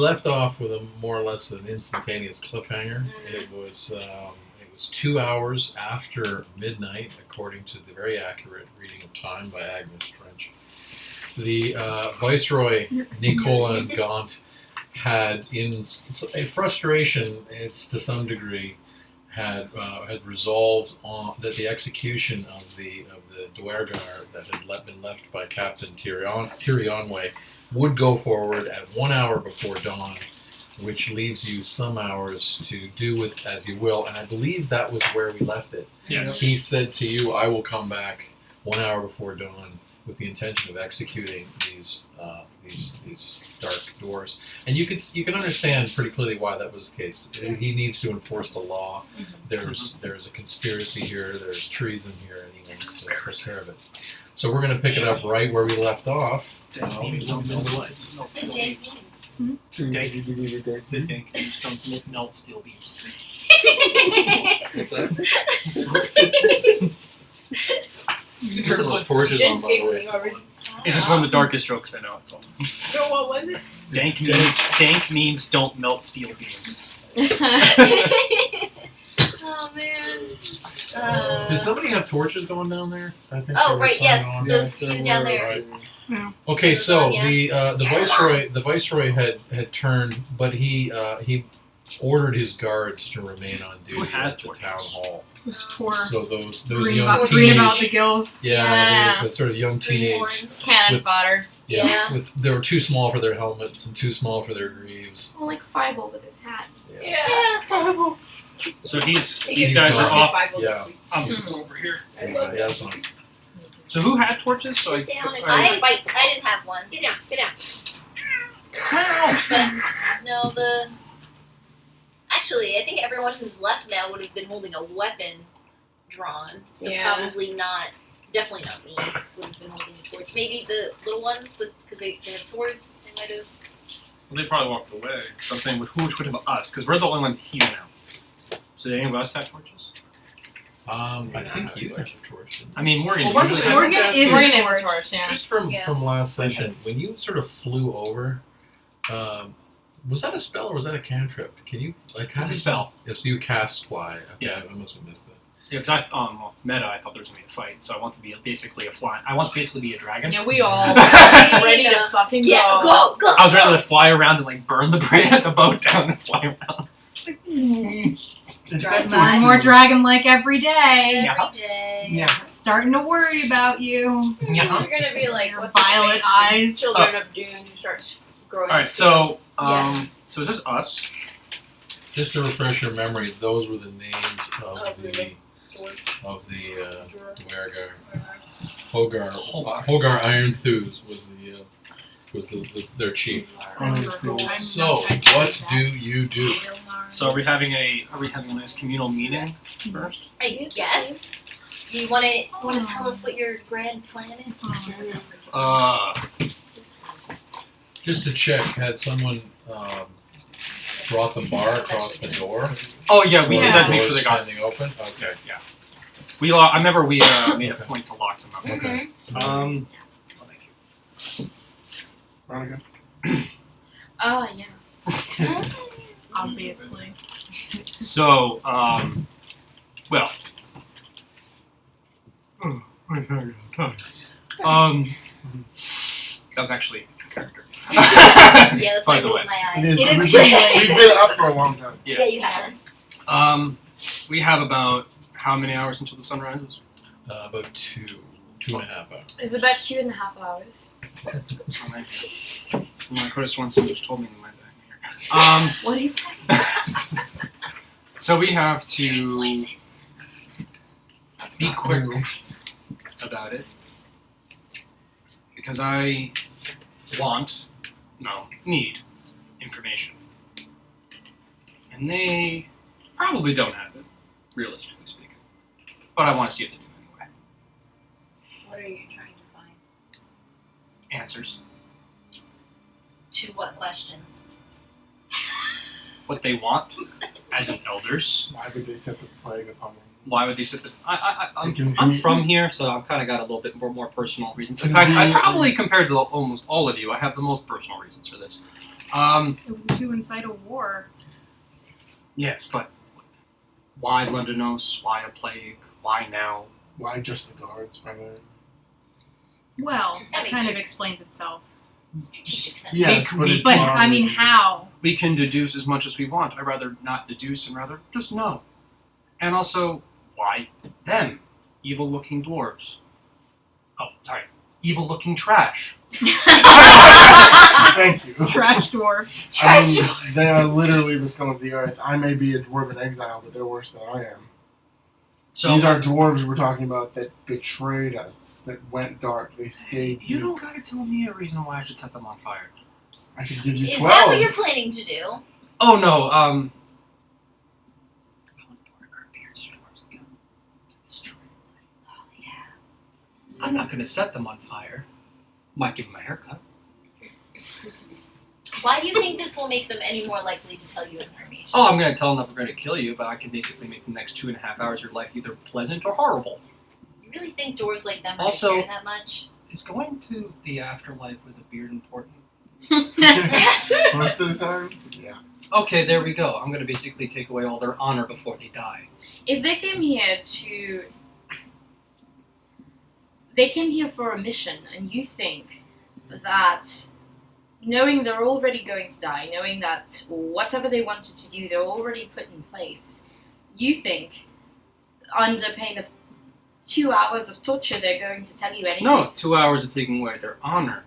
left off with a more or less an instantaneous cliffhanger. It was 2 hours after midnight, according to the very accurate reading of time by Agnes Trench. The Viceroy, Nicola Gaunt, had, in a frustration, it's to some degree, had resolved on that the execution of the Duergar that had been left by Captain Tyrionway would go forward at 1 hour before dawn, which leaves you some hours to do with as you will. And I believe that was where we left it. Yes. He said to you, "I will come back 1 hour before dawn with the intention of executing these dark doors." And you can understand pretty clearly why that was the case. He needs to enforce the law. There's a conspiracy here. There's treason here, and he wants to take care of it. So we're going to pick it up right where we left off. The dank memes don't melt steel beams. What's that? You can turn those torches on, by the way. It's just one of the darkest jokes I know. So what was it? Dank memes don't melt steel beams. Oh man. Did somebody have torches going down there? I think there Oh was right, some yes, on those there. two down there. Right. Yeah. Okay, so Yeah. the viceroy had turned, but he ordered his guards to remain on duty had at the torches? town hall. Those poor So those green young about the teenage, gills. yeah, the sort of young Green teenage, horns. Cannon With- fodder. Yeah. they were too small for their helmets and too small for their greaves. Oh, like Fievel with his hat. Yeah. So these guys are off. off. Yeah. I'm just over here. Yeah, that's fine. So who had torches? So I didn't have one. Get down, get down. But no, actually, I think everyone who's left now would have been holding a weapon drawn. So Yeah. probably not. Definitely not me. Would have been holding a torch. Maybe the little ones, because they had swords. They might have. Well, they probably walked away. So I'm saying, who would have us? Because we're the only ones here now. So did any of us have torches? I think you had a torch. didn't you? I mean, Morgan Well, usually Morgan- has Morgan is We're a gonna have a torch. torch, yeah. Just from Yeah. last session, when you sort of flew over, was that a spell or was that a cantrip? Can you like? It's a spell. Yes, you cast fly. Okay, Yeah. I must have missed that. Yeah, because meta, I thought there was gonna be a fight, so I want to be basically a fly. I want to basically be a dragon. Yeah, we all Ready to fucking Yeah, go. go. I was ready to fly around and like burn the the boat down and fly around. More dragon-like every day. Yeah. Every day. Yeah. Starting to worry about you. Yeah. You're gonna be like Your what violet the eyes. Children of Dune who starts growing. All right, so Yes. so is this us? Just to refresh your memory, those were the names of Of the the- Duergar. Hogar Ironthews was their chief. So what do you do? So are we having a nice communal meeting first? I guess. You want to tell us what your grand plan is? Just to check, had someone brought the bar across the door? Oh yeah, we did that to make Doors sure they got. standing open. Okay. I remember we made a point to lock them up. Okay. Oh, yeah. Obviously. So well. That was actually a character. Yeah, that's why I By the rolled way. my eyes. It is. It is We've really- been up for a long time. Yeah, you haven't. We have about how many hours until the sun rises? About two and a half hours. It's about 2.5 hours. I could have sworn someone just told me in my bag here. What is that? So we have to be quick about it because I need information, and they probably don't have it, realistically speaking. But I want to see if they do anyway. What are you trying to find? Answers. To what questions? What they want as an elders. Why would they set the plague upon them? Why would they sit there? It can I'm be- from here, so I've kind of got a little bit more personal reasons. In Can fact, be- I probably, compared to almost all of you, I have the most personal reasons for this. It was to incite a war. Yes, but why Londonos? Why a plague? Why now? Why just the guards, primarily? Well, That that makes kind of sense. explains itself. Makes sense. Yes, but it But I mean, how? We can deduce as much as we want. I'd rather not deduce and rather just know. And also, why them? Evil-looking dwarves. Oh, sorry. Evil-looking trash. Thank you. Trash dwarfs. I mean, they are literally the scum of the earth. I may be a dwarf in exile, but they're worse than I am. So These are dwarves we're talking about that betrayed us, that went dark. They stayed you deep. don't gotta tell me a reason why I should set them on fire. I could give you Is 12. that what you're planning to do? Oh no, Oh, yeah. I'm not gonna set them on fire. Might give them a haircut. Why do you think this will make them any more likely to tell you information? Oh, I'm gonna tell them that we're gonna kill you, but I can basically make the next 2.5 hours of your life either pleasant or horrible. You really think dwarves like them are Also- care that much? Is going to the afterlife with a beard important? Most of the time? Yeah. Okay, there we go. I'm gonna basically take away all their honor before they die. If they came here to. They came here for a mission, and you think that knowing they're already going to die, knowing that whatever they wanted to do, they're already put in place, you think, under pain of 2 hours of torture, they're going to tell you anything? No, 2 hours of taking away their honor.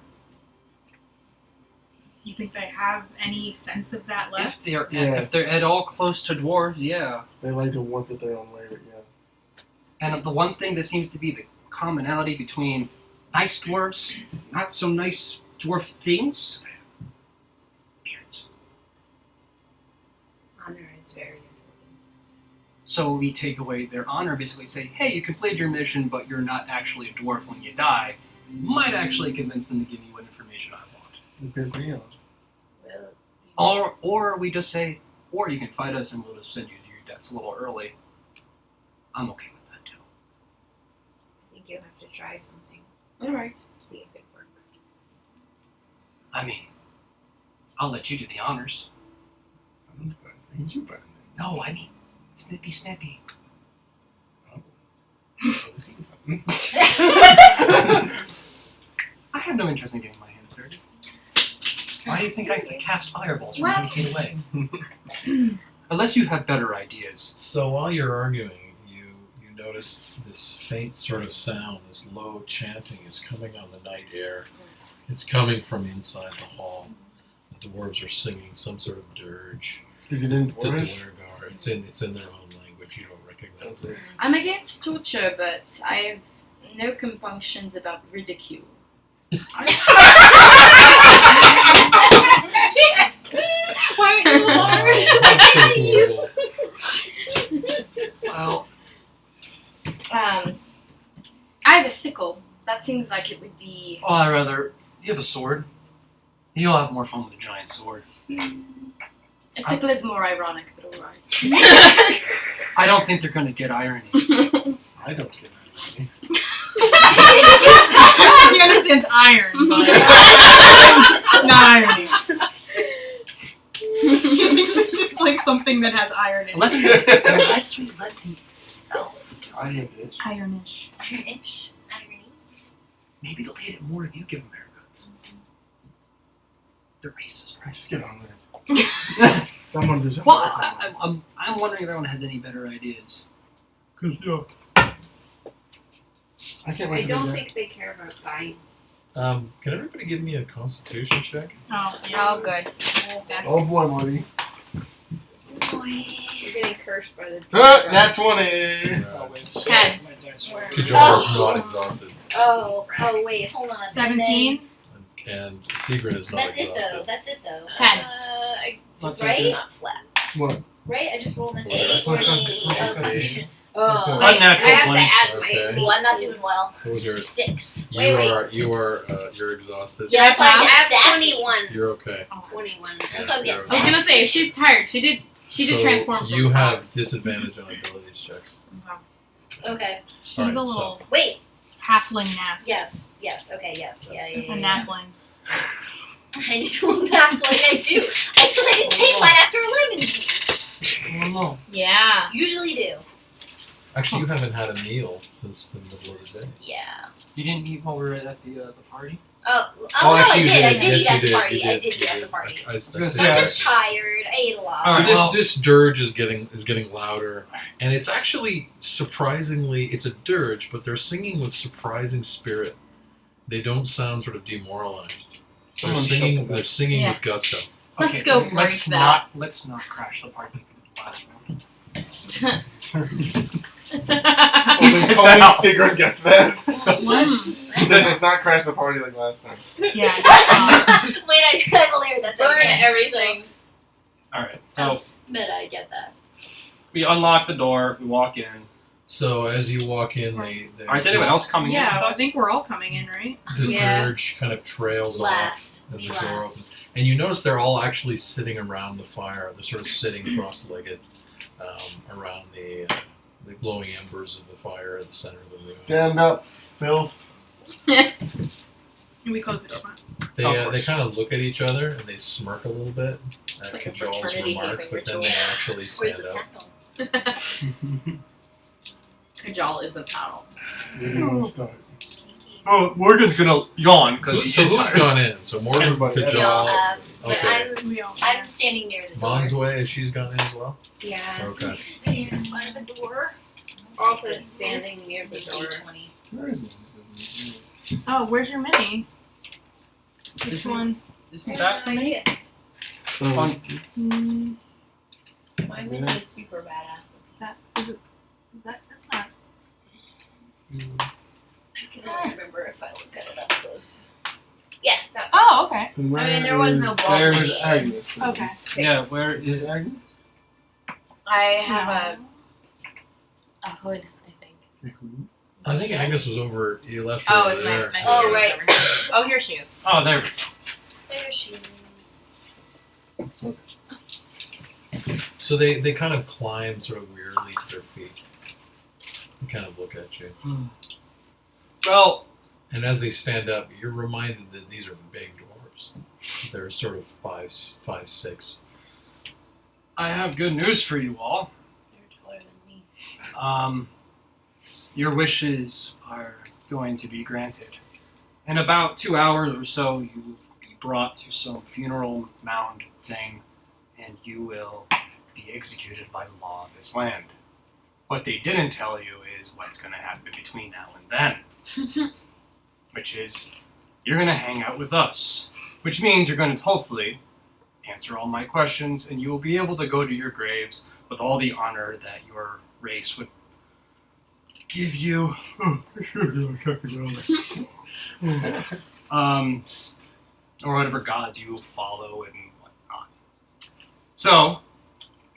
You think they have any sense of that left? If they're at all close to dwarves, yeah. They like to warp it their own way, but yeah. And the one thing that seems to be the commonality between nice dwarves, not so nice dwarf things, beards. Honor is very important. So we take away their honor, basically say, hey, you completed your mission, but you're not actually a dwarf when you die. Might actually convince them to give me what information I want. It pisses me off. Well, Or we just say, or you can fight us and we'll just send you to your deaths a little early. I'm okay with that too. I think you'll have to try something. Alright. See if it works. I mean, I'll let you do the honors. I don't burn things, you burn things. No, I mean, snippy snappy. Oh, this can be fun. I have no interest in getting my hands dirty. Why do you think I cast fireballs from Well- 20 feet away? Unless you have better ideas. So while you're arguing, you notice this faint sort of sound, this low chanting is coming on the night air. It's coming from inside the hall. The dwarves are singing some sort of dirge. Is it in The Dwarvish? Dwargar. It's in their own language. You don't recognize it. I'm against torture, but I have no compunctions about ridicule. Why are you That's pretty cool. Well, I have a sickle. That seems like it would be. oh, I'd rather. You have a sword. You'll have more fun with a giant sword. A sickle is more ironic, but alright. I don't think they're gonna get irony. I don't get that. He understands iron, but not irony. He thinks it's just like something that has iron in Unless it. we let the elf. I am bitch. Ironish. Iron itch? Irony? Maybe they'll hate it more if you give them haircuts. They're racist, right? Just get on with it. Someone do something. Well, I'm wondering if everyone has any better ideas. Cause yeah. I can't I wait to don't do that. think they care about dying. Can everybody give me a Constitution check? Oh, yeah. Oh, good. That's, Oh boy, Marty. You're getting cursed by the. That's 20. 10. Kajar's not exhausted, Oh, wait, hold on. 17. and Sigrid is not That's it exhausted. though. That's it though. 10. Let's Right? Not flat. What? Right? I just rolled an Well, 8. that's not Oh, Constitution. Constitution. Let's go. Oh, Unnatural I have to 20. add Okay. my. Well, I'm not doing well. What was yours? 6. You Wait. are you're exhausted. Yeah, that's why I I get have sassy. 21. You're okay. 21. That's why I'm getting I was gonna say, she's tired. She did So transform from you have fox. disadvantage on abilities checks. Okay. She's Alright, a little Wait. halfling nap. Yes. Okay. Yes. Yeah. A napling. I need to nap like I do. It's because I didn't take mine after Lyme disease. Oh no. Yeah. Usually do. Actually, you haven't had a meal since the middle of the day. Yeah. You didn't eat while we were at the party? Oh, actually, no, I you did. I did Yes, eat at you the party. You I did eat at the party. I gonna said say, I'm that. just tired. I ate a lot. All So right, this well- this dirge is getting louder, and it's actually surprisingly it's a dirge, but they're singing with surprising spirit. They don't sound sort of demoralized. They're Someone shut singing. the They're singing Yeah. with gusto. Let's Okay, go break let's that. let's not crash the party in the last round. Only, says only that. Sigrid gets that. What? He said, let's not crash the party like last time. Yeah. Wait, I've only heard that Burn second. everything. Alright, so That's meta. I get that. we unlock the door, we walk in. So as you walk in, Alright, is anyone else coming in Yeah, with I us? think we're all coming in, right? the Yeah. dirge kind of trails Last. off as the door Last. opens, and you notice they're all actually sitting around the fire. They're sort of sitting cross-legged around the glowing embers of the fire at the center of the room. Stand up, filth. And we close the door. They Of they course. kind of look at each other and they smirk a little bit at like a Kajal's fraternity remark, hazing but then ritual. they actually Where's stand the up. candle? Kajal is a paddle. We didn't want to start. Oh, Morgan's gonna yawn because So he's who's tired. gone in? So Morgan, Everybody. We all Kajal, have. But okay. We all. I'm standing near the door. Monsway, she's gone in as well. Yeah. Okay. It's by the door. Also standing near the door. 20. Where is it? Oh, where's your mini? Which Isn't- one? Isn't that No idea. on? Mm, My mini is super badass. that is it. Is that? That's not. I can only remember if I look at it up close. Yeah, that's Oh, okay. And where mean, there was no is- ball. Where's Agnes? Okay. Yeah, where Is is Agnes? I have a hood, I think. I think Agnes was over. You left her Oh, over it's there. my Oh, hood. right. Over here. Oh, here she is. Oh, there. There she is. So they kind of climb sort of weirdly to their feet and kind of look at you. Well, And as they stand up, you're reminded that these are big dwarves. They're sort of 5'6". I have good news for you all. You're taller than me. Your wishes are going to be granted. In about 2 hours or so, you will be brought to some funeral mound thing, and you will be executed by the law of this land. What they didn't tell you is what's going to happen between now and then, which is you're going to hang out with us, which means you're going to hopefully answer all my questions, and you will be able to go to your graves with all the honor that your race would give you. Or whatever gods you follow and whatnot. So,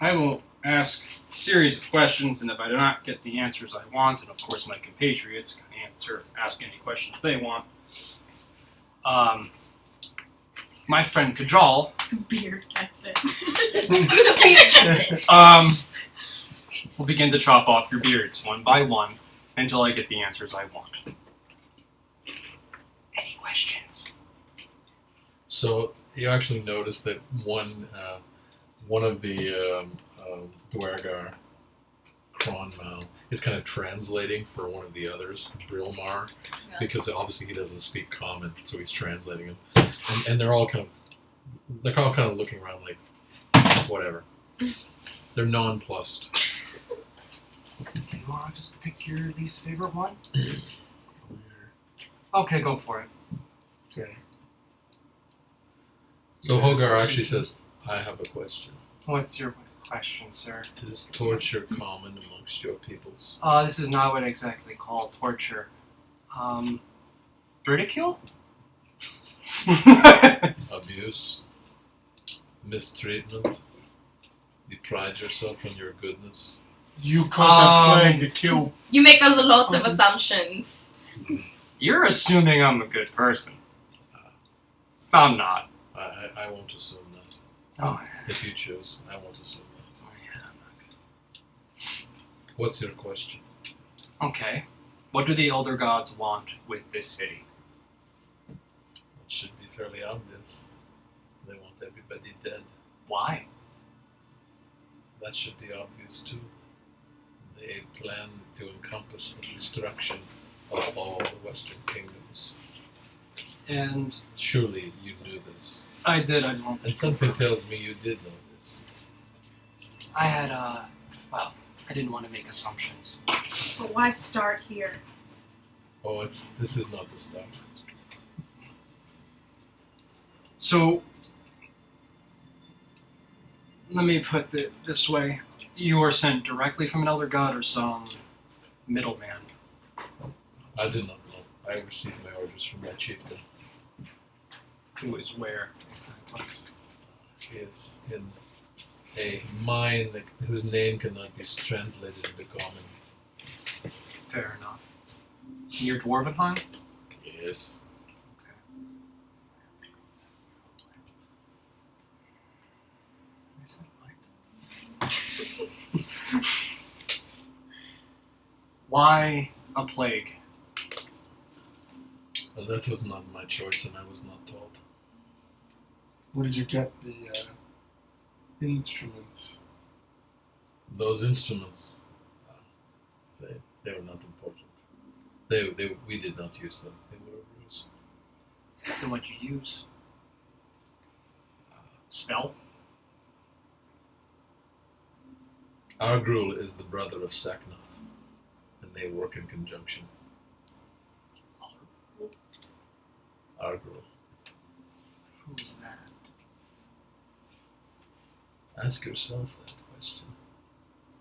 I will ask a series of questions, and if I do not get the answers I want, and of course my compatriots can ask any questions they want, my friend Kajal Beard gets it. The beard gets it. will begin to chop off your beards one by one until I get the answers I want. Any questions? So you actually notice that one of the Dwergar, Kronmal, is kind of translating for one of the others, Brilmar, Yeah. because obviously he doesn't speak common, so he's translating him. And they're all kind of looking around like, whatever. They're nonplussed. Do you want to just pick your least favorite one? Okay, go for it. Okay. So Hogar actually says, I have a question. What's your question, sir? Is torture common amongst your peoples? This is not what exactly called torture. Ridicule? Abuse? Mistreatment? You pride yourself on your goodness? You caused that Um, plague to kill. You make a lot of assumptions. You're assuming I'm a good person. I'm not. I won't assume that. Oh, If you choose, I won't assume that. yeah, I'm not good. What's your question? Okay. What do the elder gods want with this city? It should be fairly obvious. everybody dead. Why? That should be obvious too. They plan to encompass the destruction of all the Western kingdoms. And Surely you knew this. I did. I wanted. And something tells me you did know this. I had well, I didn't want to make assumptions. But why start here? Oh, this is not the start. So, let me put it this way. You were sent directly from an elder god or some middleman? I do not know. I received my orders from my chieftain. Who is where exactly? He is in a mine whose name cannot be translated into common. Fair enough. Near Dwarvenheim? Yes. Why a plague? Well, that was not my choice, and I was not told. Where did you get the instruments? Those instruments, they were not important. We did not use them. They were a ruse. Then what you use? Spell? Argrul is the brother of Xaknoth, and they work in conjunction. Argrul. Who's that? Ask yourself that question.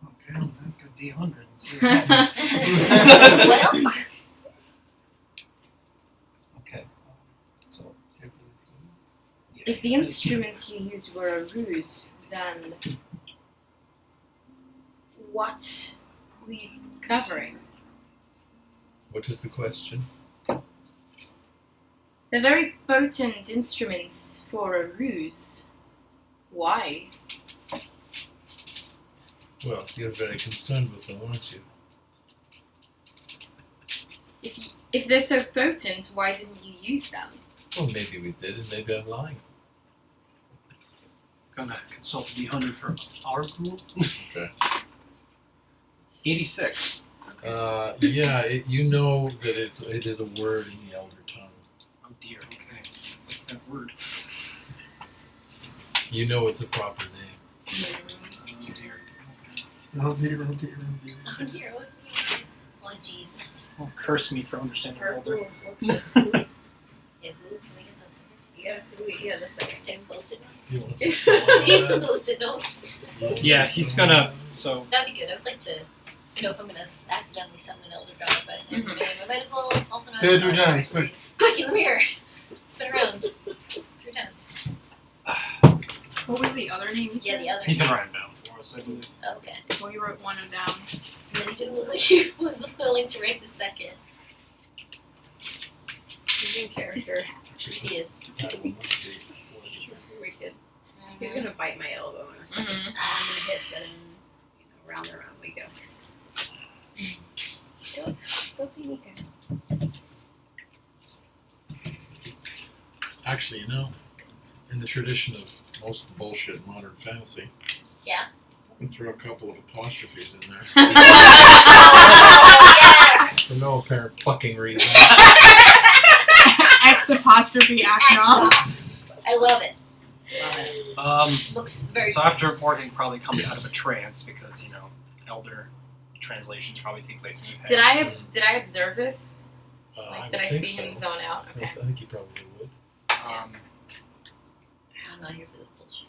Okay, I'll ask a D100 and see what happens. Well, Okay. So, If the instruments you used were a ruse, then what were you covering? What is the question? They're very potent instruments for a ruse. Why? Well, you're very concerned with them, aren't you? If they're so potent, why didn't you use them? Well, maybe we did, and maybe I'm lying. Gonna consult the D100 for our group. Okay. 86. Yeah, you know that it is a word in the Elder tongue. Oh dear, okay. What's that word? You know it's a proper name. Oh dear. Oh dear, oh dear, oh dear. oh dear, what do you mean? Oh jeez. Oh, curse me for understanding older. Yeah, who? Can we get those? Yeah, the second. Take post-it notes. You want some small Need some post-it notes. Yeah, he's gonna. So, That'd be good. I would like to, if I'm gonna accidentally summon an elder god by saying her name, I might as well also know. Do it 3 times, quick. Quick in the mirror. Spin around. 3 times. What was the other name you Yeah, said? the other. he's gonna write it down for us, I believe. Oh, okay. Well, you wrote one down. And then he didn't look like he was willing to write the second. He's in character. Yes, he is. That will not be. He's wicked. He's Mhm. gonna bite my elbow in a second. Mhm. And I'm gonna hit set and round and round we go. Go see Mika. Actually, in the tradition of most bullshit modern fantasy, Yeah. we can throw a couple of apostrophes in there Yes! for no apparent fucking reason. X apostrophe Xaknoth. I love it. Looks very So after reporting probably comes out of a trance because, elder translations probably take place in his head. Did I observe this? I Did I think see so. him zone out? I Okay. think you probably would. I'm not here for this bullshit.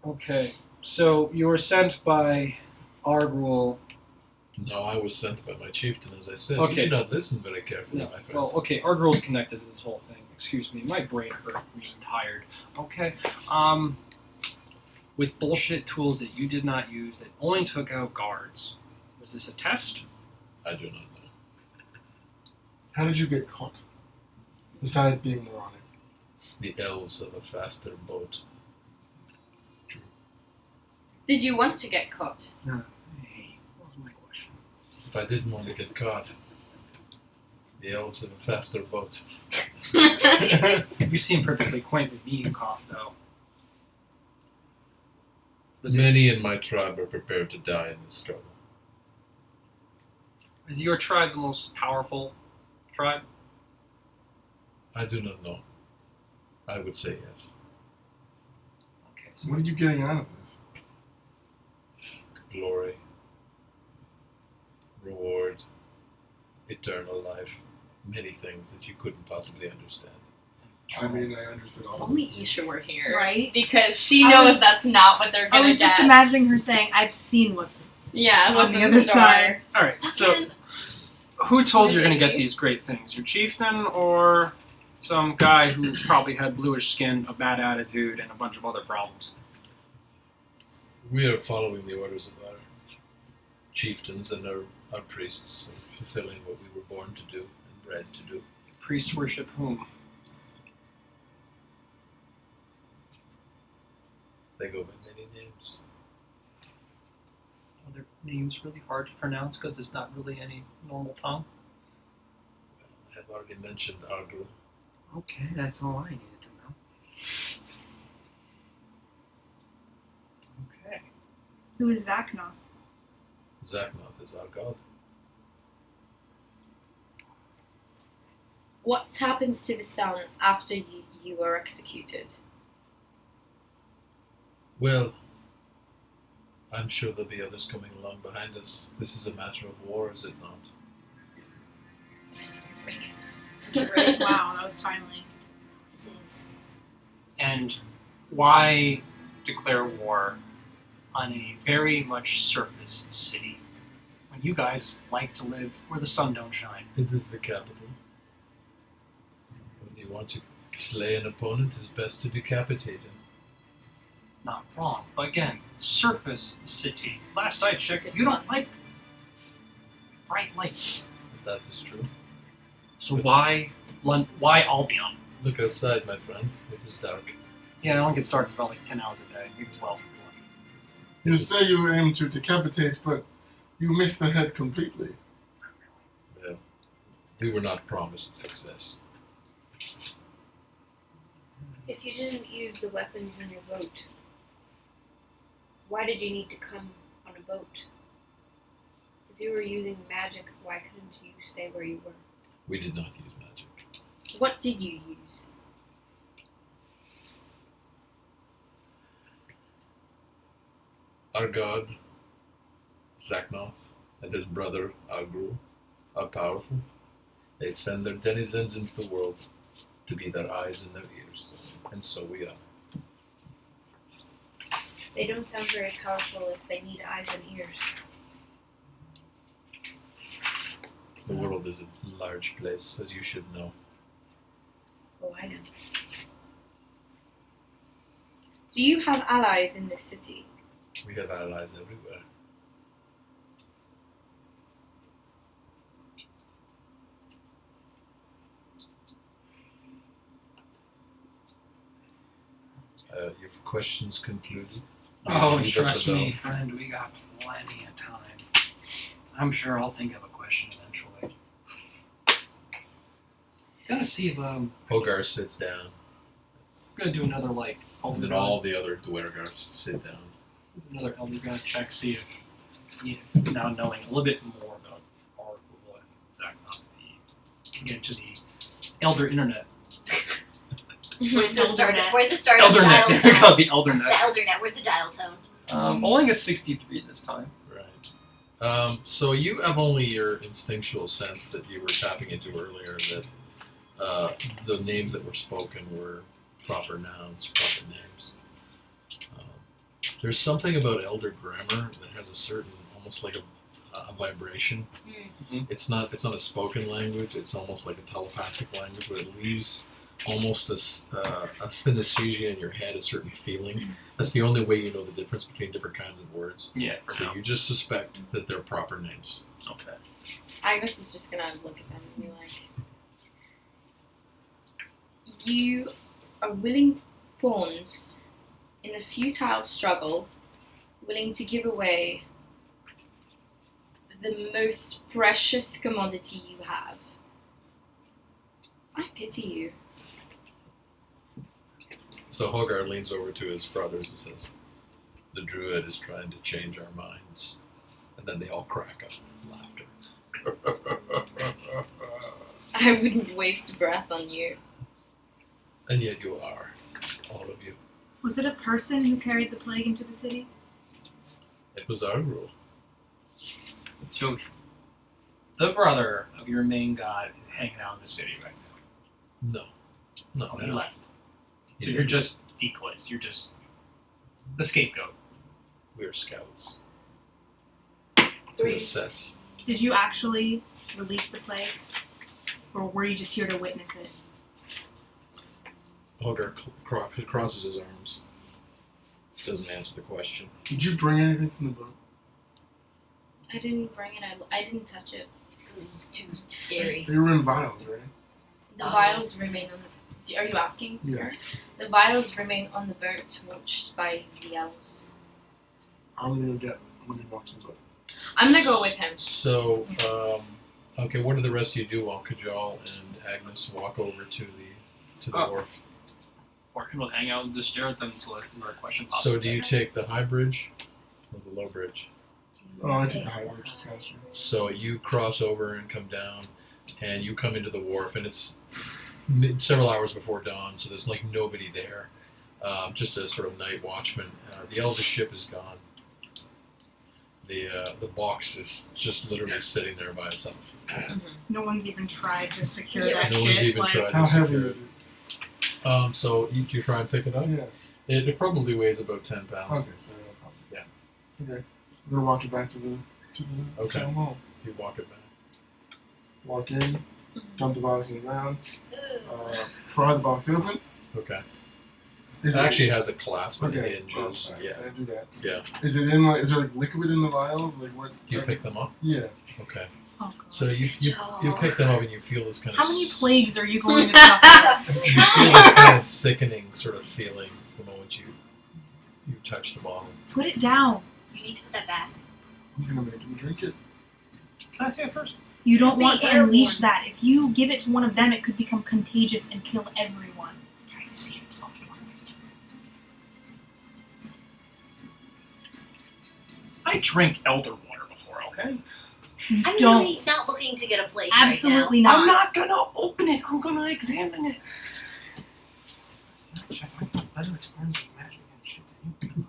Okay, so you were sent by Argrul. No, I was sent by my chieftain, as I said. Okay. You did not listen very carefully, No, my friend. well, okay, Argrul's connected to this whole thing. Excuse me, my brain hurt me tired. Okay, with bullshit tools that you did not use that only took out guards. Was this a test? I do not know. How did you get caught? Besides being moronic. The elves have a faster boat. Did you want to get caught? Hey, what was my question? If I didn't want to get caught, The elves have a faster boat. You seem perfectly quaint with being caught, though. Many in my tribe are prepared to die in this struggle. Is your tribe the most powerful tribe? I do not know. I would say yes. Okay. So What are you getting out of this? Glory, reward, eternal life, many things that you couldn't possibly understand. I mean, I understood all of Only this. Isha were here. Right? Because she I knows was- that's not what they're I gonna was just get. imagining her saying, "I've seen what's Yeah, on what's the in other store. side." all right. So, Again, who told you you're gonna get Maybe. these great things? Your chieftain or some guy who probably had bluish skin, a bad attitude, and a bunch of other problems? We are following the orders of our chieftains and our priests, and fulfilling what we were born to do and bred to do. Priests worship whom? They go by many names. Are their names really hard to pronounce because it's not really any normal tongue? I have already mentioned Argru. Okay, that's all I needed to know. Okay. Who is Xaknoth? Xaknoth is our god. what happens to this town after you are executed? Well, I'm sure there'll be others coming along behind us. This is a matter of war, is it not? Right. Wow, that was timely. This is. And why declare war on a very much surface city when you guys like to live where the sun don't shine? It is the capital. When you want to slay an opponent, it's best to decapitate him. Not wrong, but again, surface city. Last I checked, you don't like bright lights. That is true. So why Albion? Look outside, my friend. It is dark. Yeah, I only get started about like 10 hours a day, maybe 12. You say you aim to decapitate, but you miss the head completely. Well, we were not promised success. If you didn't use the weapons on your boat, why did you need to come on a boat? If you were using magic, why couldn't you stay where you were? We did not use magic. What did you use? Our god, Xaknoth, and his brother, Agru, are powerful. They send their denizens into the world to be their eyes and their ears. And so we are. They don't sound very powerful if they need eyes and ears. The world is a large place, as you should know. Oh, I know. Do you have allies in this city? We have allies everywhere. Your questions concluded? Oh, Leave us trust alone. me, friend, we got plenty of time. I'm sure I'll think of a question eventually. Gonna see if Hogar sits down, gonna do another like and then all the other Dwergars sit down. another elder gonna check, see if now knowing a little bit more about Oracle and Xaknoth, can get into the elder internet. Where's the start? Eldernet. Where's the start of dial Eldernet. They call tone? it the eldernet. The eldernet. Where's the dial tone? Only a 63 this time. Right. So you have only your instinctual sense that you were tapping into earlier that the names that were spoken were proper nouns, proper names. There's something about Elder grammar that has a certain, almost like a vibration. Mhm. It's not a spoken language. It's almost like a telepathic language where it leaves almost a synesthesia in your head, a certain feeling. That's the only way you know the difference between different kinds of words. Yeah, for So now. you just suspect that they're proper names. Okay. Agnes is just gonna look at them and be like, you are willing pawns in a futile struggle, willing to give away the most precious commodity you have I pity you. So Hogarth leans over to his brothers and says, "The druid is trying to change our minds." And then they all crack up in laughter. I wouldn't waste a breath on you. And yet you are, all of you. Was it a person who carried the plague into the city? It was our rule. So, the brother of your main god is hanging out in the city right No. now. No, He no. left. He So you're didn't. just decoys. You're just the scapegoat. We're scouts. Three. To assess. Did you actually release the plague? Or were you just here to witness it? Hogarth crosses his arms. Doesn't answer the question. Did you bring anything from the boat? I didn't bring it. I didn't touch it. It was too scary. They were in vials, right? The vials remain on the... Are you asking? Yes. The vials remain on the boat, watched by the elves. I'm gonna walk to the boat. I'm gonna go with him. So, okay, what do the rest of you do while Kajal and Agnes walk over to the Oh. wharf? Or we'll hang out and just stare at them until a question pops So up. do you take the high bridge or the low bridge? Oh, I took the high which is faster. So you cross over and come down, and you come into the wharf, and it's several hours before dawn, so there's like nobody there. Just a sort of night watchman. The Elvish ship is gone. The box is just literally sitting there by itself. No one's even tried to secure Yeah. that No shit. one's even like, tried How to heavy secure is it. it? So you try and pick it up. Yeah. It probably weighs about 10 pounds. Okay, so no problem. Yeah. Okay. I'm gonna walk it back to the Okay. town hall. So you walk it back. Walk in, dump the box in the ground, Ugh. pry the box open. Okay. Is It actually has a clasp and okay. hinges. Oh, Yeah. I do that. Yeah. Is it in like? Is there like liquid in the vials? Like what? Do you pick them up? Yeah. Okay. oh, God. So you pick them up and you feel this kind How of many plagues are you going to suffer? you feel this kind of sickening sort of feeling the moment you touch the bottle. Put it down. You need to put that back. I'm gonna make him drink it. Can I say it first? You don't Be want to airborne. unleash that. If you give it to one of them, it could become contagious and kill everyone. I drank elder water before, okay? You I'm don't. really not looking to get a plate Absolutely I'm not. not gonna open it. I'm gonna examine it. Chef, I have better experience with magic and shit than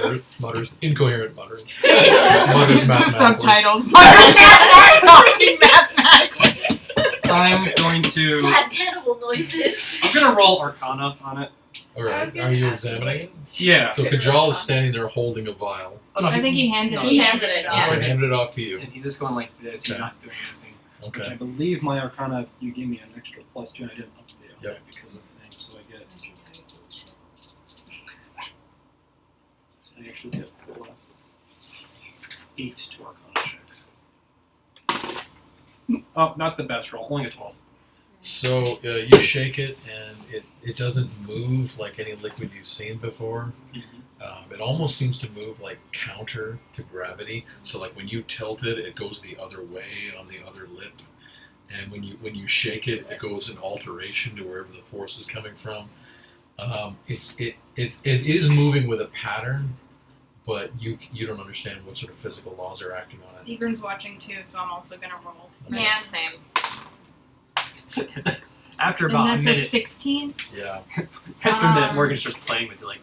you. Mutters, incoherent muttering. right Mutters The mathematically. subtitles. Sorry, mathematically. I'm going now. to. Sad cannibal noises. I'm gonna roll Arcana on it. All right. Are you examining it? Yeah. So Kajal is standing there holding a vial. Oh, no, I think he handed no, it. He handed it. I Yeah. handed it off to you. And he's just going like this. He's Okay. not doing anything. Which I Okay. believe my Arcana, you gave me an extra +2, and I didn't update on Yep. that because of things, so I get. I actually get +8 to Arcana checks. Oh, not the best roll. Only a 12. So you shake it, and it doesn't move like any liquid you've seen before. It almost seems to move like counter to gravity. So like when you tilt it, it goes the other way on the other lip, and when you shake it, it goes in alteration to wherever the force is coming from. It is moving with a pattern, but you don't understand what sort of physical laws are acting on it. Seagrin's watching too, so I'm also gonna roll. Yeah, same. After And about a that's minute, a 16. Yeah. after a minute, Morgan's just playing with you like.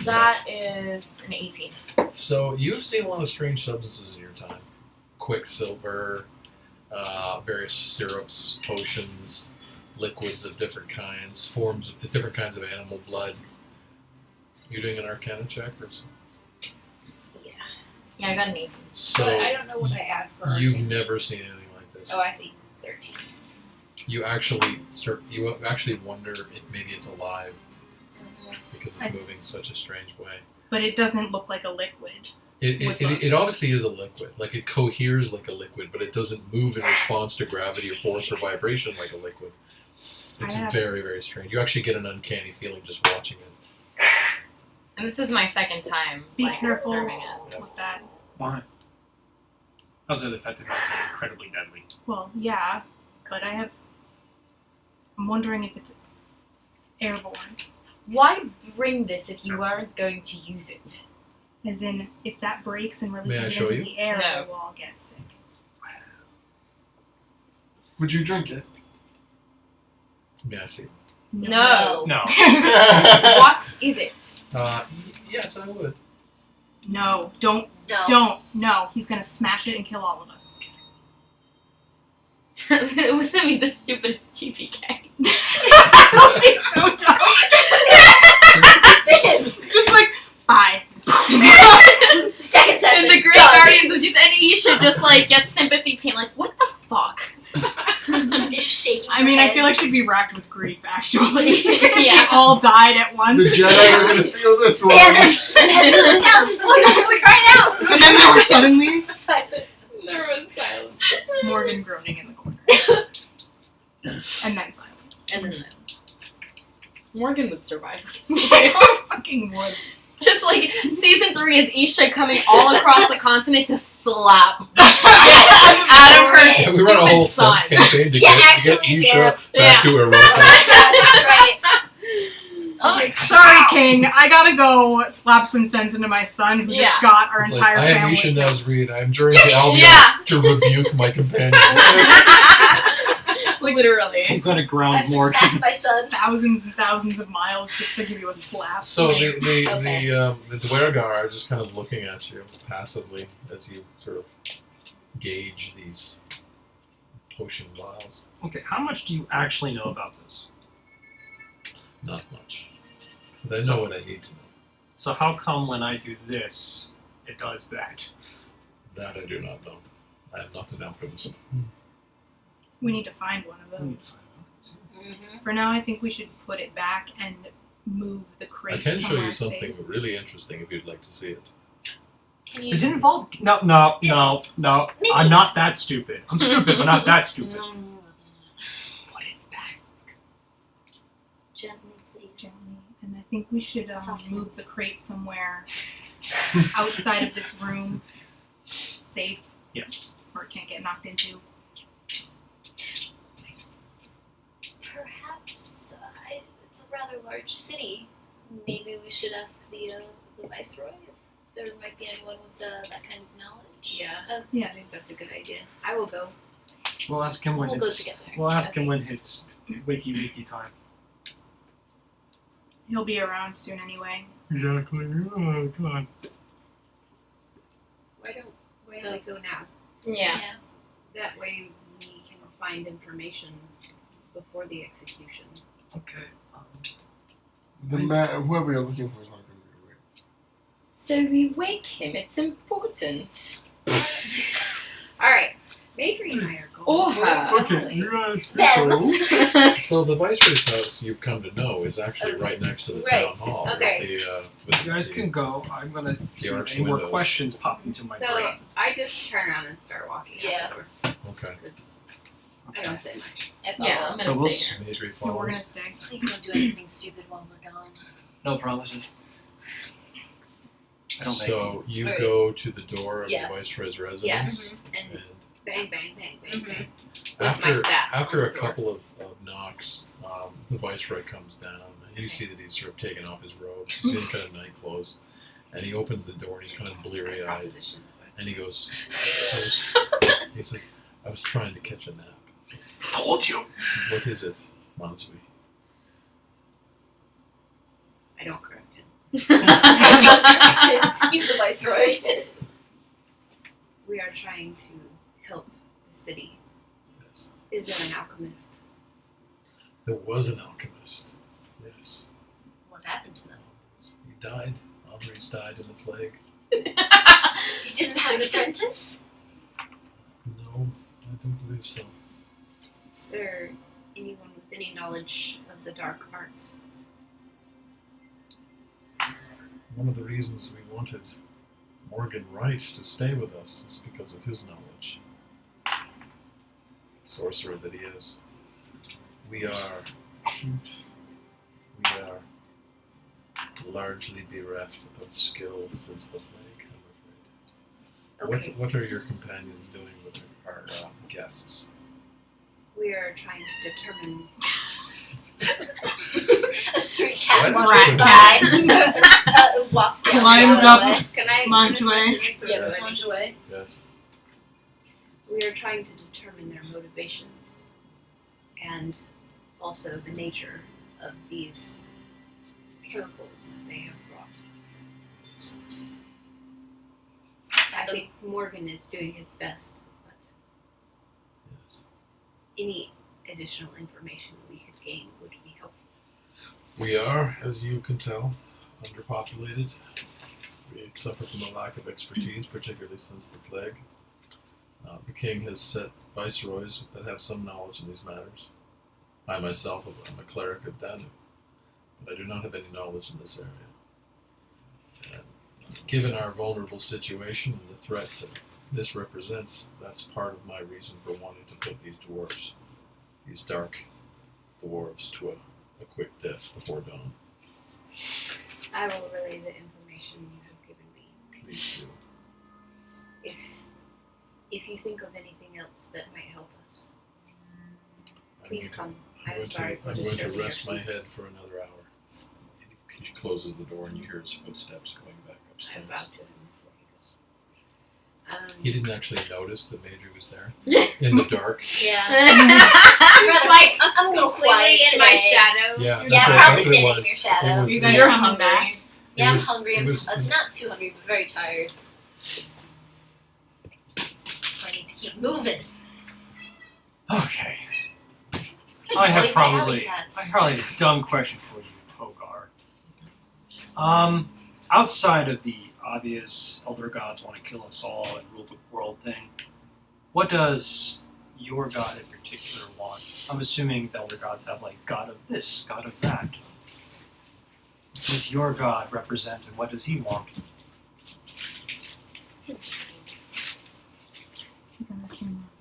That is an 18. So you've seen a lot of strange substances in your time: quicksilver, various syrups, potions, liquids of different kinds, forms of different kinds of animal blood. You doing an Arcana check or something? Yeah, I got an 18. So But I don't know what I add for you've Arcana. never seen anything like this. Oh, I see. 13. You actually wonder if maybe it's alive because it's moving such a strange way. But it doesn't look like a liquid. It obviously is a liquid. Like it coheres like a liquid, but it doesn't move in response to gravity or force or vibration like a liquid. It's I have- very, very strange. You actually get an uncanny feeling just watching it. And this is my second time Be careful serving it. with that. Why? How's it affected by being incredibly deadly? Well, yeah. Could I have? I'm wondering if it's airborne. Why bring this if you weren't going to use it? As in, if that breaks and May I releases show into you? the air, No. we'll all get sick. Would you drink it? May I see? No. No. What is it? Yes, I would. No, don't, No. don't. No, he's gonna smash it and kill all of us. It was gonna be the stupidest TPK. It's so dumb. Just like, bye. Second session. And the Great done. Guardians of Youth, and he should just like get sympathy pain. Like, what the fuck? Just shaking. I mean, her I feel head. like she'd be racked with grief, actually. Yeah. They all died at once. The Jedi are gonna feel this one. Man, there's 1,000 voices crying out. And then there were suddenly Silence. There was silence. Morgan groaning in the corner. And then silence. And then silence. Morgan would survive this movie. Fucking wood. Just like season 3 is Isha coming all across the continent to slap out of her Yeah, we run a whole stupid son. sub-campaign to Yeah, get actually, Isha yeah. back to her room. Yes, right. Oh, Sorry, King. I gotta go slap some sense into my son who Yeah. just got our It's like, entire I am family. Isha Nazreed. I am journeying to Albion Yeah. to rebuke my companions. Like, I'm Literally. gonna I ground have to Morgan. smack my son. thousands and thousands of miles just to give you a slap. So the Okay. Dwergar are just kind of looking at you passively as you sort of gauge these potion vials. Okay, how much do you actually know about this? Not much. But I know what I need to know. So how come when I do this, it does that? That I do not know. I am not an alchemist. We need to find one of those. Mm-hmm. For now, I think we should put it back and move the I crate can show somewhere you something safe. really interesting if you'd like to see it. Can you? Is it involved? No. Maybe. I'm not that stupid. I'm stupid, but not that stupid. Put it back. Gently, please. Gently. And I think we should Soft move hands. the crate somewhere outside of this room, safe, Yes. where it can't get knocked into. Perhaps it's a rather large city. Maybe we should ask the viceroy if there might be anyone with that kind of knowledge. Yeah. Of I think Yes. that's a good idea. I will go. We'll ask him when We'll go it's. together. We'll ask him when it's wiki time. He'll be around soon anyway. Exactly. Oh god. Why don't So- we go now? Yeah. That way we can find information before the execution. Okay. Whoever you're looking for is not going to be aware. So we wake him. It's important. Alright. Majorie and I are going. Or her. Okay, you guys. Them. So the viceroy's house you've come to know is actually Okay. right next to the Right. town hall. Okay. With You guys the- can go. I'm gonna see if arch any more windows. questions pop into my So brain. I just turn around and start walking Yeah. out the door. Okay. 'Cause I don't say much. I follow. Yeah, I'm So gonna we'll stay here. Majorie No, we're follows. gonna stay. Please don't do anything stupid while we're gone. No promises. I don't make So you Alright. go to the door of Yeah. the viceroy's residence, Yes. and And bang, bang, bang, bang, Mhm. bang. With my after staff after on a the door. couple of knocks, the viceroy comes down, and you see that he's sort of taken off his robes. He's in kind of night clothes, and he opens the door, and he's kind of bleary-eyed, Proposition. and he goes, he says, "I was trying to catch a nap. Told you. What is it, Mansui?" I don't correct him. He's the viceroy. We are trying to help the city. Yes. Is there an alchemist? There was an alchemist. Yes. What happened to them? He died. Andres died in the plague. He didn't have an apprentice? No, I don't believe so. Is there anyone with any knowledge of the dark arts? One of the reasons we wanted Morgan Wright to stay with us is because of his knowledge. Sorcerer that he is. We are largely bereft of skill since the plague, I'm afraid. Okay. What are your companions doing with our guests? We are trying to determine. A street cat What? walks Rat by. Walks down Climbs the up. way. Can I? Munch can I away. finish my Yeah, sentence? Yes. punch away. Yes. We are trying to determine their motivations and also the nature of these chemicals that they have brought. I think Morgan is doing his best, but Yes. any additional information we could gain would be helpful. We are, as you can tell, underpopulated. We suffer from a lack of expertise, particularly since the plague. The king has set viceroys that have some knowledge in these matters. I myself am a cleric of Danu, but I do not have any knowledge in this area. And given our vulnerable situation and the threat that this represents, that's part of my reason for wanting to put these dwarves, these dark dwarves, to a quick death before dawn. I will relay the information you have given me. Please do. If you think of anything else that might help us, I'm please going to- come. I'm I'm going sorry for to disturbing your rest my sleep. head for another hour. He closes the door and you hear his footsteps going back I upstairs. bowed to him before he goes. He didn't actually notice that Major was there in the dark. Yeah. It's like I'm a little quiet Completely in my today. shadow. Yeah, Yeah, that's probably what it standing in was. your shadow. It was You the- guys You're are coming back. hungry. Yeah, I'm was- hungry. it I'm was- not too hungry, but very tired. So I need to keep moving. Okay. I have Voice the alley probably cat. a dumb question for you, Hogar. Outside of the obvious elder gods want to kill us all and rule the world thing, what does your god in particular want? I'm assuming the elder gods have like god of this, god of that. What does your god represent and what does he want?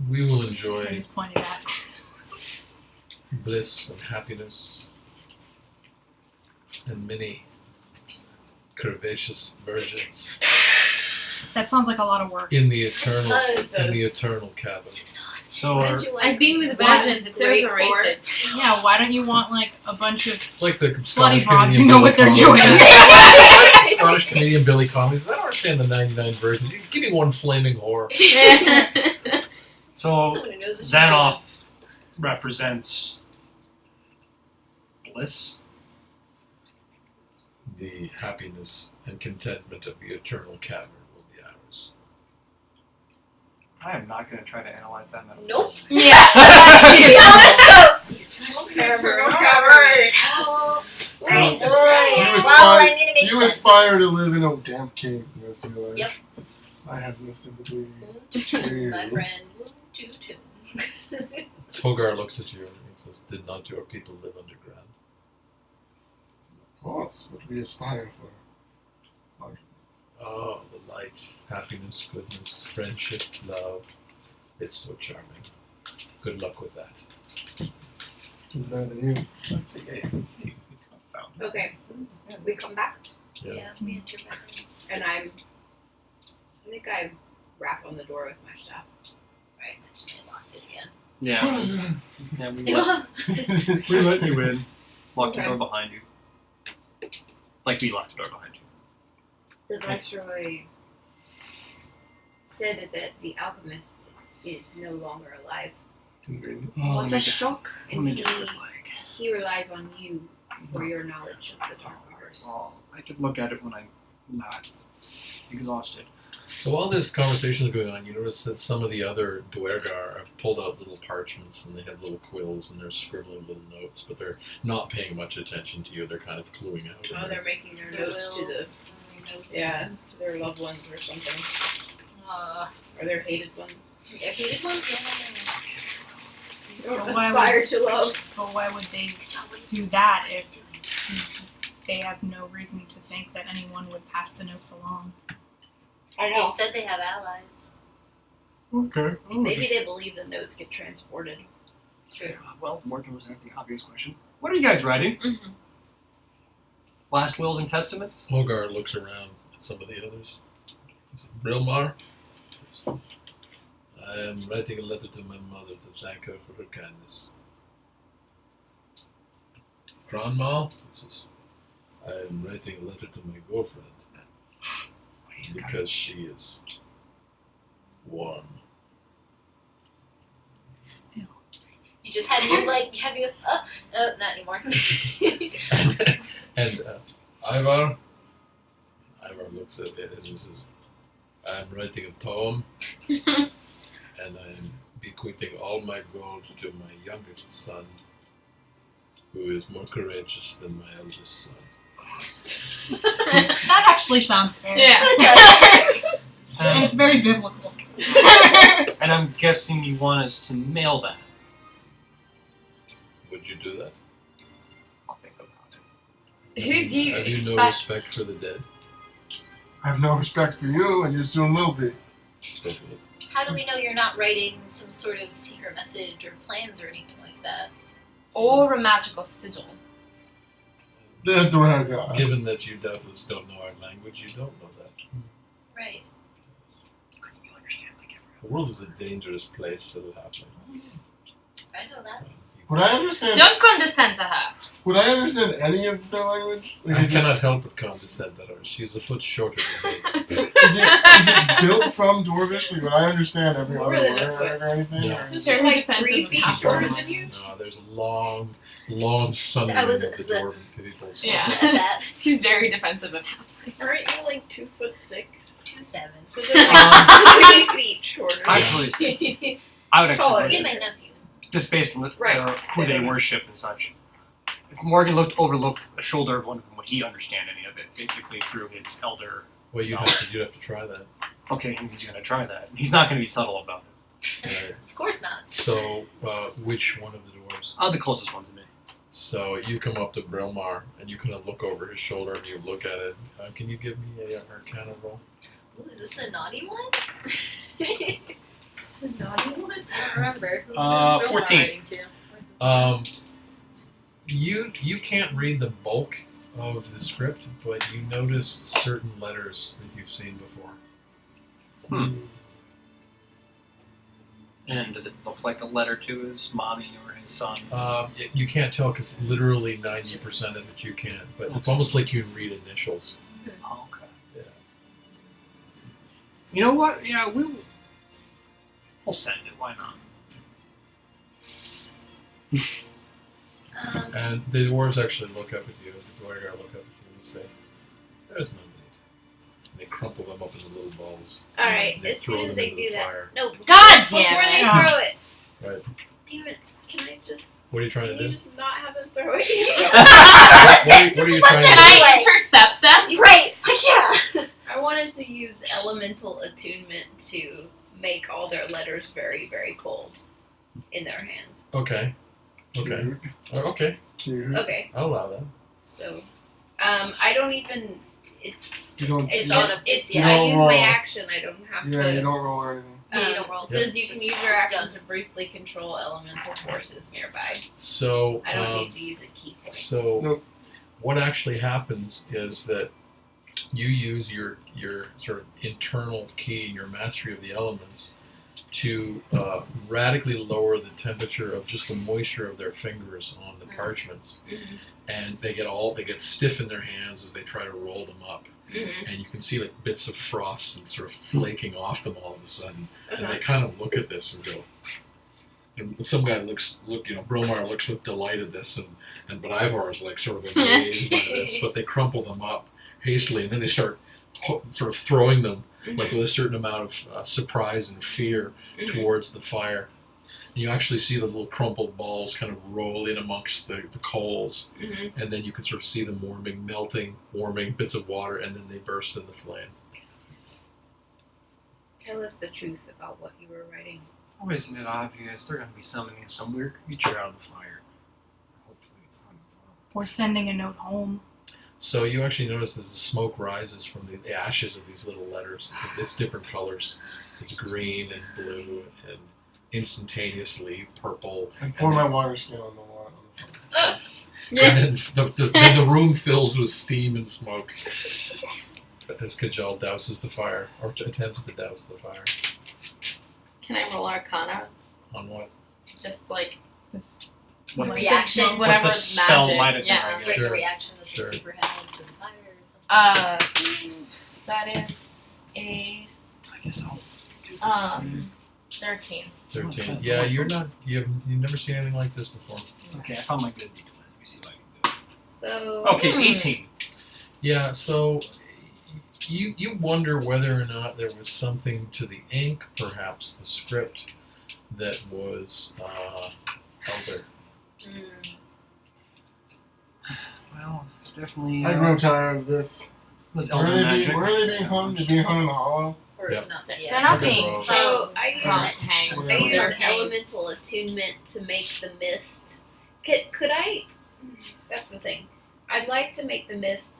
We will I enjoy just pointed at. bliss and happiness and many curvaceous virgins That sounds like a lot of work. in the eternal Does. cavern. It's exhausting. So are, I've been with What? virgins. It's Great overrated. Yeah, why don't you want like a bunch of It's like the slutty Scottish broads Canadian who know what they're Billy doing? Connolly. Scottish Canadian Billy Connolly says, I don't understand the 99 virgins. You give me one flaming whore. so Someone who knows what Xaknoth represents bliss. The happiness and contentment of the eternal cavern will be ours. I am not going to try to analyze that metaphor. Nope. Yeah. Eternal Eternal cavern. You Well, aspire- I mean, it makes You sense. aspire to live in a damp cave the rest of your life. Yep. I have no sympathy. My friend. Toot. Hogar looks at you and says, did not your people live underground? Of course, what we aspire for. Oh, the light, happiness, goodness, friendship, love. It's so charming. Good luck with that. Too bad than you. Let's see. Okay, we come back, Yeah, we enter back in. and I think I rap on the door with my staff. Right, I locked it again. Yeah. Yeah, we let, Yeah. we let you in. Lock the Okay. door behind you. Like we locked the door behind you. The viceroy said that the alchemist is no longer alive. What a shock. Let me And guess the plague. he relies on you for your knowledge of the dark arts. Oh, I could look at it when I'm not exhausted. So while this conversation is going on, you notice that some of the other Duergar have pulled out little parchments and they have little quills and they're scribbling little notes, but they're not paying much attention to you. They're kind of cluing out. Oh, they're making their Your notes to the wills and your notes. to their loved ones or something, or their hated ones. Their hated ones. Don't But why aspire to love. But why would they do that if they have no reason to think that anyone would pass the notes along? I They said they have allies. Okay. Maybe they believe the notes get transported. True. Well, Morgan was asked the obvious question. What are you guys writing? Mhm. Last wills and testaments? Hogar looks around at some of the others. He said, Brilmar? I am writing a letter to my mother to thank her for her kindness. Grandma, this is, I am writing a letter to my girlfriend because she is one. You just had me like having a not anymore. And Ivar looks at it and says, I am writing a poem and I am bequeathing all my gold to my youngest son, who is more courageous than my eldest son. That actually sounds fair. Yeah. And it's very biblical. And I'm guessing you want us to mail that. Would you do that? I'll think about it. Who do you Have you expect? no respect for the dead? I have no respect for you, and you soon will be. So, How do we know you're not writing some sort of secret message or plans or anything like that? Or a magical sigil? That's the way I go. given that you doubtless don't know our language, you don't know that. Right. Couldn't you understand like everyone? The world is a dangerous place for the halfling. I know that. Would I understand? Don't condescend to her. Would I understand any of their language? Like, I is, cannot help but condescend to her. She's a foot shorter than me. is it built from Dwarvish? Like, would I understand every More other than a word or anything? No. Or- Is Very it like defensive 3 of feet half shorter orcs. than you? No, there's a long sundering I was- of the was that- dwarven peoples. Yeah. That She's very defensive of halflings. Aren't you like 2'6"? 2'7". So they're like 3 feet shorter. Actually, I would Taller. actually He might not be. just based on Right. who they worship and such. If Morgan overlooked a shoulder of one of them, would he understand any of it? Basically through his elder. Well, you'd have to try that. Okay, he's going to try that. He's not going to be subtle about it. Right. Of course not. So, which one of the dwarves? The closest one to me. So you come up to Brilmar and you kind of look over his shoulder and you look at it. Can you give me a Arcana roll? Ooh, is this the naughty one? It's a naughty one. I don't remember. Who's 14. writing to? You can't read the bulk of the script, but you notice certain letters that you've seen before. And does it look like a letter to his mommy or his son? You can't tell because literally 90% of it you can't, but it's almost like you can read initials. Oh, okay. Yeah. You know what? Yeah, we'll send it. Why not? And the dwarves actually look up at you, the Dwargar look up at you and say, "There's no need." And they crumple them up into little balls. Alright, They as throw soon as them they into do the that. fire. No, God before damn they it. throw it. Right. Damn it. Can I just. What are you trying Can to you do? just not have them throw it? What are you trying Can to do? I intercept them? Right. Yeah. I wanted to use elemental attunement to make all their letters very, very cold in their hands. Okay. Okay. Okay. Cute. Okay, I'll allow that. so. I don't even. It's. You don't. It's you, just. It's. you I don't use roll. my action. I don't have Yeah, you to. don't roll or anything. Yeah, you don't roll. It says you can Just use your it's action done. to briefly control elemental forces nearby. So, I don't need to use a key point. so Nope. what actually happens is that you use your sort of internal key, your mastery of the elements, to radically lower the temperature of just the moisture of their fingers on the parchments, and they get stiff in their hands as they try to roll them up, and you can see like bits of frost and sort of flaking off them all of a sudden, and they kind of look at this and go. And some guy Bromar looks with delight at this, but Ivar is like sort of amazed by this, but they crumple them up hastily, and then they start sort of throwing them like with a certain amount of surprise and fear towards the fire. And you actually see the little crumpled balls kind of roll in amongst the coals, and then you can sort of see them warming bits of water, and then they burst in the flame. Tell us the truth about what you were writing. Oh, isn't it obvious? They're going to be summoning some weird creature out of the fire. Hopefully it's not We're sending a note home. So you actually notice as the smoke rises from the ashes of these little letters. It's different colors. It's green and blue and instantaneously purple. I pour my water skin on the water. And then the room fills with steam and smoke as Kajal douses the fire, or attempts to douse the fire. Can I roll Arcana? On what? Just like This. What This the is reaction? whatever What the spell magic. might have Yeah. done, I Like Sure. the reaction that Sure. the creeper had to the fire or something. That is a I guess I'll do the same. 13. 13. Yeah, you've never seen anything like this before. Okay, I found my good D20. Let me see what I can So do. Okay, Hmm. 18. Yeah, so you wonder whether or not there was something to the ink, perhaps the script, that was elder. Well, it's definitely I grow tired of this. was Where elder are they magic. being? Where are they being hung? They're being hung in the hollow. Or Yep. not, They're yeah. not Okay, being well. So I not use hanged. Whatever. I use They're hanged. elemental attunement to make the mist. Could I? That's the thing. I'd like to make the mist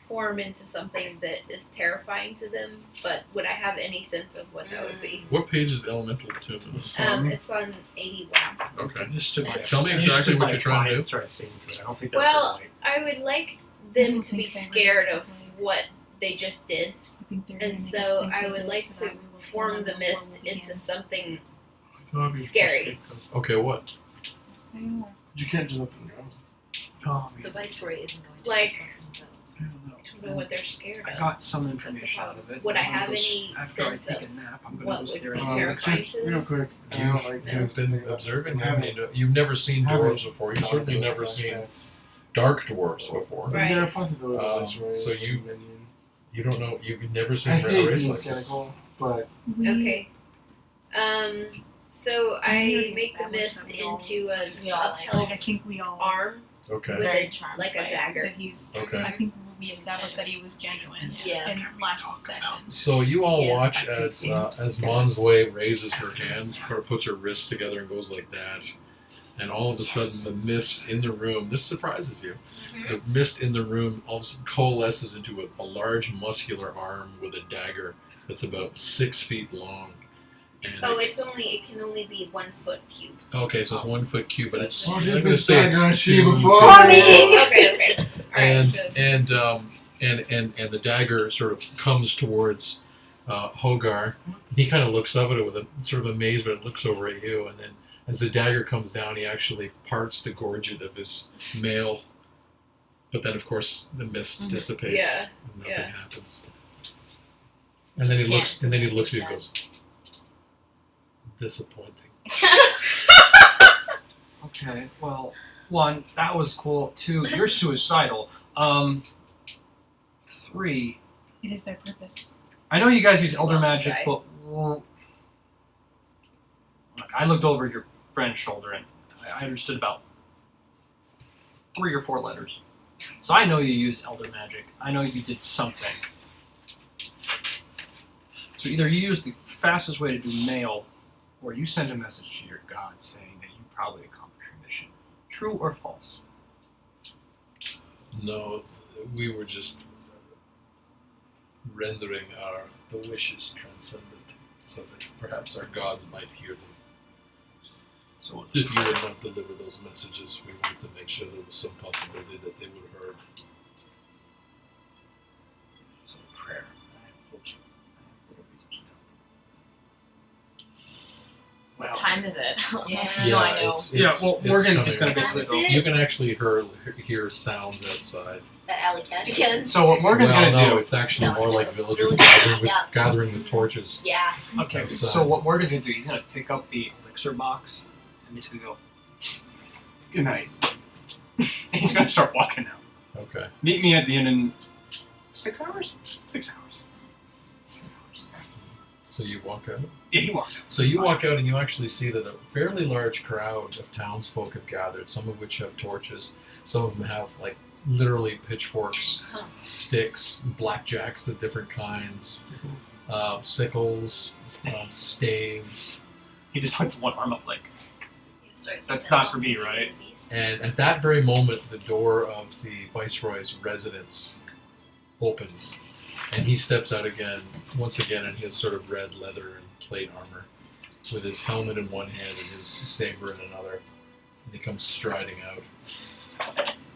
form into something that is terrifying to them, but would I have any sense of what that would be? What page is elemental The attunement? sun. It's on 81. Okay. I just stood by it. Tell me I just exactly stood what by you're a trying to fire do. and started singing to it. I don't think that Well, was I would like I them don't to be think they scared resist of the blade. what they just did, I think they're and gonna make us so think I they would did like so to that we will form fall the in war mist will into begin. something. Oh, Scary. Okay, what? Say more. You can't just let them go. Oh, The viceroy isn't going to Like- do something, though. I don't know. I don't know what they're scared I of. got some information out of it. Would I I'm gonna have go any after I sense take a of nap, I'm gonna what go would stare be at terrifying? Just to them? real quick. I don't like to You've been think about observing this. them. You've never seen Haven't dwarves before. You've certainly those never seen flashbacks. dark dwarves before. Is Right. there a possibility of this, right? So you- You don't know. You've never I seen a hate race being like this. cynical, but Okay. So We already I make the established mist that we all- into an we all like upheld I think we all arm Okay. with Very a, charmed like by a it. dagger. that he's. Okay. I think we established that he was genuine Yeah. in last session. So you all Yeah. watch as Monsway raises her hands, puts her wrists together, and goes like that. And all of a sudden, the mist in the room. This surprises you. The mist in the room all of a sudden coalesces into a large, muscular arm with a dagger that's about 6 feet long. And Oh, it can only be 1 foot cube. okay, so it's 1 foot cube, but it's. what I'm is gonna this say dagger it's I see two before feet me? long. Okay. All right. and So and the dagger sort of comes towards Hogar. He kind of looks up at it with a sort of amazement and looks over at you, and then as the dagger comes down, he actually parts the gorget of his mail. But then, of course, the mist dissipates Yeah, and nothing yeah. happens. And then he looks, Can't and then he do looks at you and that. goes, "Disappointing." Okay, well, one, that was cool. Two, you're suicidal. 3, It is their purpose. I know you guys use elder Well, magic, right. but look, I looked over your friend's shoulder and I understood about 3 or 4 letters. So I know you used elder magic. I know you did something. So either you used the fastest way to do mail, or you sent a message to your god saying that you probably accomplished your mission. True or false? No, we were just rendering the wishes transcendent, so that perhaps our gods might hear them. So If you would not deliver those messages, we wanted to make sure there was some possibility that they would have heard. So prayer. I have little reason to doubt. What Well, time is it? Yeah. No, I know. It's, yeah, well, Morgan coming is going to up. basically Is go. it? You can actually hear sounds outside. That alley cat again. So what Morgan's well, going to no, do? it's actually No, more no. like villagers Villagers, gathering the torches. Yeah. Okay, outside. so what Morgan's going to do? He's going to pick up the elixir box and basically go. Good night. He's going to start walking out. Okay. Meet me at the inn in 6 hours. 6 hours. 6 hours. So you walk out. Yeah, he walks out. So you walk out and you actually see that a fairly large crowd of townsfolk have gathered, some of which have torches, some of them have like literally pitchforks, Huh. sticks, blackjacks of different kinds, sickles, staves. He just puts one arm up like. You start singing That's that not song for me, Beauty right? and the Beast. And at that very moment, the door of the Viceroy's residence opens, and he steps out again, once again in his sort of red leather and plate armor, with his helmet in one hand and his saber in another. And he comes striding out,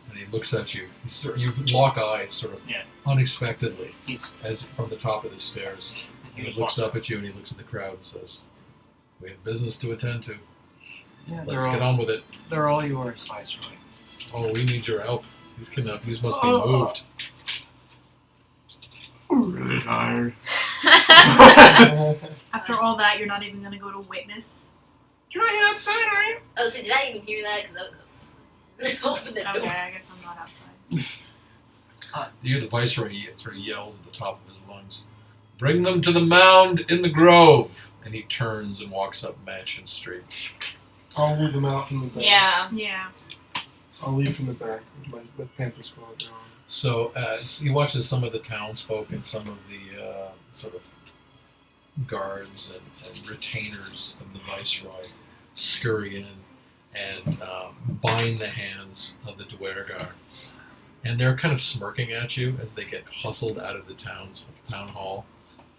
and he looks at you. You lock eyes, sort of Yeah. unexpectedly, He's. as from the top of the stairs. He And he just looks walks up at you, and he looks at the crowd and says, We have business to attend to. Yeah, Let's get on with it. They're all yours, Viceroy. Oh, we need your help. These must be moved. I'm really tired. After all that, you're not even gonna go to witness. You're not outside, are you? Oh, so did I even hear that? Because I would have opened the Okay, door. I guess I'm not outside. You hear the viceroy sort of yells at the top of his lungs, "Bring them to the mound in the grove!" And he turns and walks up Mansion Street. I'll lead them out from the back. Yeah. Yeah. I'll lead from the back with Panther Squad down. So you watch as some of the townsfolk and some of the sort of guards and retainers of the viceroy scurry in and bind the hands of the Duergar. And they're kind of smirking at you as they get hustled out of the town hall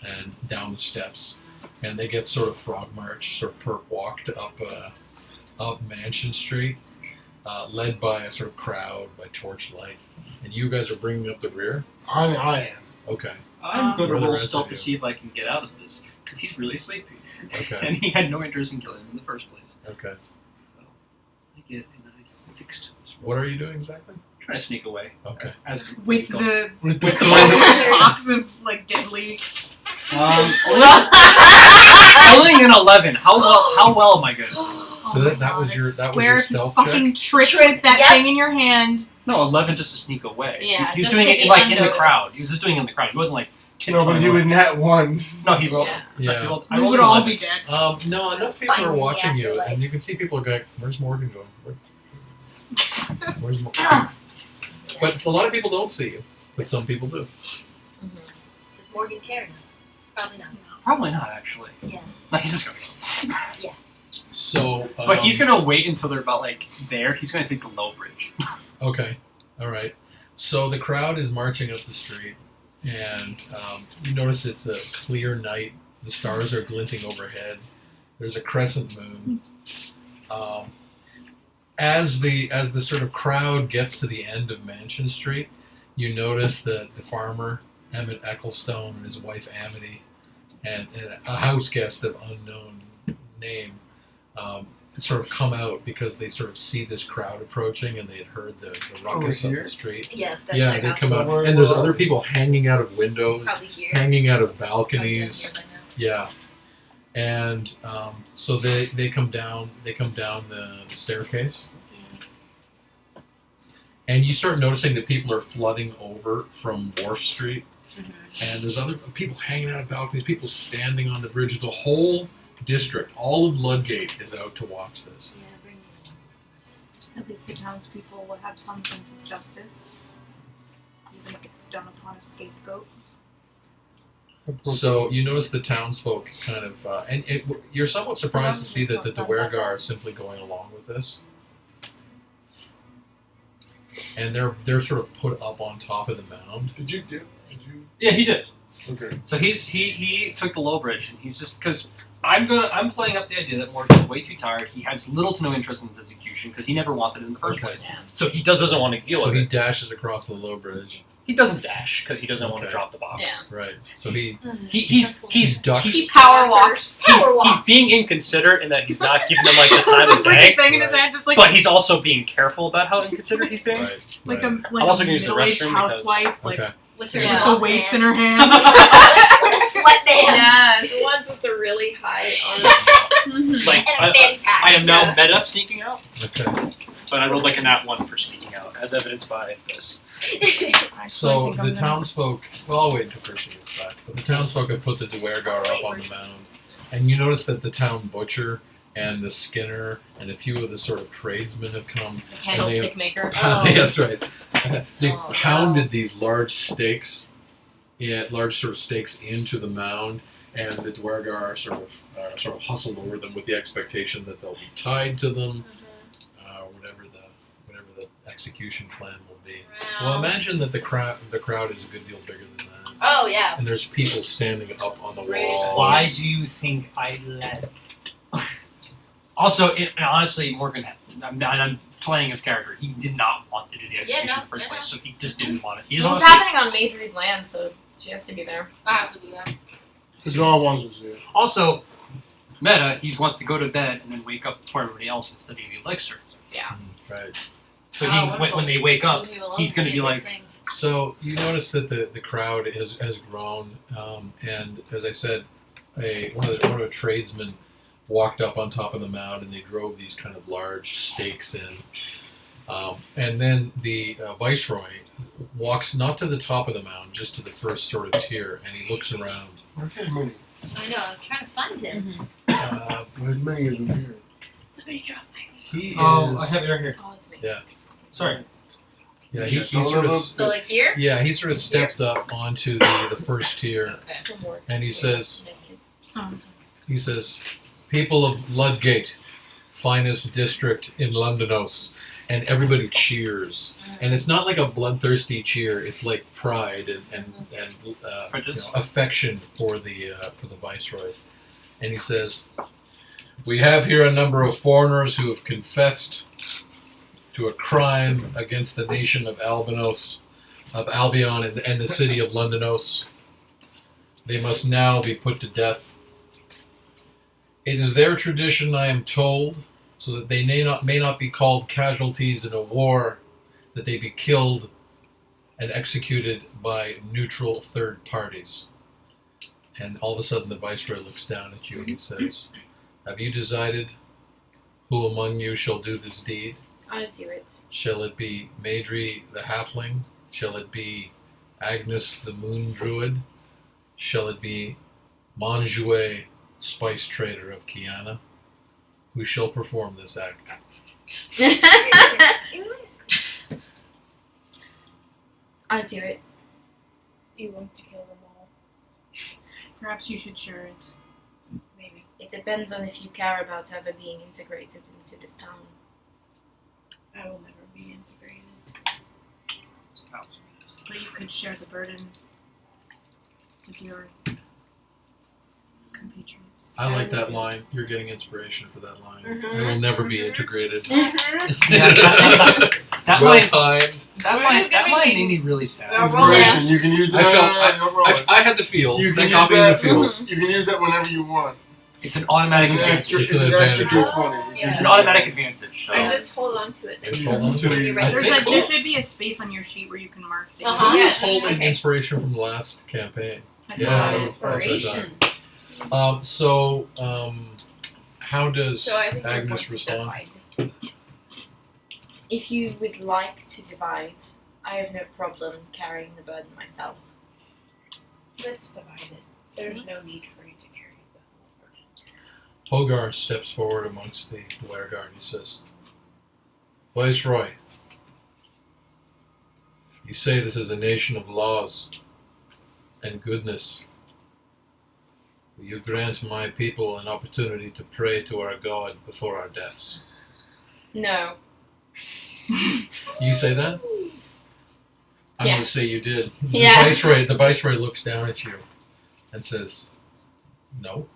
and down the steps. And they get sort of frog march, sort of perp walked up Mansion Street, led by a sort of crowd by torchlight. And you guys are bringing up the rear? I am. Okay. I'm going Where to are the roll rest stealth of to you? see if I can get out of this, because he's really sleepy. Okay. And he had no interest in killing him in the first place. Okay. So I get a nice 6 to this roll. What are you doing exactly? Trying to sneak away. Okay. As With the With the box of like diddly. Only an 11. How well am I good? So that was your Swear if you stealth fucking check? trick with that Yep. thing in your hand. No, 11 just to sneak away. Yeah, he was just doing to it be like in the unnoticed. crowd. He was just doing it in the crowd. He wasn't like No, but he would net one. No, he rolled. Yeah. He rolled, I We rolled would an all 11. be dead. No, enough people Finding are the watching you, afterlife. and you can see people going, "Where's Morgan going? Where's Morgan?" But a lot of people don't see you, but some people do. Does Morgan care? Probably not. Probably not, actually. Yeah. No, he's just gonna go. So, But he's gonna wait until they're about like there. He's gonna take the low bridge. Okay, all right. So the crowd is marching up the street, and you notice it's a clear night. The stars are glinting overhead. There's a crescent moon. As the sort of crowd gets to the end of Mansion Street, you notice that the farmer Emmett Ecclestone and his wife Amity, and a house guest of unknown name, sort of come out because they sort of see this crowd approaching, and they had heard the ruckus of here? the street. Yeah, that's Yeah, like they us. come out, Where- and there's where- other people hanging out of windows, Probably here. hanging out of Probably down balconies. here by now. Yeah, and so they come down the staircase, and you start noticing that people are flooding over from Wharf Street, and there's other people hanging out of balconies, people standing on the bridge. The whole district, all of Ludgate, is out to watch this. Yeah, bring me in. At least the townspeople will have some sense of justice, even if it's done upon a scapegoat. So you notice the townsfolk kind of, you're somewhat surprised to see that the Duergar are simply going along with this, and they're sort of put up on top of the mound. Did you get? Did you? Yeah, he did. Okay. So he took the low bridge, and he's just because I'm playing up the idea that Morgan's way too tired. He has little to no interest in his execution because he never wanted it in the first Okay. place. So he doesn't want to deal So with he it. dashes across the low bridge. He doesn't dash because he doesn't want to Okay. drop the box. Yeah. Right. So he He's ducks. He power walks. he's being inconsiderate in that he's not giving them like the time of Freaking day. thing in his hand, just like But he's also being careful about how inconsiderate he's being. Right. like right. a I'm also gonna a use the middle-aged restroom because- housewife, like Okay. With her Yeah. the long weights hand. in her hands. With a sweatband. Yes. The ones with the really high arms. Like And a fanny pack. I am now meta sneaking out, Okay. but I rolled like a nat 1 for sneaking out, as evidenced by this. I So think I'm the gonna- townsfolk. Well, I'll wait until Christian gets back. But the townsfolk have put the Duergar up on the mound, and you notice that the town butcher and the skinner and a few of the sort of tradesmen have come. The candlestick maker. That's right. They've Oh, pounded these large stakes, large sort of stakes into the mound, and the Duergar are sort of hustled over them with the expectation that they'll be tied to them, whatever the execution plan will be. Well, imagine that the crowd is a good deal bigger than that, Oh yeah. and there's people standing up on the Great. wall. Why do you think I led? Also, honestly, Morgan, I'm playing his character. He did not want to do the execution in the first place, so he just didn't want it. He just Well, it's honestly, happening on Majory's land, so she has to be there. I have to be there. The draw ones was it. also, Meta, he wants to go to bed and then wake up before everybody else and study the elixir. Right. So Oh, he, wonderful. when they wake up, Leave you alone he's going to do be those like, things. So you notice that the crowd has grown, and as I said, one of the tradesmen walked up on top of the mound, and they drove these kind of large stakes in, and then the viceroy walks not to the top of the mound, just to the first sort of tier, and he looks around. Where's Minnie? I know, I'm trying to find him. Where's Minnie is over here. Somebody drop my. He is. oh, I have it right here. Oh, it's me. Yeah. Sorry. Yeah, Yeah, he sort of. So like here? Yeah, he sort of steps up onto the first tier, Okay. Some more. and he says, Oh. He says, "People of Ludgate, finest district in Londonos," and everybody cheers. And it's not like a bloodthirsty cheer; it's like pride and affection for the viceroy. And he says, "We have here a number of foreigners who have confessed to a crime against the nation of Albion and the city of Londonos. They must now be put to death. It is their tradition, I am told, so that they may not be called casualties in a war, that they be killed and executed by neutral third parties." And all of a sudden the viceroy looks down at you and he says, "Have you decided who among you shall do this deed? I'll do it. Shall it be Maedri the halfling? Shall it be Agnes the moon druid? Shall it be Manjouet, spice trader of Kiana? Who shall perform this act?" I'll do it. You want to kill them all? Perhaps you should share it. Maybe. It depends on if you care about ever being integrated into this town. I will never be integrated. But you could share the burden with your compatriots. I like that line. You're getting inspiration for that line. Mhm. I will never be integrated. Yeah, that Well line, timed. that line made me really sad. Inspiration. You can use that. I had the feels. You That can got me use in the that. feels. You can use that whenever you want. It's an automatic It's an advantage. extra. It's It's an an extra advantage. D20. Yeah. It's an automatic advantage. So. I just hold on to it. Maybe hold on to Until it. you- I There think should be a space on your sheet where you can mark things. Uh-huh. who Yeah. was holding Okay. inspiration from the last campaign? I Yeah, saw that that. was- that was Inspiration. How does So I think we're Agnes going to respond? divide. If you would like to divide, I have no problem carrying the burden myself. Let's divide it. There's no need for you to carry the whole burden. Hogar steps forward amongst the Wereguard. He says, "Viceroy, you say this is a nation of laws and goodness. Will you grant my people an opportunity to pray to our God before our deaths?" No. You say that? I'm going to Yes. say you did. Yes. The viceroy looks down at you and says, "No."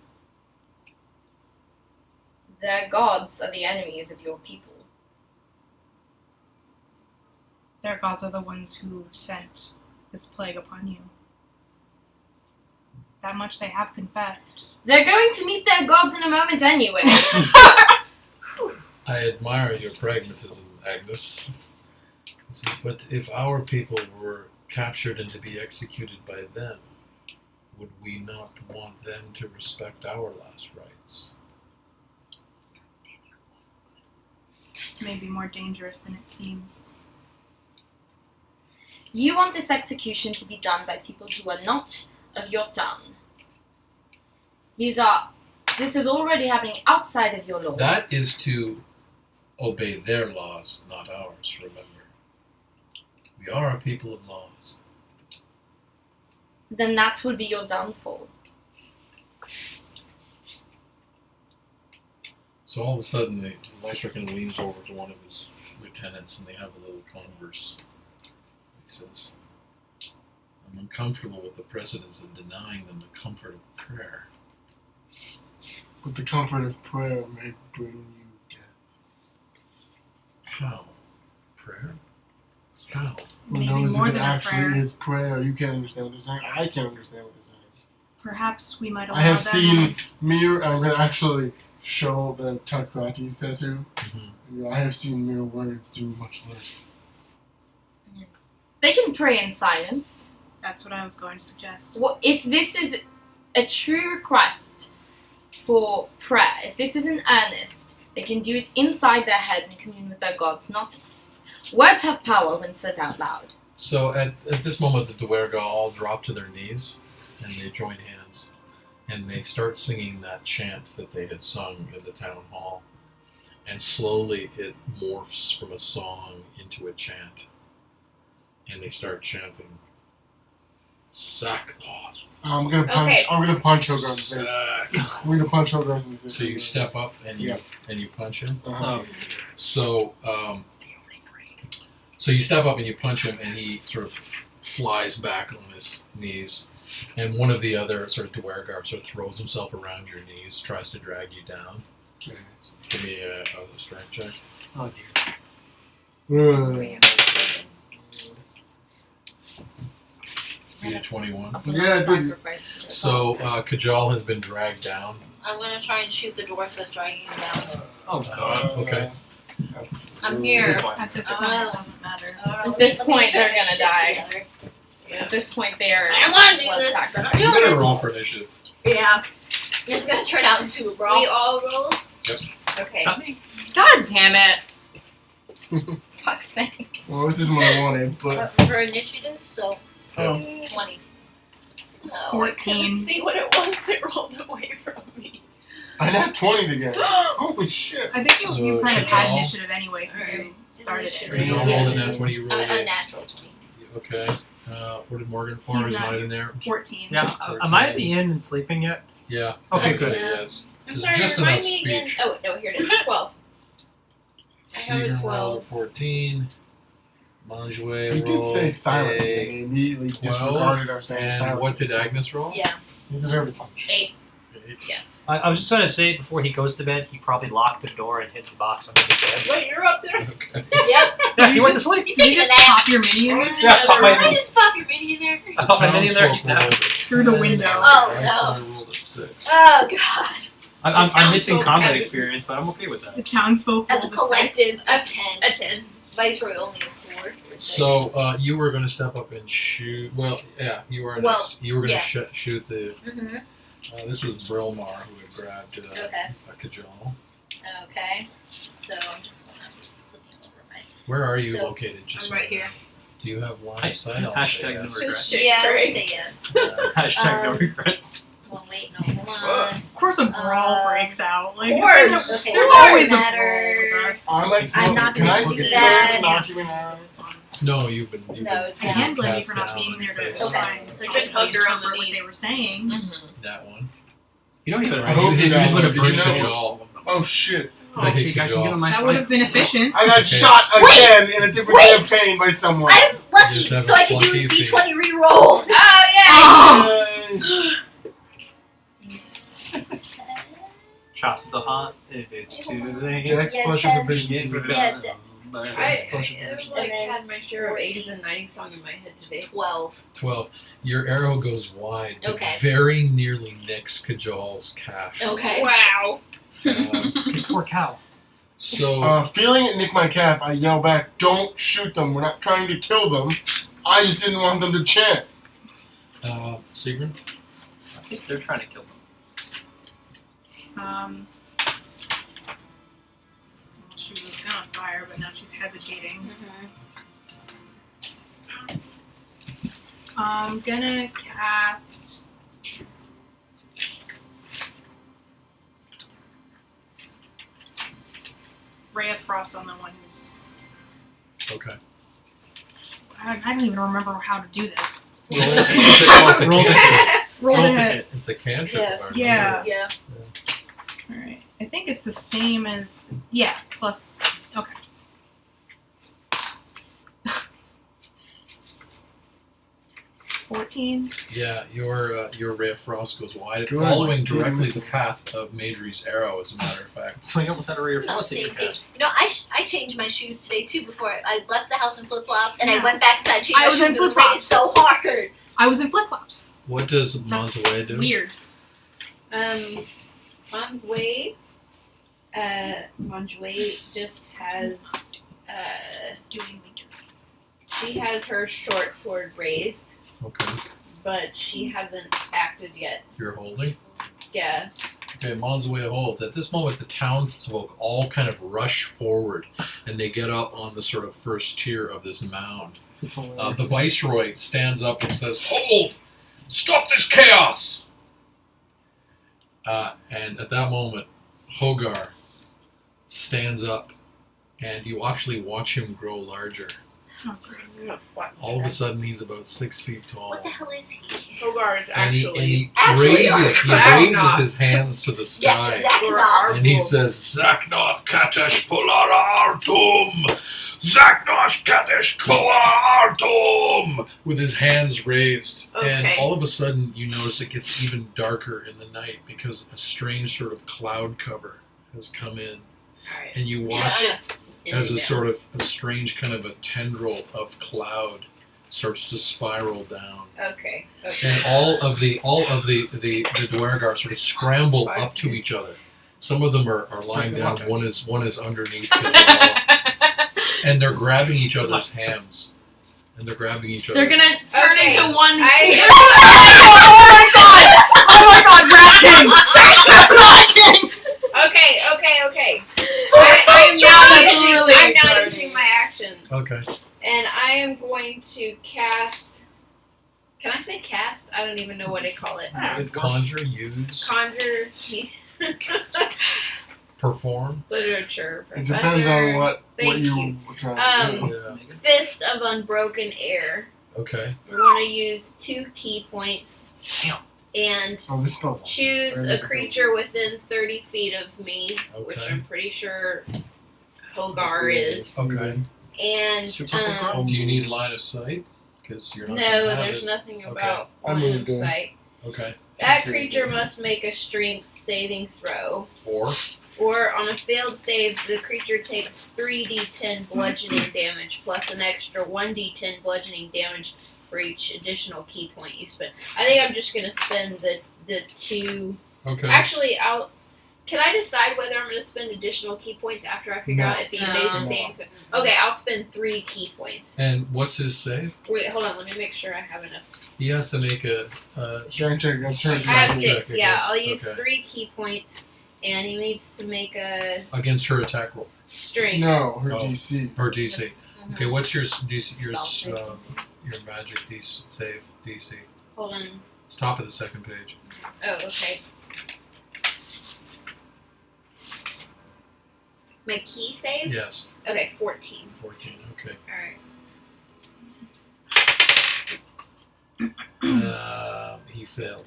Their gods are the enemies of your people. Their gods are the ones who sent this plague upon you. That much they have confessed. They're going to meet their gods in a moment anyway. I admire your pragmatism, Agnes. He says, "But if our people were captured and to be executed by them, would we not want them to respect our last rites?" This may be more dangerous than it seems. You want this execution to be done by people who are not of your town. This is already happening outside of your laws. That is to obey their laws, not ours, remember. We are a people of laws. Then that would be your downfall. So all of a sudden, the viceroy kind of leans over to one of his lieutenants and they have a little converse. He says, "I'm uncomfortable with the precedence of denying them the comfort of prayer." But the comfort of prayer may bring you death. How? Prayer? How? Who Maybe knows more if it than a actually prayer. is prayer? You can't understand what they're saying. I can't understand what they're saying. Perhaps we might allow I have them. seen mere. I'm gonna actually show the Tarkratis tattoo. Mhm. I have seen mere words do much worse. They can pray in silence. That's what I was going to suggest. Well, if this is a true request for prayer, if this is in earnest, they can do it inside their heads and commune with their gods. Words have power when said out loud. So at this moment, the Duergar all drop to their knees and they join hands and they start singing that chant that they had sung in the town hall. And slowly it morphs from a song into a chant. And they start chanting, Xaknoth. I'm gonna punch. Okay. I'm gonna punch Hogarth in the face. Xaknoth. I'm gonna punch Hogarth in the face. So you step up and you punch him. Uh-huh. So so you step up and you punch him, and he sort of flies back on his knees. And one of the other sort of Duergar sort of throws himself around your knees, tries to drag you down. Okay. Give me a strength check. Oh dear. Beat a 21. Yeah, dude. So Kajal has been dragged down. I'm gonna try and shoot the dwarf that's dragging him down. Oh god. Okay. I'm here. At this point, it doesn't matter. At this point, they're gonna die. At this point, they're. I want to do blood this, sacrifice. but I'm You doing better it. roll for initiative. Yeah. It's gonna turn out into a brawl. We all roll? Yep. Okay. Not me. God damn it! Fuck's sake. Well, this isn't what I wanted, but For initiative, so oh, 20. No, I 14. couldn't see what it was. It rolled away from me. I got 20 to get. Holy shit! I think you So, kind of had Kajal? initiative anyway because you started it. Initiative. You Right? rolled Yeah. a nat 20, you rolled A a... natural 20. Okay. What did Morgan pour? He's Is not- mine in there? 14. Yeah. Am I at the inn and sleeping yet? Yeah. Okay, I would say good. Yes. I'm There's sorry, just remind enough me again. speech. Oh, no, here it is. 12. I have a Seagram rolled 12. a 14. Manjue He did rolled say silent. and a They immediately 12. disregarded our saying And silent. what did Agnes roll? Yeah. You deserve a punch. 8. 8. Yes. I was just going to say before he goes to bed, he probably locked the door and hid the box under the bed. Wait, you're up there? Okay. Yep. Yeah, he went to sleep. You Did you taking a just nap? pop your mini in there? Yeah, pop my Can I just pop your mini in there? I put my mini in there. He's Townsfolk now. rolled a Through the 10. window. Oh, Right, no. so I rolled a 6. Oh, God. I'm missing townsfolk combat has- experience, but I'm okay with The that. townsfolk As a rolled a 6. collective, a A 10. A 10. Viceroy only a 4 or 6. So you were going to step up and shoot. Well, yeah, you were Well, next. You were going yeah. to shoot the. Mm-hmm. This was Brilmar who had grabbed Okay. a Kajal. Okay. So I'm just looking over my. Where are you So, located? Just I'm right here. Do you have line I- of sight? I'll say hashtag yes. no regrets. Shit, Yeah, I would great. say yes. Hashtag no Um, regrets. Well, wait, no, hold on. Of course, a brawl breaks out. Like, Of course. Okay, There's so always a that brawl with matters. us. I'm like, I'm not can gonna I do see that. Not you now? No, you've been. No, it's I not. hand blame you for Passed not down being there to face. Okay. find So you couldn't hug her on the interpret what knees. they were saying. Mm-hmm. That one. You don't even. I hope you you just know. would have Did you burned know? Kajal. Oh shit! Okay, you guys can get on my That would have been efficient. I got Okay. shot again in a different campaign by someone. I'm lucky, You just so have I a can do flunky a feat. D20 reroll. Oh, yeah! Yay. Chop the hot if it's too late. Dex Yeah, plus 10. your proficiency. Yeah, I Plus your like, proficiency. had my hero 80s and 90s song in my head today. 12. 12. Your arrow goes wide. but Okay. Very nearly nicks Kajal's calf. Okay. Wow. This poor cow. So Feeling it nick my calf, I yell back, "Don't shoot them. We're not trying to kill them. I just didn't want them to chant." Sigrun? I think they're trying to kill them. Well, she was gonna fire, but now she's hesitating. Mm-hmm. I'm gonna cast. Ray of Frost on the one who's. Okay. I don't even remember how to do this. It's a Roll the cantrip. Roll Roll the the hit. hit. It's a cantrip. Yeah. if I remember. Yeah. Yeah. Alright. I think it's the same as. Yeah, plus. Okay. $14. Yeah, your ray of frost goes wide, Good. following Good directly missile. the path of Madry's arrow. As a matter of fact. Swing up with that array of We're on the frost that you same have. page. You know, I changed my shoes today too before I left the house in flip flops, and Yeah. I went back inside and changed I my was in shoes. It was flip-flops. raining so hard. I was in flip flops. What does That's Monzaway do? Weird. Monzaway just has Doing me dirty. she has her short sword raised, Okay. but she hasn't acted yet. You're holding? Yeah. Okay, Monzaway holds. At this moment, the townsfolk all kind of rush forward, and they get up on the sort of first tier of this mound. The Viceroy stands up and says, "Hold! Stop this chaos!" And at that moment, Hogar stands up, and you actually watch him grow larger. Oh, great. I'm gonna fuck All of a sudden, he's about 6 feet tall. What the hell is he? Hogar is And he Actually, raises Xaknoth. his hands to the Yeah, sky. Xaknoth. And he says, "Xaknoth Katesh Polara Artum! Xaknoth Katesh Polara Artum!" With his hands raised. And Okay. all of a sudden, you notice it gets even darker in the night because a strange sort of cloud cover has come in. Alright. And you watch as a sort of a strange kind of a tendril of cloud starts to spiral down. Okay. And all of the Duergar sort of scramble up to each other. Some of them are lying down. One is underneath the wall, and they're grabbing each other's hands. And they're grabbing each other. They're gonna turn Okay. into one. I Oh my god! Rat King! okay. Really I'm now exciting. using my action, Okay. and I am going to cast. Can I say cast? I don't even know what they call it. Conjure, use, Conjure, perform. literature. It depends on what Thank you you. were trying to do. Yeah. Fist of Unbroken Air. Okay. We're going to use 2 key points. Damn. And Oh, this spell's choose Where a is it? creature within 30 feet of me, which Okay. I'm pretty sure Hogar is. Okay. And Do you need line of sight? Because you're not. no, gonna have there's it. nothing Okay. about I line moved of in. sight. Okay. That creature must make a strength saving throw. Or on a failed save, the creature takes 3d10 bludgeoning damage plus an extra 1d10 bludgeoning damage for each additional key point you spend. I think I'm just gonna spend the 2. Okay. Actually, Can I decide whether I'm gonna spend additional key points after I figure No. out if he No. made the same? Okay, I'll spend 3 key points. And what's his save? Wait, hold on. Let me make sure I have enough. He has to make a. Strength check against her. I have Okay, 6. Yeah, yes, I'll use okay. 3 key points, and he needs to make a Against her attack roll strength. No, her Oh. DC. or DC. Mm-hmm. Okay, what's your DC? Spell Your magic DC save DC. Hold on. It's top of the second page. Oh, okay. My key save? Yes, Okay, 14. 14. Okay. Alright. He failed.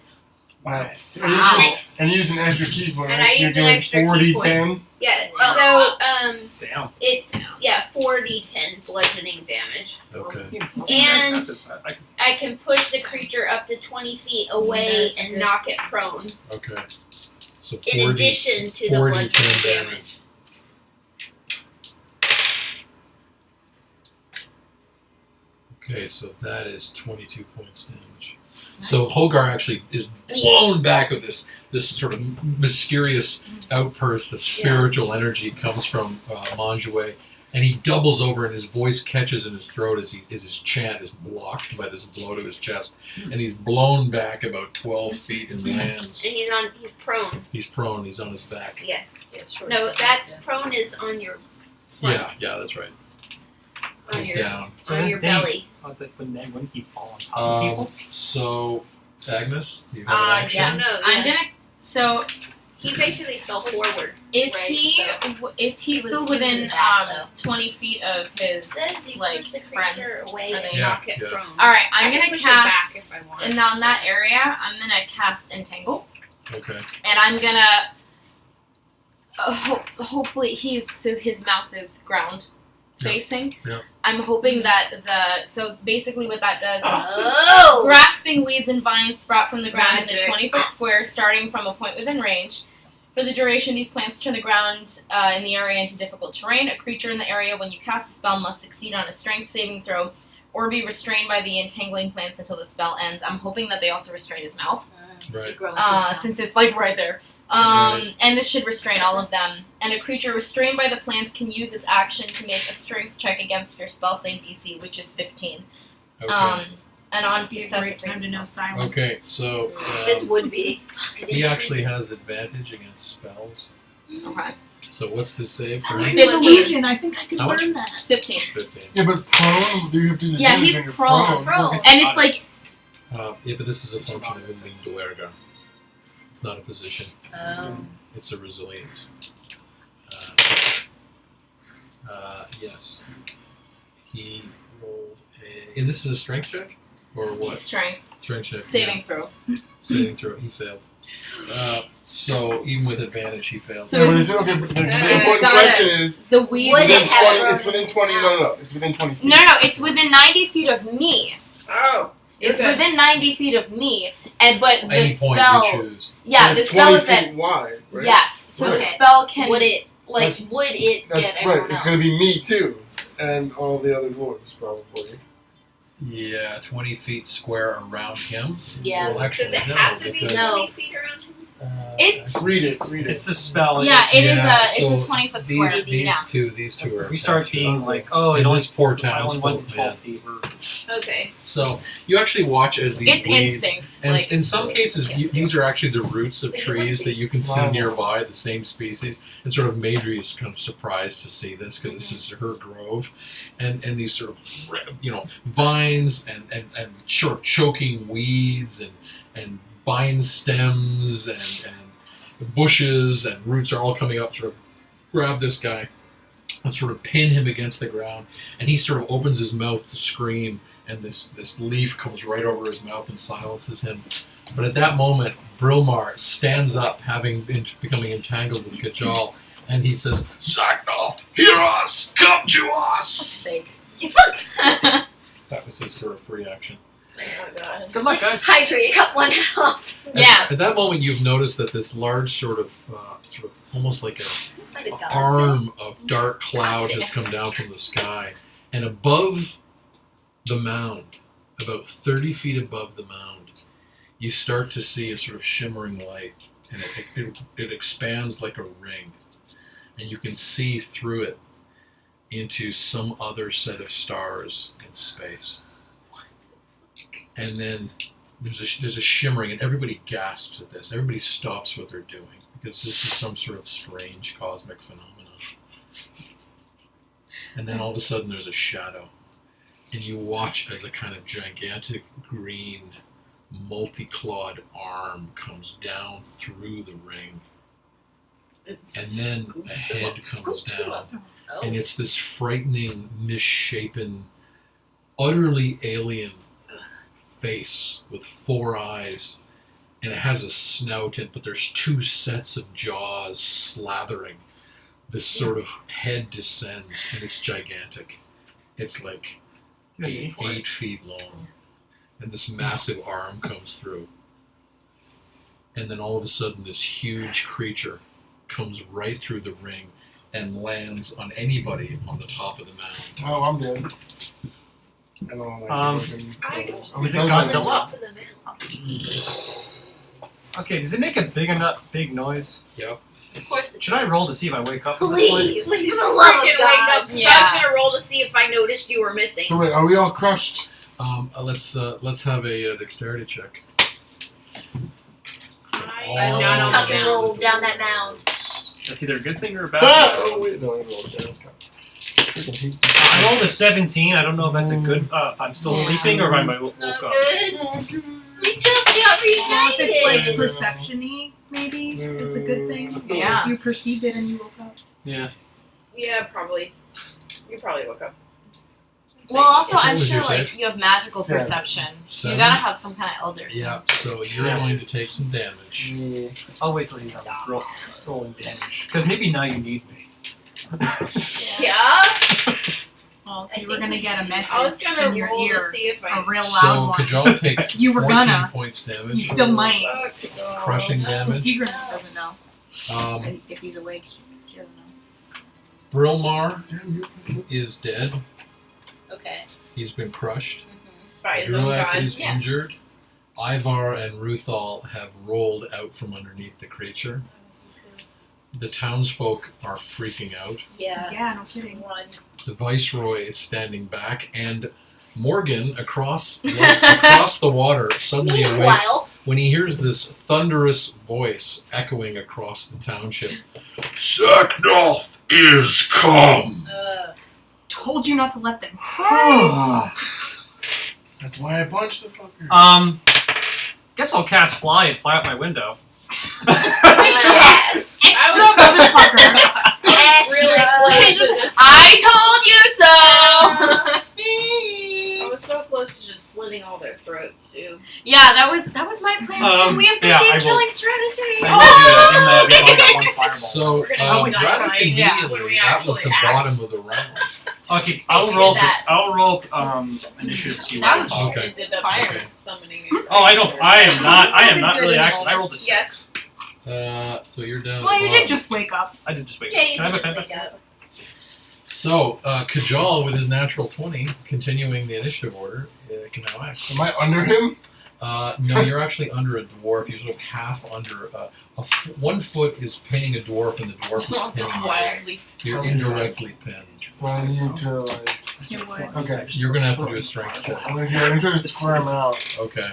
Nice. Wow. Nice. And use an extra key point. And right? I So you're use an doing extra key 40, point. 10. Yeah, Wow. so, Damn. it's, 4d10 bludgeoning damage. Okay. And I I can push the creature up to 20 feet away and knock it prone. Okay. So 40, In addition to the 40 bludgeoning 10 damage. Okay, so that is 22 points damage. So Hogar actually is blown back with this sort of mysterious outburst of spiritual energy comes from Manjouet, and he doubles over and his voice catches in his throat as his chant is blocked by this blow to his chest, and he's blown back about 12 feet and lands. And he's prone. He's prone. He's on his back. Yes. Yes, sure. No, that's prone is on your front. Yeah, that's right. On He's your down. So on his your Dave. belly. When he fall on top of people. So Agnes, do you have an action? Yes. No, I'm yeah. gonna. So He basically fell forward. is Right, he is he He was still using within the back, 20 feet of his It says you like push the friends? creature away Are and they- knock it Yeah. prone. All right, I I'm can gonna push it back cast, if I want. and on that area, I'm gonna cast Entangle, Okay. and I'm gonna. Hopefully, his mouth is ground facing. Yeah. I'm hoping that so basically what that does is Oh! grasping weeds and vines sprout from the ground in the Magic. 20-foot square, starting from a point within range. For the duration, these plants turn the ground in the area into difficult terrain. A creature in the area, when you cast the spell, must succeed on a strength saving throw or be restrained by the entangling plants until the spell ends. I'm hoping that they also restrain his mouth, Right. since it's like right there. Right. And this should restrain all of them. And a creature restrained by the plants can use its action to make a strength check against your spell save DC, which is 15. Okay. And on Be a successive great time to know raises. silence. Okay, so This would be. he actually has advantage against spells. Okay. So what's the save for Sounds him? like 15. illusion. I think I could How much? learn that. 15. 15. Yeah, but prone, do you have disadvantage Yeah, he's when you're prone. Prone. And it's like, Yeah, but this is a function of him being Duergar. It's not a position. It's a resilience. Yes. He rolled a... And this is a strength check? Or what? strength. Strength check. Saving throw. Yeah. Saving throw. He failed. So even with advantage, he failed. So Yeah, but it's- it's okay. But the got important it. question is, The weed. Would within it have 20, it's grown within its 20. mouth? No, it's within 20 feet. No, it's within 90 feet of me. Oh. It's Okay. within 90 feet of me. But the Any point spell. you choose. Yeah, And the it's spell 20 is at. feet wide, right? Yes. So the Okay. spell can. Would it? Like. Would it That's get right. everyone It's else? going to be me too, and all the other dwarves probably. Yeah, 20 feet square around him. Yeah. Well, actually, Does it no, have to be because, 20 feet around him? It- Read it. It's the spell. Yeah, it is Yeah, it's so a 20-foot square. These two are. We start attached. being like, oh, it And only, this poor I only went to townsfolk, 12 man. feet. Okay. So you actually watch as these It's weeds, instinct. and Like, in some cases, these are actually the roots of But it trees would that you can see Wow. nearby, the same species. And sort of Madry is kind of surprised to see this because this is her grove, and these sort of vines and sort of choking weeds and vine stems and bushes and roots are all coming up, sort of grab this guy and sort of pin him against the ground, and he sort of opens his mouth to scream, and this leaf comes right over his mouth and silences him. But at that moment, Brilmar stands up, having been becoming entangled with Kajal, and he says, "Xaknoth, hear us! Come to us!" sake. You fucks! That was his sort of free action. Oh my god. Good luck, guys. Hydrate, cut one off. Yeah. At that moment, you've noticed that this large sort of almost like Like a an god. arm of dark cloud has come down from the sky, and above the mound, about 30 feet above the mound, you start to see a sort of shimmering light, and it expands like a ring, and you can see through it into some other set of stars in space. And then there's a shimmering, and everybody gasps at this. Everybody stops what they're doing because this is some sort of strange cosmic phenomenon. And then all of a sudden there's a shadow, and you watch as a kind of gigantic green multi-clawed arm comes down through the ring, and then a head comes down, and it's this frightening, misshapen, utterly alien face with 4 eyes, and it has a snout, but there's 2 sets of jaws slathering. This sort of head descends, and it's gigantic. It's like 8 feet long, and this massive arm comes through. And then all of a sudden, this huge creature comes right through the ring and lands on anybody on the top of the mound. Oh, I'm dead. I don't like Was it Godzilla? Okay, does it make a big noise? Yep. Of course it Should I roll to see if I wake up? at this point? Please. For the love of God. Yeah. Son's gonna roll to see if I noticed you were missing. So wait, are we all crushed? Let's have a dexterity check. I tuck and roll down that mound. That's either a good thing or a bad Ah! thing. Oh wait, no, I rolled it. Let's go. I rolled a 17. I don't know if that's a good. If I'm still sleeping or if I woke Not up. good. We just got Well, if it's like reunited. perception-y, maybe it's a good thing. Yeah. You perceived it and you woke up. Yeah. Yeah, probably. You probably woke up. Well, also, What I'm was sure your like save? you have magical 7. perception. So you 7? gotta have some kind of elder. Yeah, so you're Yeah. going to take some damage. Yeah. I'll wait till you have rolling damage. Because maybe now you need me. Yeah? Well, I you were think gonna we get a do. message I was gonna in your roll ear, to see if a I. real So loud one. Kajal takes You were 14 gonna. points damage. You still might. Crushing Because damage. Seagrin doesn't know. If he's awake, she doesn't know. Brilmar Damn you. is dead. Okay. He's been crushed. By his own Druak god. is injured. Ivar and Ruthal have rolled out from underneath the creature. The townsfolk are freaking out. Yeah. Yeah, no kidding. Run. The viceroy is standing back, and Morgan across the water suddenly awakes Meanwhile. when he hears this thunderous voice echoing across the township. Xaknoth is come. Told you not to let them. That's why I punched the fucker. Guess I'll cast fly and fly out my window. Yes. Extra motherfucker. Really close to just, I told you so. I was so close to just slitting all their throats too. Yeah, that was my plan too. We have the yeah, same I will- killing strategy. I got one fireball. So, We're gonna go rather die trying, yeah, when conveniently, we that was actually the act. bottom of the round. Okay, I'll They roll did that. I'll roll initiative to see That what was I roll. Okay. Ended up Fire. Summoning. Oh, I don't. I am not Something not good really in the active. I moment. rolled a 6. Yes. So you're down. Well, at the you bottom. did just wake up. I did just wait. Yeah, you Can I did have a just pen? wake up. So, Kajal with his natural 20, continuing the initiative order, can now act. Am I under him? No, you're actually under a dwarf. You're sort of half under. 1 foot is pinning a dwarf, and the dwarf is pinning you. Wildly You're indirectly pinned. So I need to like. You would. Okay. You're gonna have to do a strength check. I'm gonna try to square him out. Okay.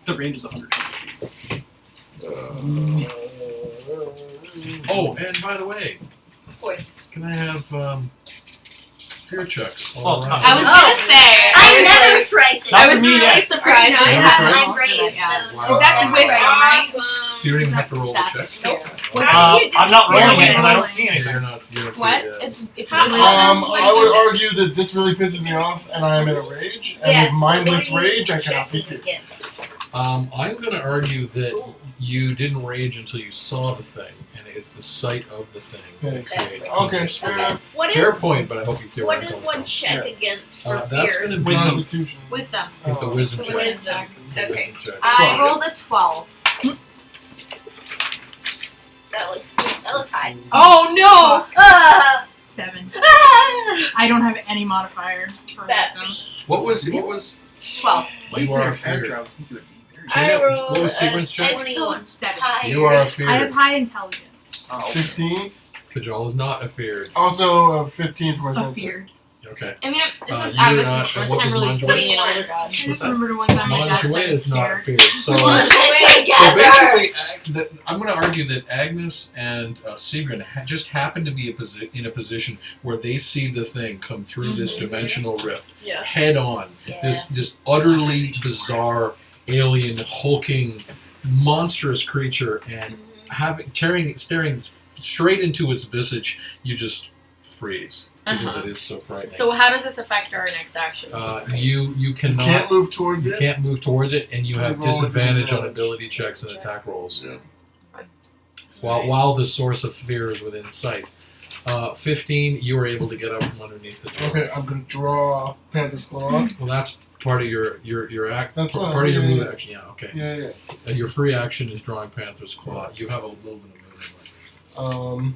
The range is 120 feet. Oh, and by the way, Of course. can I have fear checks all Oh, around? I was gonna say. I'm never frightened. Not I for was me really yet. surprised. Never I frightened? I'm brave, Yeah. so Wow. That's I'm wisdom, brave. right? So you don't even have to roll the That's check. fair. I'm not rolling it Yeah, because I rolling. don't see Yeah, anything. you're not. You don't see What? it yet. It's I would argue that this really pisses me off, and I am in a rage. And Yes, with mindless what are you rage, I cannot beat checking it. against? I'm going to argue that you didn't rage until you saw the thing, and it's the sight of the thing that Okay. created. Okay, fair. What Fair is point, but I hope you see where what I'm does coming one from. check Yeah. against for That's fear? going to be Wisdom. Constitution. wisdom. It's a wisdom It's a check. wisdom. It's a Okay. wisdom check. I rolled a 12. That looks high. Oh no! 7. Ah! I don't have any modifier for That wisdom. What was 12. You are feared. I What rolled was Sigmund's check? 21. 7. Higher. You are I have feared. high intelligence. 16. Kajal is not afeared. Also 15 for my strength. Feared. Okay. I mean, this is you're Avatar's not- first what time was really Manjway? studying another god. I What's just that? remembered one time my dad said Manjway I was is not scared. feared. So, Together. basically, I'm going to argue that Agnes and Sigrun just happen to be in a position where they see the thing come through this dimensional rift Yes. head on. Yeah. This utterly bizarre, alien, hulking, monstrous creature, and staring straight into its visage, you just freeze because it is so frightening. So how does this affect our next action? You You cannot. can't move towards You it. can't move towards it, and you have Roll with disadvantage on disadvantage. ability checks and attack rolls. Yeah. While the source of fear is within sight. 15, you were able to get up from underneath the door. Okay, I'm gonna draw Panther's Claw. Well, that's part of your act. That's fine, part of your yeah, move yeah. action. Yeah. Okay. Yeah, yeah. And your free action is drawing Panther's Claw. You have a little bit of movement.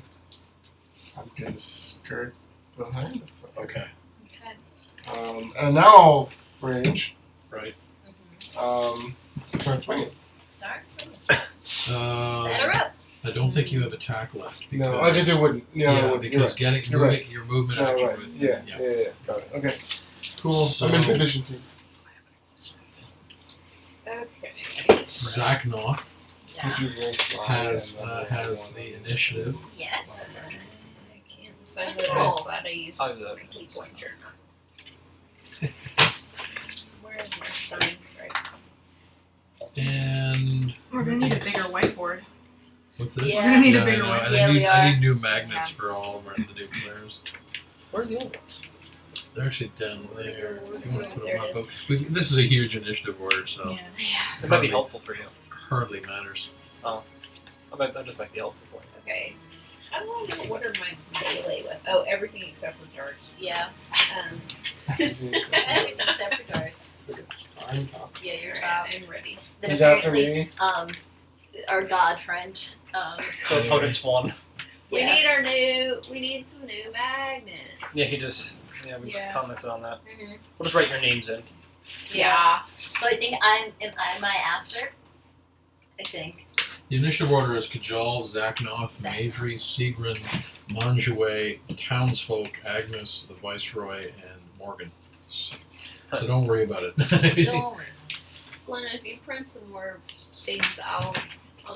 I'm gonna skirt behind. Okay. And now I'll range. Right. Start swinging. Sorry, swinging. Uh, Batter up. I don't think you have attack left. Because, No, I guess it wouldn't. Yeah, it wouldn't. because getting You're right. your movement No, action. right. would- Yeah. Got it. Okay. Cool. So- I'm in position to. Okay. Xaknoth Yeah. has the initiative. Yes. I can't decide Good whether roll. I'm glad I used I'll do that. my key pointer or not. Where is my sign? Right. And We're gonna need a bigger whiteboard. what's this? Yeah. We're gonna need Yeah, a bigger I know, whiteboard. and Yeah, we I are. need new magnets for all of the new players. Where's the old one? They're actually down there. If you want to put There them it up. This is a huge initiative order, so Yeah. It might be helpful for you. hardly matters. That just might be helpful for you. Okay. How do I know what are my melee with? Oh, everything except for darts. Yeah. Um, Everything except for darts. I'm top. Yeah, you're alright, I'm ready. Then He's after apparently, me. our god friend, So opponent's one. We Yeah. need our new. We need some new magnets. Yeah, we just Yeah. commented on that. Mhm. We'll just write your names in. Yeah. So I think am I after? I think. The initiative order is Kajal, Xaknoth, Maedry, Sigrun, Manjouet, Townsfolk, Agnes, the Viceroy, and Morgan. So don't worry about it. Don't worry. Glenn, if you print some more things, I'll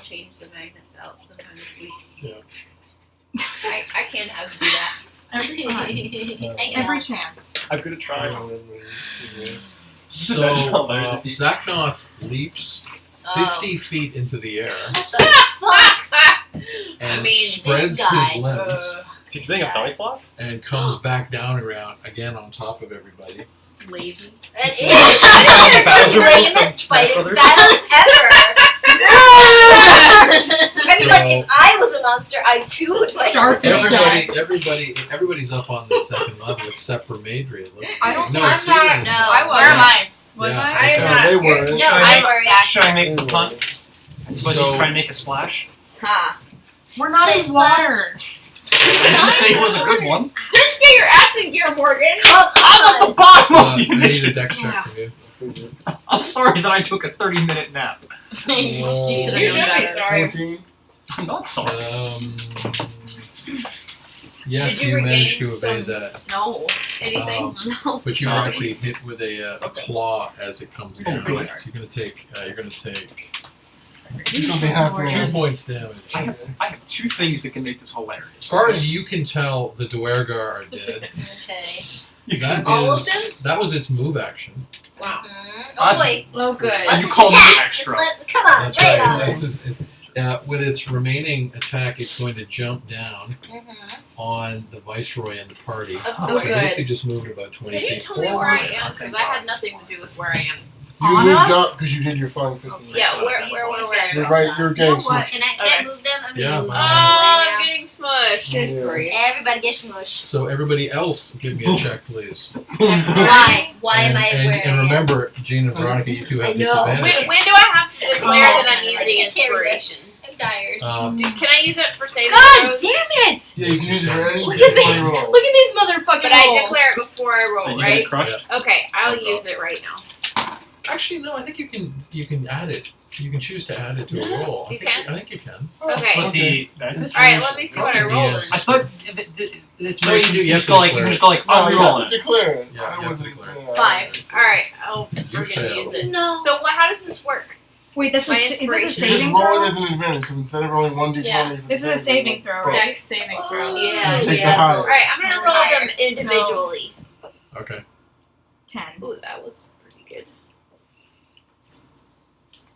change the magnets out sometime this week. Yeah. I can't have to do that. Every time. I know. Every chance. I'm gonna try. So Xaknoth leaps 50 feet into the air What the fuck? and I mean, spreads this guy, his limbs Is he doing a belly flop? and comes back down around again on top of everybody. It's lazy. It is Bowser the from lamest Smash fighting Brothers? style ever. I mean, like, So- if I was a monster, I too would fight. Start this the guy. Everybody's up on the second level except for Maedry. It looks I don't no, I'm Sigrun not- is No, not. where am I? Was Yeah. I? I am No, not. they you're- weren't. No, Should I I'm make- worried. Should I make a punt? I suppose So- he's trying to make a splash. Huh. We're not in Splash, water. I didn't say it was a good one. Just get your ass in gear, Morgan. I'm at the bottom of I the need a initiative. dex check from you. I'm sorry that I took a 30-minute nap. You should You have should known be better. sorry. 14. I'm not sorry. Yes, Did you you managed regain to evade some- that, No. Anything? No. but you were No. actually hit with a claw as it comes down. good. So you're gonna take You're gonna be happy. 2 points damage. I have two things that can make this hilarious. As far as you can tell, the Duergar are dead. Okay. That All of is- them? That was its move action. Wow. Oh boy. Oh, good. Let's you call me attack. extra. Just come on, That's lay it right. on That's us. with its remaining attack, it's going to jump down Mhm. on the Viceroy and the party. Of Oh, So course. good. basically just moved about 20 Can you feet tell me where I am? Okay. Because I had nothing to do with where I am. You On moved us? up because you did your flying fist. in the Yeah, air. where These I guys You're am. right. You're You getting know what? smushed. Can I Okay. move them? I'm Yeah, gonna move by them all Oh, away I'm now. getting smushed. It's Yeah. great. Everybody get smushed. So everybody else, give me a check, please. Why? Why am I and, where and I am? remember, Gene and Veronica, you two I have know. disadvantage. When do I have to declare that I need I the can't carry this. inspiration? I'm tired. Can I use it for saving God throws? damn it! Yeah, you can use it for any Look at D20 these! roll. Look at these motherfucking But I rolls. declare it before I Are roll, you gonna right? crush? Okay, I'll Oh, use it right now. Actually, no. I think you can add it. You can choose to add it to a roll. You can? I think you can. Okay. But the advantage? Alright, let me see what I roll then. I thought if it's No, you do- you you have just to go like declare you just go like No, I'm you have rolling to it. declare it. Yeah, I you have to wouldn't, declare it. 5. Alright, You we're gonna failed. use it. No. So how does this work? Wait, is My this a inspiration. You just saving roll it throw? as an advantage. So instead of rolling 1d20 Yeah. for the This is a saving throw, both. right? Dex saving throw. Oh, yeah, Take the yeah. high. Alright, I'm gonna roll Higher. them individually. Okay. 10. Ooh, that was pretty good.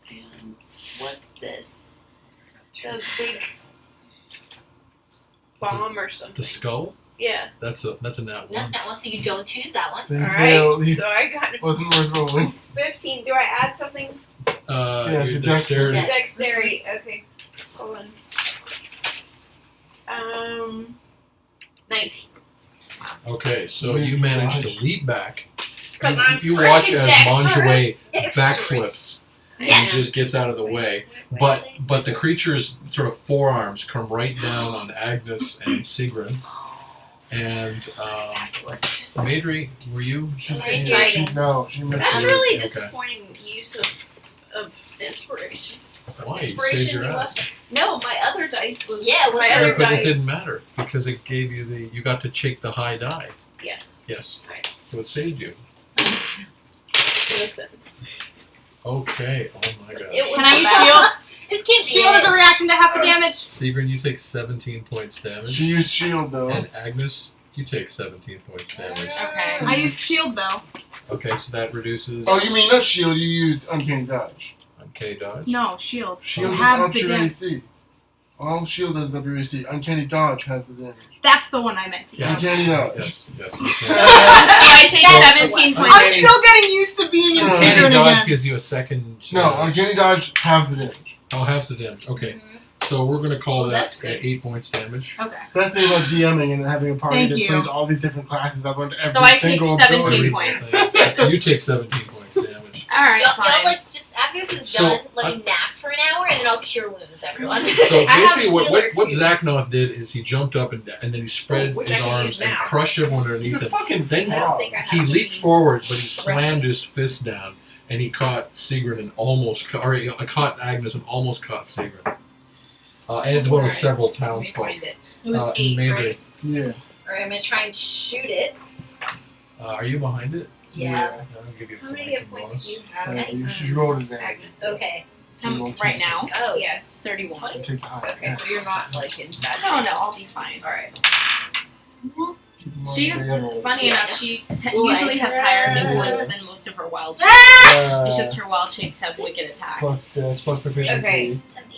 And what's this? The big bomb or something. The skull. Yeah. That's a nat one. That's not one, so you don't choose that one. So you Alright. failed. You So I got wasn't worth rolling. 15. Do I add something? Yeah, Your it's a dexterity. Dex. Dexterity. Okay. Hold on. 19. Okay, so you manage to leap back. Because I'm You watch freaking as dexterous. Manjouet Dexterous. backflips and Yes. just gets out of the way. But the creature's sort of forearms come right down on Agnes and Sigrun. And Maedry, were you? Very She exciting. no, she missed That's it. really Okay. disappointing use of inspiration. Why? You saved Inspiration your you ass. left. No, my other dice was. Yeah, it was my her- other But it dice. didn't matter because it gave you you got to take the high die. Yes. Yes. Right. So it saved you. Listen. Okay. Oh my gosh. It was Can I use bad. shield? This can't be Shield is it. a reaction to half the damage. Sigrun, you take 17 points damage. She used shield though. And Agnes, you take 17 points damage. Okay. I used shield though. Okay, so that reduces. Oh, you mean not shield? You used uncanny dodge. Okay, dodge. No, shield. Shield It is halves up the your damage. AC. All shield does WAC. Uncanny dodge has the damage. That's the one I meant to Yes. use. Uncanny dodge. Yes. Yes. So I take That's 17 the points. I'm still getting used to being in No, Uncanny Sigrun dodge again. gives you a second. No, uncanny dodge halves the damage. Oh, half the damage. Okay, Mhm. so we're gonna call Oh, that that's good. 8 points damage. Okay. Best thing about DMing and having a party Thank that you. plays all these different classes up onto every So I take single 17 ability. points. You take 17 points damage. Alright, Y'all fine. like just after this is So, done, let me nap for an hour, and then I'll cure wounds, everyone. So I have basically, what healer too. Xaknoth did is he jumped up and then he spread Which his I can arms use and now. crushed everyone He's underneath a him. fucking Then I don't think I have he to leaped be forward, but he slammed arrested. his fist down, and he caught Sigrun and almost, or he caught Agnes and almost caught Sigrun. And as well as Alright. several Let me townsfolk. find it. It was 8, maybe. right? Yeah. Alright, I'm gonna try and shoot it. Are you behind it? Yeah. I'll give you a How many flanking hit points bonus. do you So have? you should roll it down. Agnes. Okay. So you roll Right two. now, Oh. Yes. 31. You take the high. Okay, so you're not like in bad No, shape. no, I'll be fine. Alright. She is funny Yeah. enough. She Ooh, usually has I- higher hit points than most of her wild shapes. It's just her wild shapes have wicked attacks. Plus dex, plus proficiency. Okay. 7,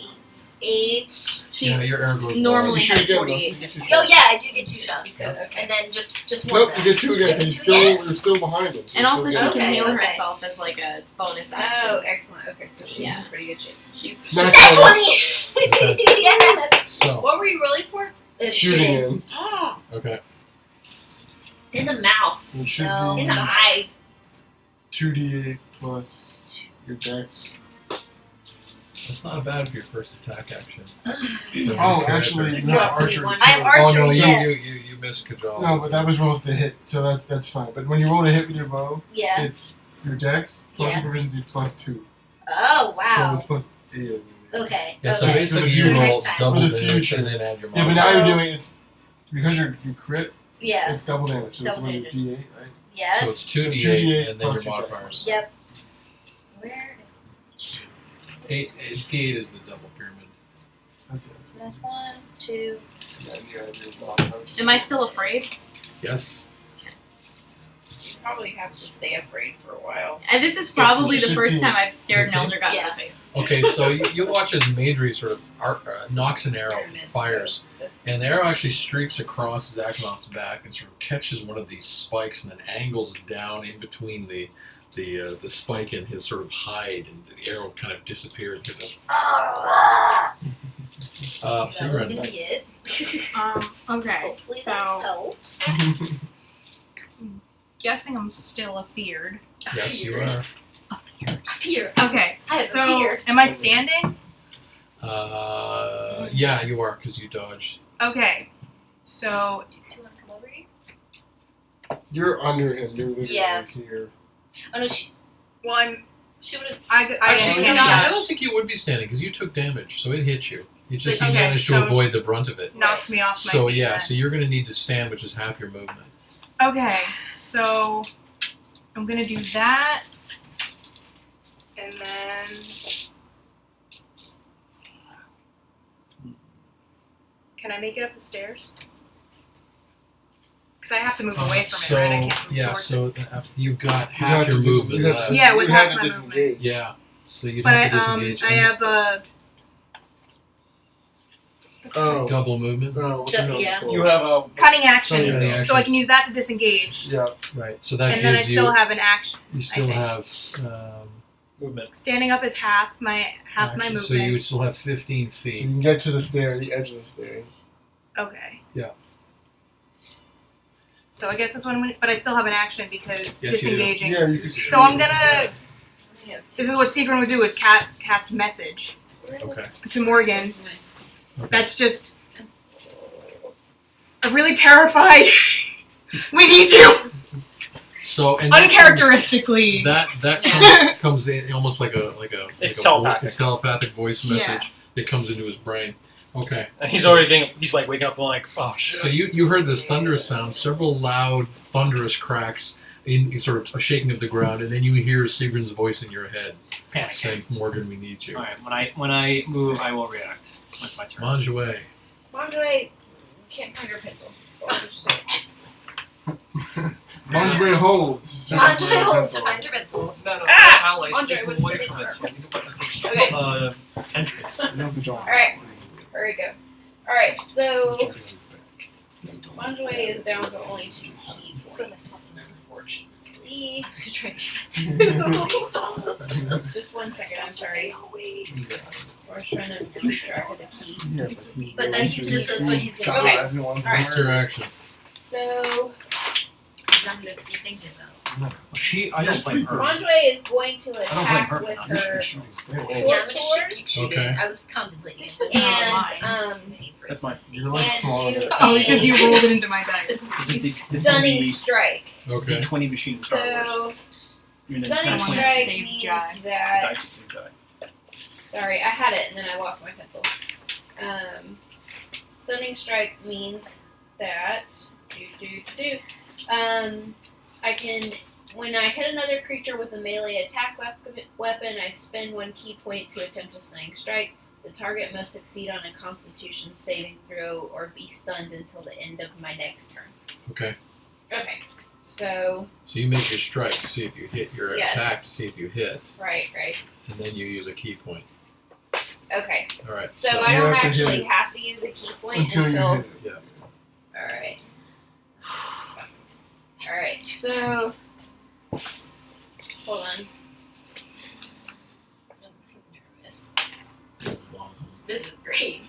8. She Yeah, your arrow goes normally You should has get 48 one. hit points. Oh yeah, I do get 2 shots, Yes. and then just one. Nope, you get two again. Get He's two again? you're still behind him. So And you also, she still can get it. heal Okay. herself as like a bonus Oh, action. excellent. Okay, so she's Yeah. in pretty good shape. She's Not That's quite. 20. Yes. So, What were you rolling for? Shooting him. Oh, okay. in the mouth. It should No, be in the eye. 2d8 plus your dex. That's not bad for your first attack action. Oh, actually, no, What, archery. one? too. I have Oh no, archery, yeah. you missed Kajal. No, but that was rolls to hit, so that's fine. But when you roll to hit with your bow, Yeah. it's your dex plus Yeah. your proficiency plus 2. Oh So wow. it's plus 8. Okay. Yeah, so okay. basically So you next roll time. double For the damage future. and then add your Yeah, but modifier. now So- you're doing it's because you crit. Yeah. It's double damage. So Double it's damage. D8, right? Yes. So it's 2d8 2d8 and then plus your your dex. modifiers. Yep. Where? 8d8 is the double pyramid. That's it. That's 1, 2. Am I still afraid? Yes. You probably have to stay afraid for a while. And this is probably the first 15. time I've stared an 15? elder god in Yeah. the face. Okay, so you watch as Maedry sort of knocks an arrow, Pyramid. fires, This- and the arrow actually streaks across Xaknoth's back and sort of catches one of these spikes and then angles down in between the spike and his sort of hide, and the arrow kind of disappears. That's Sigrun. gonna be it. Okay. Hopefully So- that helps. Guessing I'm still afeared. Yes, you are. Fear. Okay. I have a So fear. am I standing? Yeah, you are because you dodged. Okay. So Do you want to come over here? You're under him. You're literally Yeah. like here. Oh no, well, she would have. I Actually, can't I dodge. don't think you would be standing because you took damage, so it hit you. You just Okay, you managed to so- avoid the brunt of it. Knocked me off my So feet. yeah, then. so you're going to need to stand, which is half your movement. Okay, so I'm gonna do that, and then can I make it up the stairs? Because I have to move away from so it, right? I can't move yeah, towards so you've got You half have your to dis- movement you have left. to- Yeah, with you half have to my disengage. Yeah, so you'd But have to I disengage. I and have a Oh. double movement. No, So- yeah. You have a cutting action, Cutting action. so I can use that to disengage, Yeah. Right, so that and then I gives still you. have an action. You still think. have movement. Standing up is half my action, movement. so you would still have 15 So you feet. can get to the stair, the edge of the stairs. Okay. Yeah. So I guess that's one, but I still have an action because Yes, you do. disengaging. Yeah, you can. So I'm gonna. I have This is what Seagrin would do: is cast message Okay. to Morgan. That's just. I'm really terrified. We need you. So and that Uncharacteristically. comes in almost like a It's a telepathic. It's telepathic voice Yeah. message that comes into his brain. Okay. And he's already getting, he's like waking up and like, oh shit. So you heard this thunderous sound, several loud thunderous cracks in sort of a shaking of the ground, and then you hear Sigrin's voice in your head Panic. saying, "Morgan, we need you." Alright, when I move, I will react. That's my turn. Manjue. Andre can't find her pencil. So I'll just say it. Lingerie holds. Andre holds to find your pencil. No, Ah! allies, Andre just was move away sitting from it. there. So you can put the Okay. entrance. No control. Alright. There we go. Alright, so Manjue is down to only 2 key points, unfortunately. I was gonna try and do that too. Just 1 second, I'm sorry. I was trying to lose track of the key. But that's just that's what he's gonna Okay. God, everyone. Alright. What's your action? So I'm gonna be thinking about. I don't blame her. Ronjway is going to blame attack her for with not her Stay short away. Yeah, I'm gonna sword keep shooting. Okay. I was contemplating This it. is not and That's mine. You're like and small. do Oh, because a you rolled it into my dice. This is the stunning strike. Okay. D20 machine in Star Wars. So You're in the stunning nat 20 strike Save means Jai. that. dice is in die. Sorry, I had it and then I lost my pencil. Stunning strike means that I can, when I hit another creature with a melee attack weapon, I spend 1 key point to attempt a stunning strike. The target must succeed on a Constitution saving throw or be stunned until the end of my next turn. Okay. Okay, so So you make your strike to see if you hit your Yes. attack to see if you hit, right. and then you use a key point. Okay, All right. so So I You don't have to hit actually it have to use a key point until you hit it. All right. All right. So, hold on. I'm nervous. this is awesome. This is great.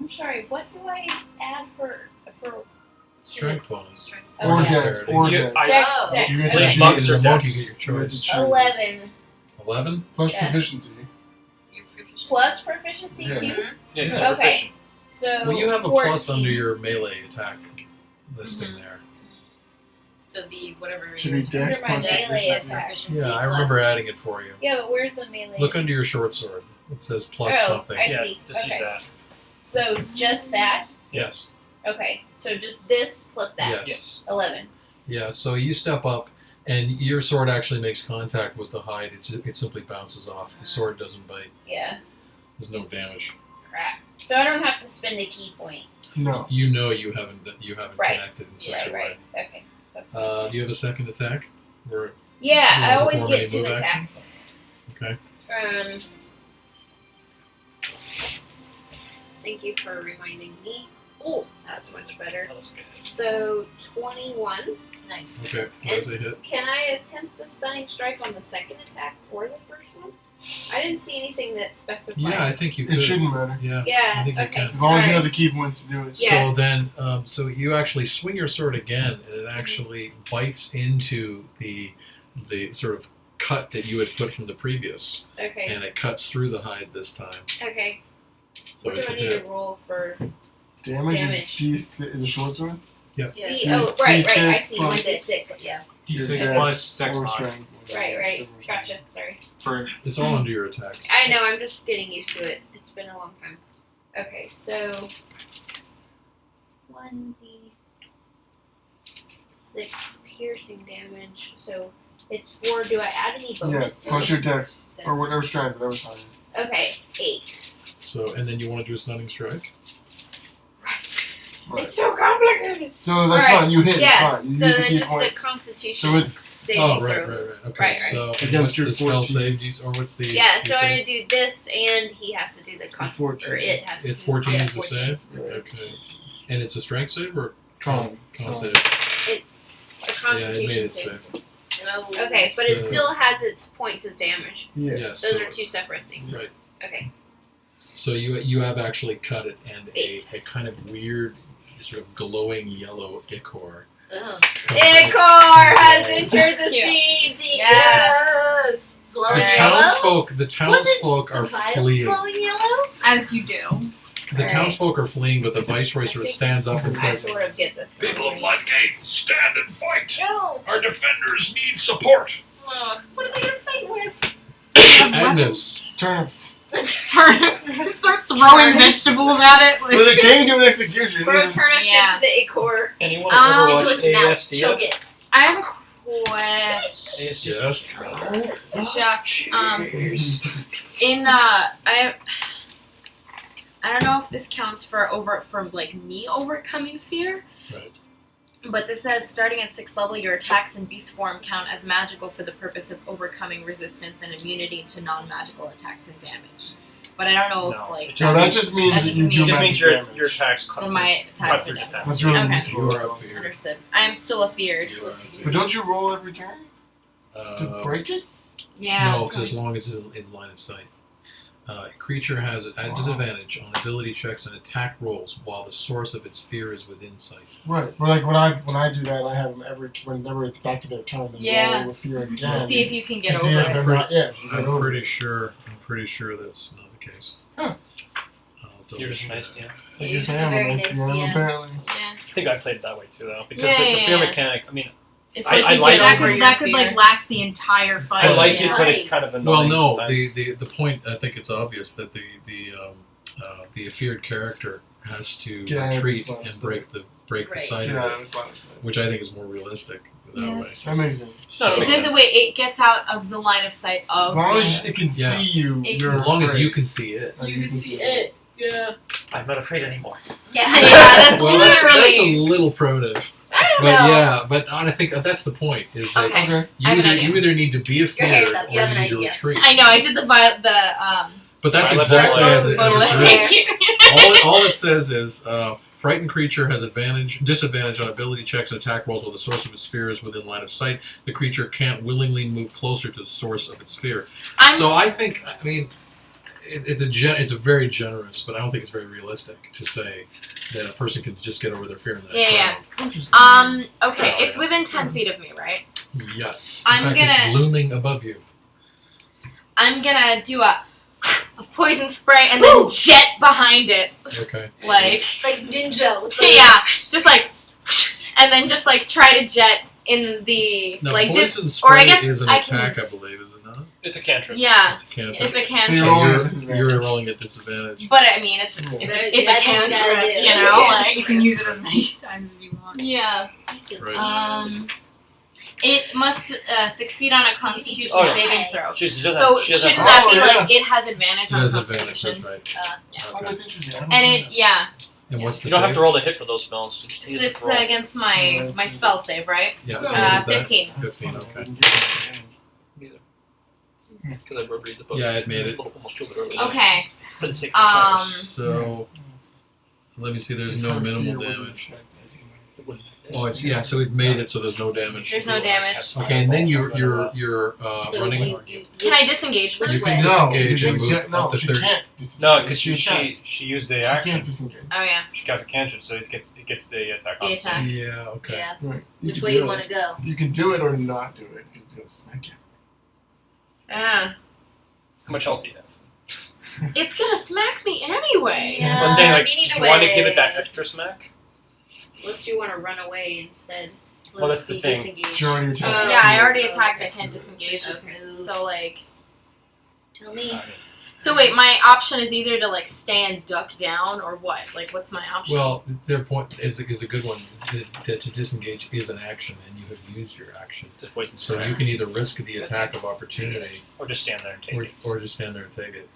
I'm sorry. What do I add for? Strength bonus. Oh, Or yeah. dex. Or You- dex. I- Dex, Oh. dex. You get Okay. to As choose. Monks a or monk, you dex? get your You get to choice. choose. 11 11? Plus Yeah. proficiency. You're proficient. plus proficiency Yeah. too. Mhm. Yeah, he's Okay. proficient. So Well, you have a 14. plus under your melee attack listing there. So the whatever. Should be dex Under my plus melee proficiency. attack. proficiency Yeah, I plus- remember adding it for you. Yeah, but where's the melee? Look under your short sword. It says plus Oh, something. I Yeah, see. just use Okay. that. So just that. Yes. Okay. So just this plus that. Yes. Yes. 11. Yeah, so you step up, and your sword actually makes contact with the hide. It simply bounces off. The sword doesn't bite. Yeah. There's no damage. Crap. So I don't have to spend a key point. No. You know you haven't Right. acted in such a Right. way. Okay. That's Do you have a second attack? Or yeah, you I wanna always perform get any 2 move attacks. okay. Thank you for reminding me. Oh, that's much better. That was good. So 21. Nice. Okay. What does it hit? Can I attempt the stunning strike on the second attack or the first one? I didn't see anything that specified. Yeah, I think you could. It shouldn't matter. Yeah. Yeah, I think you okay. can. As long as you Alright. have the key points to do it. Yeah. So then, so you actually swing your sword again, and it actually bites into the sort of cut that you had put from the previous, Okay. and it cuts through the hide this time. Okay. So What it's do a I need to hit. roll for Damage Damage. is D6 is a short sword. Yeah. D? So Oh, it's right. I D6 see. plus- D6. Yeah. D6 Your plus dex or mod strength. Right. Gotcha. Sorry. for It's all under your attacks. I know. I'm just getting used to it. It's been a long time. Okay. So 1d6 piercing damage. So it's 4. Do I add any Yeah, bonus to plus it? your dex. Dex. Or whatever strength, whatever's higher. Okay. 8. So, and then you want to do a stunning strike? Right. Right. It's so complicated. So that's Alright, fine. You hit. Yeah. It's fine. You So use the then key just a point. Constitution So it's- saving Oh, right. throw. Okay. Right. So, and Against what's your the spell 14. save? Or what's the? Yeah, so DC? I'm gonna do this, and he has to do the con. 14. Or it has It's to. 14 Yeah, is the 14. save? Right. Okay. And it's a strength save or Con. con save? It's a Yeah, Constitution it made it save. save. No. Okay, but it So- still has its points of damage. Yeah. Yes. Those so, are 2 separate things. Right. Okay. So you have actually cut it, and a 8. kind of weird, sort of glowing yellow ichor. Ugh. comes out. Ichor has entered the Yeah. scene. Yes. Glowing The yellow. townsfolk, the townsfolk are The vials fleeing. glowing yellow. As you do. The Alright. tounsfolk are fleeing, but the viceroy I sort of think stands up and I says, sort of get this. People of Ludgate, stand and fight! No. Our defenders need support! What are they gonna fight with? Agnes, Turnips. Turnips. Just start throwing vegetables at it. But it came to an execution. Throw This is- turnips Yeah. into the ichor. Anyone Um, ever Into watch its mouth. Choke ASDF? it. I have a question. yes. Just in I don't know if this counts for like me overcoming fear. Right. But this says starting at 6th level, your attacks in beast form count as magical for the purpose of overcoming resistance and immunity to non-magical attacks and damage. But I don't know No, if like it No, that means- just means that that just you do It just magic means your damage. attacks cut then through, my cut attacks through are defense. damage. That's really Okay. useful. You are afeared. Understood. I am still afeared. You are afeared. But don't you roll every turn to break it? Yeah. no, it's because as like- long as it's in line of sight. Creature has a disadvantage on ability checks and attack rolls while the source of its fear is within sight. Right. But like when I do that, I have them whenever it's back to their turn, then roll with fear again. To see if you can get To see over if it. they're not. Yeah. if you get I'm over pretty it. sure that's not the case. Huh. I'll double You're just a check nice that. DM. Yeah, Like, you're if just I a am very nice nice DM, DM. apparently. Yeah. I think I played it that way too, though, because Yeah, the fear yeah. mechanic. I mean, It's I like you like get it. over your That could fear. like last the entire fight. I like it, Yeah. but it's kind of Well, annoying no. sometimes. The point, I think it's obvious that the feared character has to Get out of retreat his line of and sight. break the Right. sight Get of out it, of its line of sight. which I think is more realistic that Yeah. way. That makes sense. No, It makes doesn't sense. wait. It gets out of the line of sight of. As long the- as it can Yeah. see you, It- you're As long as afraid. you can see it. Like, You can see it. Yeah. I'm not afraid anymore. Yeah, that's Well, that's literally. a little primitive. I don't But know. yeah, but I think that's the point. Is that Okay. Okay. you I have an either idea. you either need to be afraid hair's up. or You have you an need to idea. retreat. I know. I did the But that's Violet exactly Violet. as it's Violet. written. Thank you. All it says is frightened creature has disadvantage on ability checks and attack rolls while the source of its fear is within line of sight. The creature can't willingly move closer to the source of its fear. So I think, I mean, it's a very generous, but I don't think it's very realistic to say that a person can just get over their fear in that Yeah, crowd. Interesting. Okay. Oh, It's yeah. within 10 feet of me, right? Yes. I'm in fact, gonna- it's looming above you. I'm gonna do a poison spray and then jet behind it, Okay. like Like ninja with the yeah, just like, and then just like try to jet in the Now, like poison or I spray guess is an I can- attack, I believe, is it not? It's a cantrip. yeah, It's a cantrip. it's a So cantrip. you're So rolling you're, disadvantage. you're rolling at disadvantage. But I mean, it's Yeah. it's a That's what you gotta cantrip, do. you It's a know, cantrip. You can use it as many times as you want. yeah. Right. It must succeed on a Constitution Oh, yeah. saving throw. She doesn't So she doesn't shouldn't have that be Oh, like it has advantage It on has advantage, Constitution? that's right. Oh, Okay. that's interesting. I don't And know it that. yeah, And what's the You don't have save? to roll to hit for those spells. You just it's roll. against my spell save, right? Yeah, Uh, so what is that? 15. 15, okay. Neither. Because I read the book. Yeah, it made it. Almost killed it earlier. Okay. For the sake of time. So, let me see, there's no minimal damage. It wouldn't- Oh, it's, yeah, so it made it so there's no damage. There's no damage. Okay, and then you're So running. you Can I disengage? Which You way? can No, disengage and because move no, up to she 30. can't disengage. No, because she attacked. used the She action. can't disengage. Oh yeah. She casts a cantrip, so it gets the attack The on. attack. Yeah, okay. Yeah. Right. Which can way do you it. want to go? You can do it or not do it because it's gonna smack you. Ah. How much health do you have? It's gonna smack me anyway. Yeah. I was saying, I like, mean, do either you want to give way. it that extra smack? Unless you want to run away instead. Well, that's the Be thing. disengaged. She already attacked. Yeah, I So- already attacked. I So can't it's disengage. just Okay. move. So like, Tell me. so wait, my option is either to like stand, duck down, or what? Like, what's my option? Well, their point is a good one, that to disengage is an action, and you have used your action. Just poison So spray. you can either risk the attack of opportunity, Or just stand there and take it. or just stand there and take it.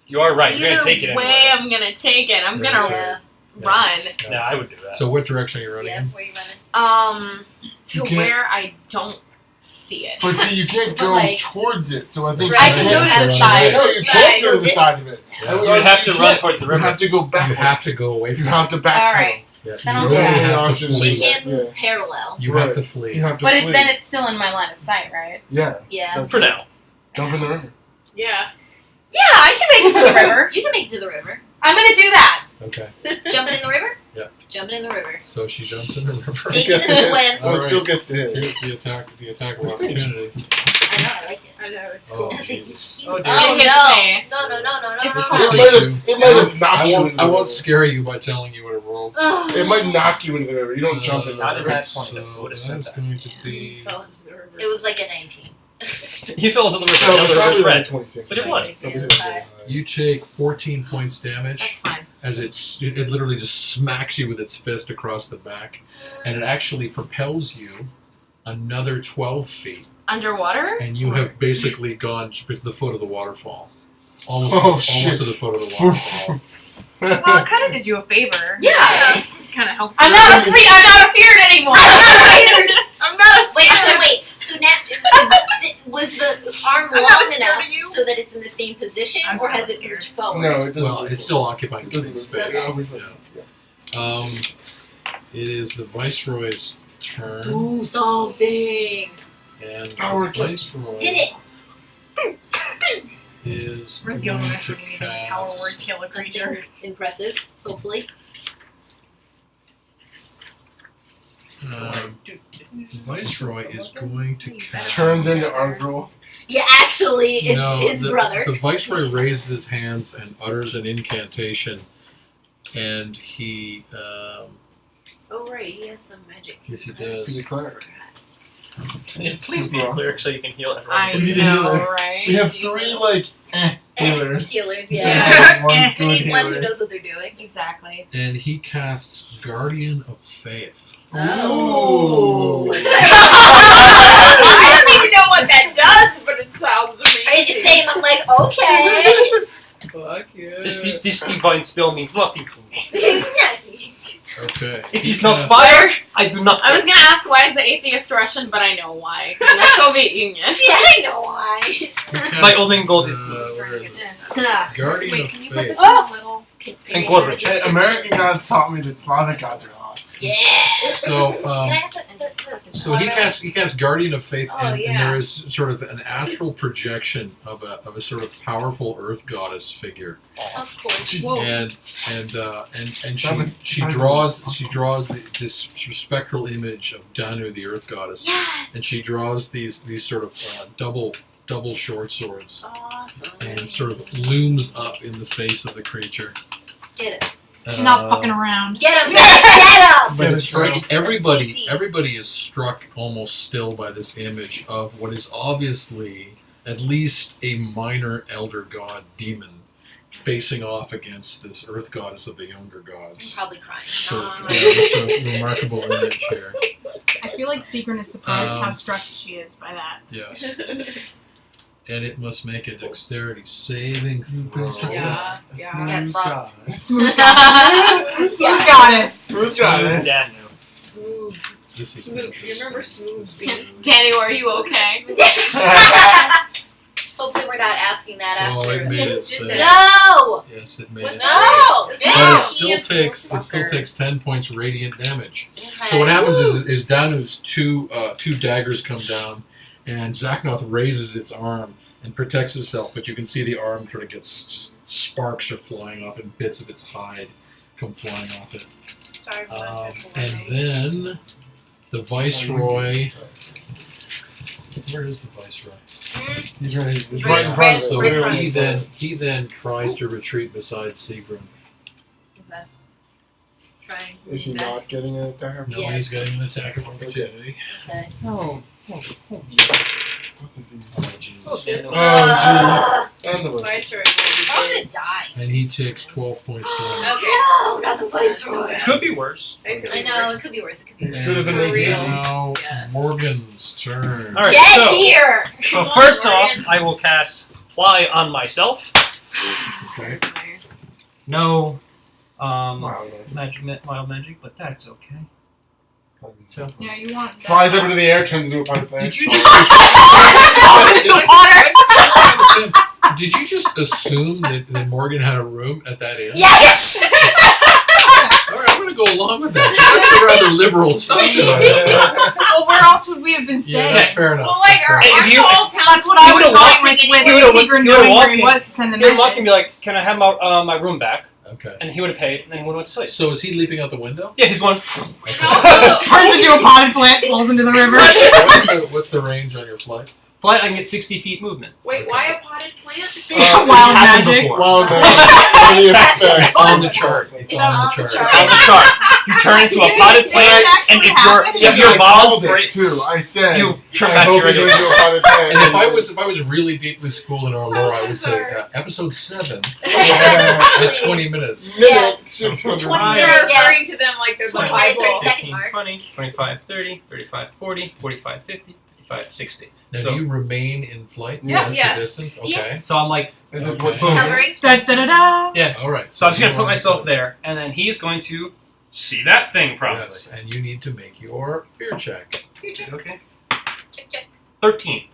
You are right. You're Either gonna take it way, anyway. I'm gonna take it. I'm Right. gonna Yeah. run. Yeah, I would do that. So what direction are you running Yeah. in? Where you running? To You can't- where I don't see it. But see, you can't But, go like- towards it. So I think Right, I you can can't- go to the run side. away. No, you can't go to the This- side of it. Yeah. You would have to You run can't. towards the You river. have to go You backwards. have to go away from You have it. to backpedal. Alright. Yeah, Then you I'll really do that. have to Options. She flee. can't move Yeah. parallel. You Right. have to flee. You have to But flee. then it's still in my line of sight, right? Yeah. Yeah. For now. Jump in the river. Yeah. Yeah, I can make it to the river. You can make it to the river. I'm gonna do that. Okay, Jumping in the river? Yeah. Jumping in the river. so she jumps in the river. Taking a Gets to hit. swim. Oh, it still Alright. gets to hit. Here's the attack of This thing's- opportunity. I know, I like it. I know, it's Oh, cool. It's like, Jesus. cute. Oh, Oh, dear. It hits no. me. No, no, no, no, no, It's no, cool. no. It might have, it might have knocked I you won't. into I the won't river. scare you by telling you what it rolled. It might knock you into the river. You don't jump in the Not in river. that point. So I would've that said is that. going to be. Fell into the river. It was like a 19. You fell into the river. No, Now it's the probably river's like red. 26. But it won. 26, That was yeah, it. five. You take 14 points damage That's fine. as it literally just smacks you with its fist across the back, and it actually propels you another 12 feet, Underwater? and you have basically gone to the foot of the waterfall, almost Oh, almost shit. to the foot of the waterfall. Well, it kind of did you a favor. Yes. Kind of helped. I'm you. not afeared anymore. I'm not a So now, was the arm I'm long not scared enough of you. so that it's in the same position, I'm or still has it scared. moved forward? No, it doesn't. Well, move it's forward. still occupying It the doesn't same move space. forward. Yeah. It is the Viceroy's turn, Do something. and Power the Viceroy Hit it. is Where's going Gilgamesh to when you need a power word cast. kill a Something creature? impressive, hopefully. The Viceroy is going to cast. Turns into Argyle. Yeah, actually, it's No, his brother. The Viceroy raises his hands and utters an incantation, and he. Oh right, he has some magic. Yes, he He's a does. cleric. Please be a cleric so you can heal everyone. I We need a know, healer. right? We have 3 like healers. Healers, Yeah, yeah. one We good need one who healer. knows what they're doing. Exactly. And he casts Guardian of Faith. Oh. I don't even know what that does, but it sounds amazing. Same, I'm like, okay. Fuck yeah. This divine spell means nothing to me. Okay. It He is not casts- fire. I do not. I was gonna ask why is the atheist Russian, but I know why. 'Cause in the Soviet Union. Yeah, I know why. he casts, My only gold is where is this? Ah, Guardian Wait, of can you put Faith. this in a little? And Goldrich. Hey, American gods taught me that Slavic gods are awesome. Yeah. So, Can I have the so he casts Guardian of Faith, Oh, and yeah. there is sort of an astral projection of a sort of powerful Earth goddess figure, Of course. and That was she surprising. draws this spectral image of Danu, the Earth goddess, Yes. and she draws these sort of double short swords, Awesome. and sort of looms up in the face of the creature. Get it. She's not fucking around. Get him. Get him. But it's Get it. like everybody is struck almost still by this image of what is obviously at least a minor elder god demon facing off against this Earth goddess of the younger I'm gods. probably crying. Sort of, this sort of remarkable image here. I feel like Seagrin is surprised how Um, struck she is by that. Yes. And it must make a dexterity saving throw. Yeah. Get fucked. Smooth Smooth goddess. Smooth goddess. Yeah, no. Smooth. This is Smooth. Do you interesting. remember Smooth's being? Danny, are you okay? Hopefully we're not asking that Oh, after. it made it say. No! Yes, it made What's it No! say. But No! it still fucker. takes 10 points radiant damage. Okay. So what happens is Danu's two daggers come down, and Xaknoth raises its arm and protects itself, but you can see the arm sort of gets just sparks are flying off and bits of its hide come flying off it. Sorry for that. And then the Viceroy. Where is the Viceroy? He's ready. He's Right right in front of So it. right he then tries to retreat beside Seagrin. Okay. Trying. Is he not getting it there? No, Yeah. he's getting an attack of opportunity. Okay. Oh. What's it, these? Oh, jeez. Oh, Daniel. Oh, jeez. And the My turn. I'm gonna die. And he takes 12 points damage. Okay. No, not the Viceroy. Could be worse. I know, it could be worse. It could be worse. Could have been And easy. now Yeah. Morgan's turn. All right. Get So, here! so Come on, first off, Morgan. I will cast Fly on myself. Okay. No, Wow. wild magic, but that's okay. So Yeah, you want that. Flies up into the air, turns into a pipe plant. Did you just did you just assume that Morgan had a room at that inn? Yes! All right, I'm going to go along with that. That's a rather liberal assumption. Well, where else would we have been staying? Yeah, that's fair enough. Well, like That's fair our, enough. If you- whole town. That's what I You was would've walked going in- with you would've- Seagrin you would've knowing where he walked in- was to send the you would message. walk and be like, "Can I have my room back?" Okay. And he would have paid, and then he would have went to sleep. So is he leaping out the window? Yeah, he's going. Turns into a potted plant, falls into the river. What's the range on your flight? Flight, I can get 60 feet movement. Wait, why a potted plant? Wild It's happened magic. before. Well, no. It's on the chart. It's on the chart. On the chart, you turn into a potted plant, and if your I vase called it, breaks, too. I said. you turn I back to hope your he regular. goes to a potted plant. And if I was really deeply schooled in our lore, I would say episode 7 Yeah. at 20 minutes. Minute 600. They're referring to them like there's a 20 Bible. 30-second mark. 20, 25, 30, 35, 40, 45, 50, 55, 60. Now, So- do you remain in flight? Yeah. That's Yes. the distance? Okay. Yeah. So I'm like, And then Okay. what's over? Covering. Da da da da. yeah. All right. So I'm just gonna you put are- myself there, and then he's going to see that thing probably. Yes, and you need to make your fear check. Okay. Check, check. 13.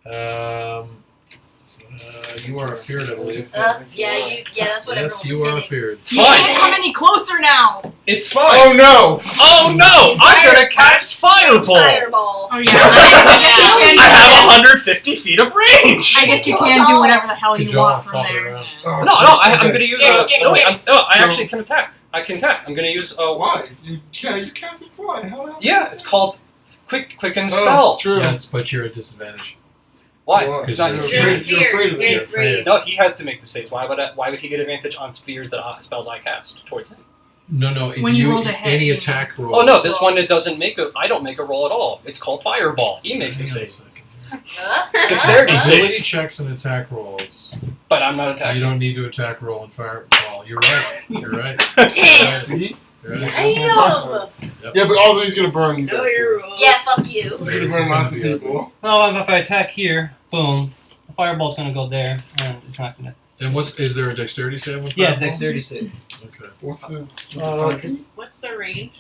So You are feared, I believe. Yeah, that's what Yes, everyone you was are hitting. feared. It's You fine. can't come any closer now. It's fine. Oh no! Oh no! I'm gonna cast Fireball. Fireball. Oh yeah. I have 150 feet of range. I guess you can do whatever the hell you Good job, want from top it there. around. Oh, No, shit. I'm Okay. gonna use. Get it, No, wait, get I So- actually can attack. I can attack. I'm gonna use. Why? You can't fly. How the hell? Yeah, it's called Quicken Oh, Spell. true. Yes, but you're at disadvantage. Why? Why? It's not. Because You're afraid of You're it. afraid. No, he has to make the saves. Why would he get advantage on spells I cast towards him? No. When you rolled a hit, any you attack roll. Oh no, this one it doesn't make a. I don't make a roll at all. It's called Fireball. He makes a Hang on a save. second. Dexterity Ability save. checks and attack rolls. But I'm not You attacking. don't need to attack roll and fireball. You're right. You're right. Damn. See? You're right. Damn. Yeah, but also he's gonna burn you Know guys. your too. rules. Yeah, fuck you. He's gonna burn lots of people. No, if I attack here, boom, the fireball's gonna go there, and it's not gonna. And is there a dexterity save with Yeah, fireball? dexterity save. Okay. What's the? What's the range?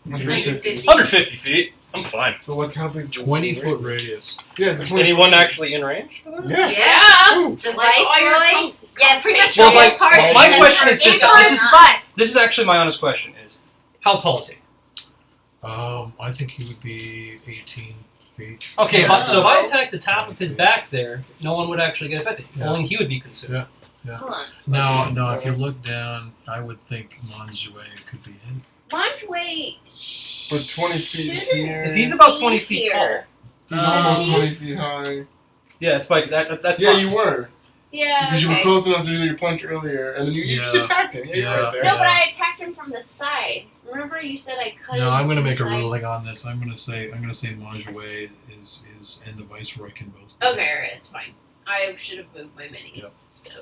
150. 150 feet. I'm fine. So what's how big? 20-foot radius. Yeah, it's Is 20. anyone actually in range? Yes. Yeah. Ooh. The Like all your Viceroy? Yeah, pretty much Well, the like, whole party. my except question for is this. Gator This is- and I. This is actually my honest question: is how tall is he? I think he would be 18 feet. Okay, So- so if I attack the top of his back there, no one would actually get affected. Yeah. Only he would be consumed. Yeah. Hold on. No. If you look down, I would think Monjue could be in. Monjue For 20 feet shouldn't here. If he's about 20 feet here. tall, He's almost Um, 20 feet high. Yeah, it's like that. That's Yeah, fine. you were. Yeah. Because you were okay. close enough to do your punch earlier, and then you just Yeah. attacked him. Yeah, you're Yeah. right there. No, but I attacked him from the side. Remember, you said I cut him. No, I'm going to from make the a side? ruling on this. I'm going to say Monjue is and the Viceroy can both. Okay, alright, it's fine. I should have moved my mini. Yep. So,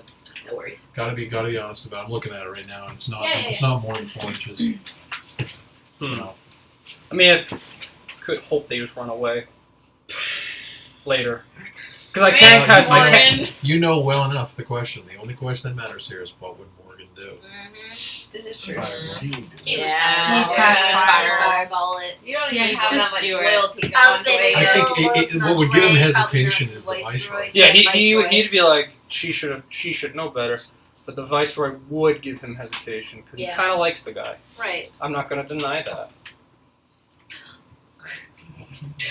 no worries. Gotta be honest about it. I'm looking at it right now, and it's not. Yeah, It's not more than 4 inches. So, I mean, I could hope they just run away later. Because I can't cut. I can't. you know well enough the question. The only question that matters here is what would Morgan do? This is true. He would Yeah. fireball it. You don't Yeah, even have just that much do it. loyalty to I'll say Monjue. I think well, it's what would give him Monjue, probably hesitation not is the the Viceroy. Yeah, Viceroy. he'd be like, she should know better. But the Viceroy would give him hesitation because Yeah. he kind of likes the guy. Right. I'm not going to deny that.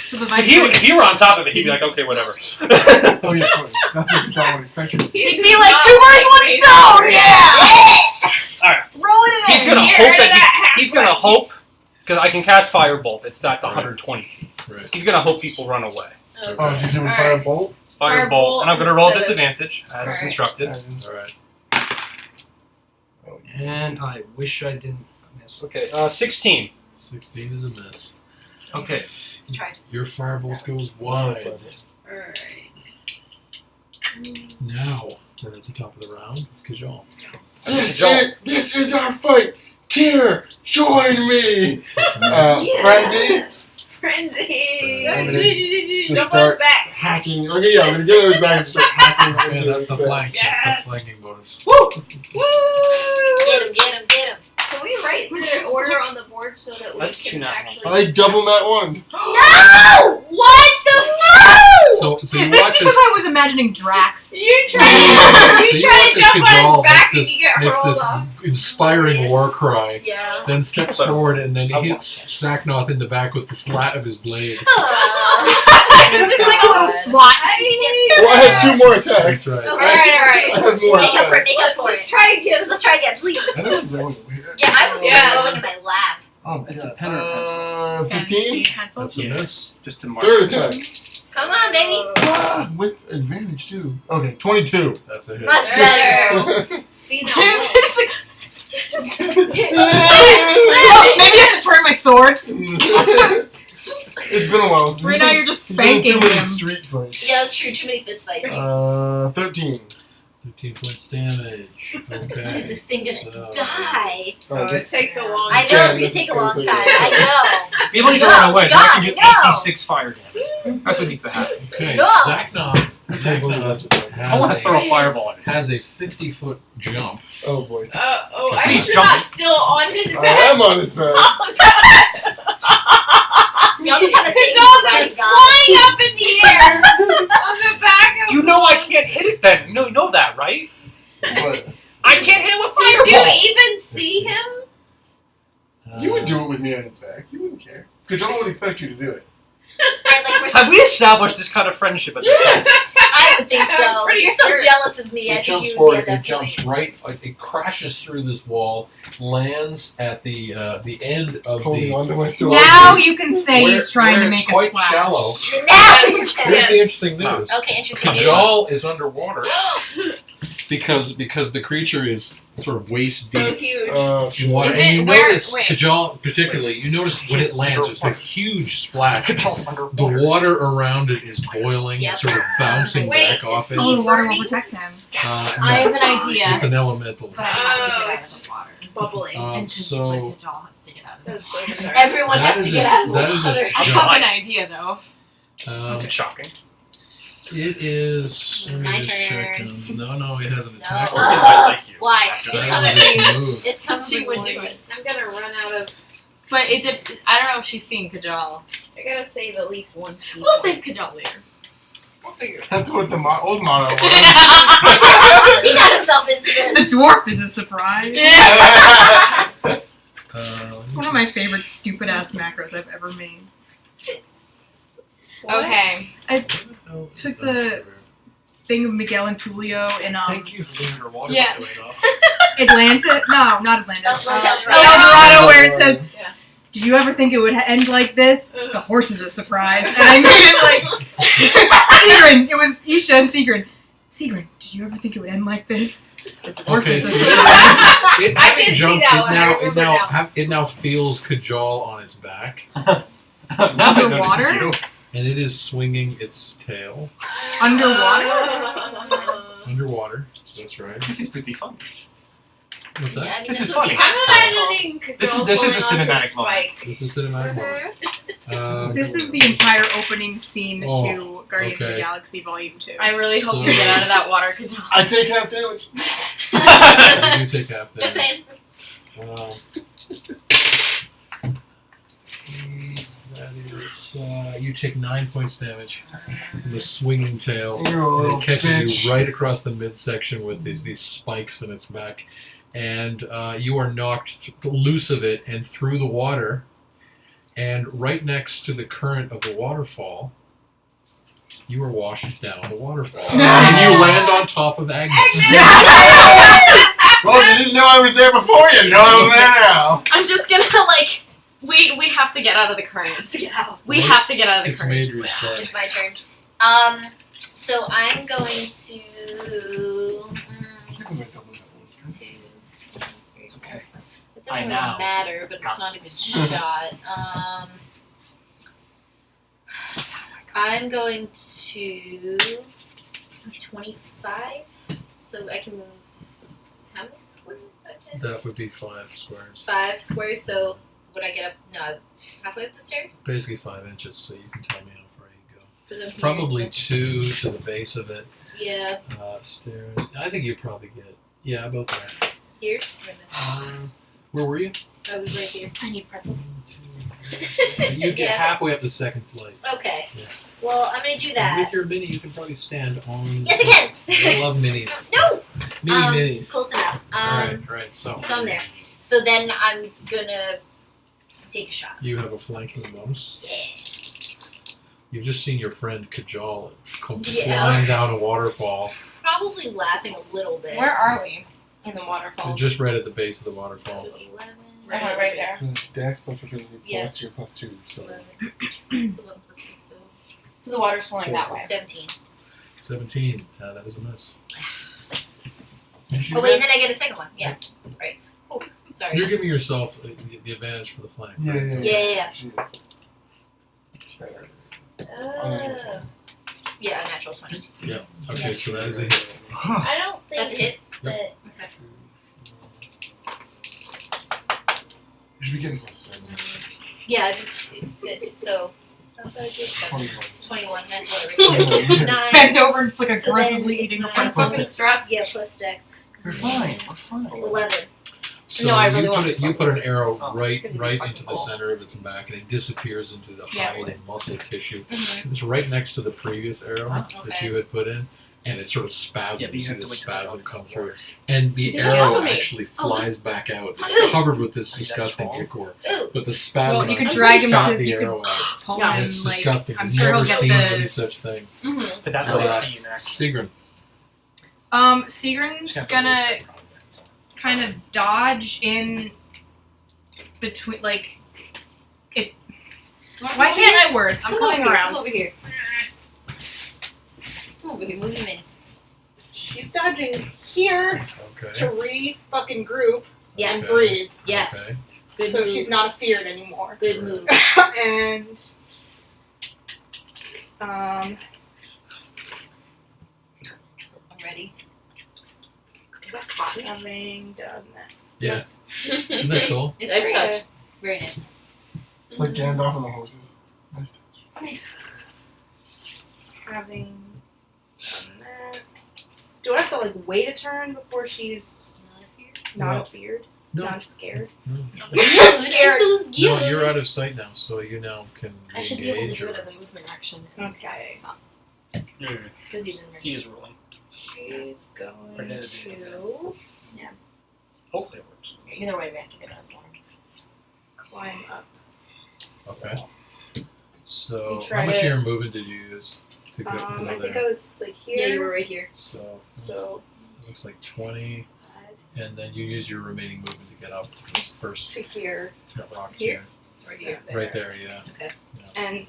So the If he were on top of it, he'd be like, okay, whatever. Oh, yeah, of course. That's what John would expect you to do. He'd be like 2 birds, 1 stone. Yeah. Alright. Roll it in. He's gonna Get hope rid of that that he's gonna halfway. hope because I can cast Firebolt. That's 120 feet. Right. He's gonna hope people run away. Oh, so you're doing firebolt? Firebolt, and I'm gonna roll instead of- disadvantage as Alright. instructed. All right. And I wish I didn't miss. Okay, 16. 16 is a miss. Okay. Tried. Your firebolt goes wide. Alright. Now we're at the top of the round with Kajal. This is our fight. Tyr, join me. Frenzy. Frenzy! Just Jump on start his back! hacking. Okay, yeah, I'm gonna get on his back and start hacking. Yeah, that's a flank. Yes. That's a flanking bonus. Woo! Get him, get him, get him. Can we write the order on the board so that we That's two can nat actually... I double that one. No! What the fuck? So Is you this watch because as I was imagining Drax? You try so to you jump watch as on his Kajal back and makes you get this rolled off. inspiring Yes. war cry, Yeah. then steps forward and then hits Xaknoth in the back with the flat of his blade. This is like a little SWAT. Well, I had 2 more attacks. That's right. Alright. I have more Make up for it, attacks. make up for Let's it. try again. Let's try again, please. I don't know. Yeah, I was Yeah. rolling in my lap. Oh, It's a God. pen or a pencil. 15? Pencil. That's a miss. Just to mark. 3rd attack. Come on, baby. With advantage, too. Okay, 22. That's a hit. Much better. Female. Just like, It's oh, maybe I should turn my sword. been a while. Right now you're just There's been spanking too many him. street fights. Yeah, that's true. Too many fist fights. 13. 15 points damage. Okay. Is this thing gonna So- die? Oh, it takes a long I know Yeah, it's gonna this take is a long gonna time. take- I know. If you need to No, run away, it's then I can gone, do no. 86 fire damage. That's what needs to happen. Okay, No. Xaknoth I want to throw a fireball at it. has a 50-foot jump. Oh, boy. I'm Please sure jump not it. still on his I back. am on his back. Y'all just have a thing His dog with is guys. flying up in the air on the back of You know I can't hit it then. You know that, right? But I can't hit with Did fireball. you even see him? you would do it with me on its back. You wouldn't care. Kajal would expect you to do it. Right, like we're Have we established this kind of friendship at this point? I would think I'm so. pretty You're so sure. jealous of me. I It think jumps you would be forward. at that It jumps point. right. Like it crashes through this wall, lands at the end of Holding the. onto my sword. Now you can say where- he's trying where to it's make a quite splash. shallow. Now you Here's can. the interesting news. Okay, interesting. Kajal is underwater because the creature is sort of waist So deep huge. Oh, in water. Is And it you where- notice wait. Kajal particularly. You notice when it lands, there's a huge splash. Control's The underwater. water around it is boiling, Yep. sort of bouncing Wait, back off it. it's Oh, the water will Bernie? protect him. I have an idea. It's an elemental. But I have to get Oh, out it's of the just water. bubbling. So Kajal has to get out of the That's so water. bizarre. Everyone that has is to get its- out of the that is water. its I job. have an idea though. Is it shocking? It is. Let me My just check. turn. No, it has an No. attack. Or it might like you. Why? After It's that. That coming is for its you. move. It's coming She for would you. do it. I'm gonna run out of. But I don't know if she's seen Kajal. I gotta save at least one. We'll save Kajal later. We'll figure it out. That's what the old motto was. He got himself into The this. dwarf is a surprise. It's one of my favorite stupid ass macros I've ever made. Okay. took the thing of Miguel and Tulio in Thank you for leaving your water Yeah. way off. Atlanta. No, not Atlantis. El El Dorado. Dorado, where it says, Yeah. "Did you ever think it would end like this? The horse is a surprise." And I made it like Sigrid. It was Isha and Sigrid. Sigrid, did you ever think it would end like this? The dwarf Okay, is a so surprise. it I having did see jumped, that it one, I now, remember now. it now feels Kajal on its back, Now it notices Underwater? you. and it is swinging its tail Underwater? underwater. So that's right. This is pretty fun. What's that? Yeah, I mean, This is would be funny. I'm magical. imagining This is a Kajal going onto cinematic moment. spike. This is cinematic moment. This is the entire opening scene Oh, to Guardians of the okay. Galaxy Volume 2. I really hope So- you get out of that water, Kajal. I take half damage. You do take half Just damage. saying. That is, you take 9 points damage from the swinging tail. You And little it catches bitch. you right across the midsection with these spikes in its back, and you are knocked loose of it and through the water, and right next to the current of the waterfall, you are washed down the waterfall, and you land on top of Agnes. Well, you didn't know I was there before. You know I'm there now. I'm just gonna like we have to get out of the current. We have to get out of the It's current. Madry's turn. It's my turn. So I'm going to. It's okay. It I doesn't know. really matter, but it's not a good shot. I'm going to 25, so I can move. How many squares? That would be 5 squares. 5 squares. So would I get up? No, halfway up the stairs. Basically 5 inches, so you can tell me how far you go. 'Cause I'm here, Probably so- 2 to the base of it. Yeah, Stairs. I think you probably get. Yeah, about there. here. Where were you? I was right here. I need pretzels. You get Yeah. halfway up the second flight. Okay. Yeah. Well, I'm gonna do With that. your mini, you can probably stand on. Yes, I can. I love minis. No. Mini minis. Close enough. Right. So So I'm there. So then I'm gonna take a shot. you have a flanking bonus. Yeah. You've just seen your friend Kajal come Yeah. flying down a waterfall. Probably laughing a little bit. Where are we? In the waterfall. Just right at the base of the So waterfall. 11. Right there. So Dex plus proficiency Yeah. plus your plus 2. So 11 plus 6, so So the water's flowing that way. 17. 17. That is a miss. Oh wait, and then I get a second one. Yeah. Right. Oh, sorry. You're giving yourself the advantage for the flank. yeah, right? yeah, Yeah. Jeez. Yeah, a natural 20. Okay, so that is a hit. I don't think That's a hit. that. You should be getting plus 7. Yeah, good. So, I thought I did 7. 21. 21, whatever. 9. Bent over, it's like So aggressively then it's eating a nine french plus toast. Dex. Yeah, plus Dex. We're fine. We're fine. 11. So No, I really you want put this you put an arrow Oh. right Because it'd be right fucking into the cool. center of its back, and it disappears into the Yeah. hide and muscle tissue. Mhm. It's right next to the previous arrow that Okay. you had put in. and it sort of spasms. Yeah, but you you see have the to wait till spasm it come comes through, and the She didn't arrow help me. actually flies back out. It's covered with this Is that disgusting strong? ichor, Ooh. but the spasm Well, you could drag him shot to. the You arrow could out. pull Yeah, him. It's Like, disgusting. I'm I've sure never he'll get seen any the. such thing. Mm-hmm. But that's So what that's the actually. Sigrun. Sigrun's Just have to gonna lose that problem, that's all. kind of dodge in between, like. Why can't I words? I'm Come coming over here. around. Come over here. Come over here. Move him in. She's dodging here Okay. to re-fucking group Yes. and breathe. Yes. Okay. Good So move. she's not feared anymore. Good move. And I'm ready. having done that. Yeah. Yes. Isn't that cool? It's Nice great. touch. Very nice. It's like Gandalf and the horses. Nice. Nice. Having done that. Do I have to like wait a turn before she's not feared? No. Not scared? No. I'm so No, you're out of sight now, so you now can I should be able to engage. do it Or, as a movement action. Okay. Because he's in C is ruling. She's going Forget it. to Hopefully it works. Either way, we have to get out of water. climb up. okay. So, You try how much to- of your movement did you use to go, I go think there? I was like Yeah, you here. were right here. So, So it looks like 20, and then you use your remaining movement to get up to this first to here rock Here? Right here. Right there, yeah. and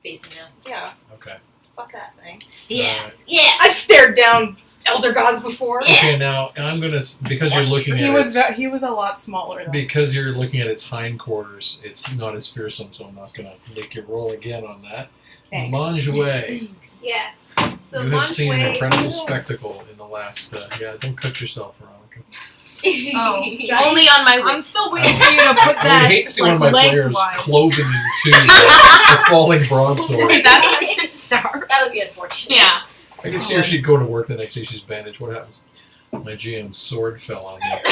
Facing now. yeah, Okay. fuck that thing. Yeah. Alright. Yeah. I've stared down elder gods before. Yeah. Okay, now I'm gonna because you're looking He at was its, he was a lot smaller though. because you're looking at its hindquarters. It's not as fearsome, so I'm not gonna make you roll again on that. Thanks. Manjue, Yeah. So you have seen an Manjue- incredible spectacle in the last. Yeah, don't cut yourself, Veronica. Oh, Only on my I'm wits. still waiting for you to put I that. would hate to see like, one of my players lengthwise. cloven in two the falling broadsword. That's sharp. That would be unfortunate. Yeah. I can see her. She'd go to work the next day. She's bandaged. What happens? My GM's sword fell on me.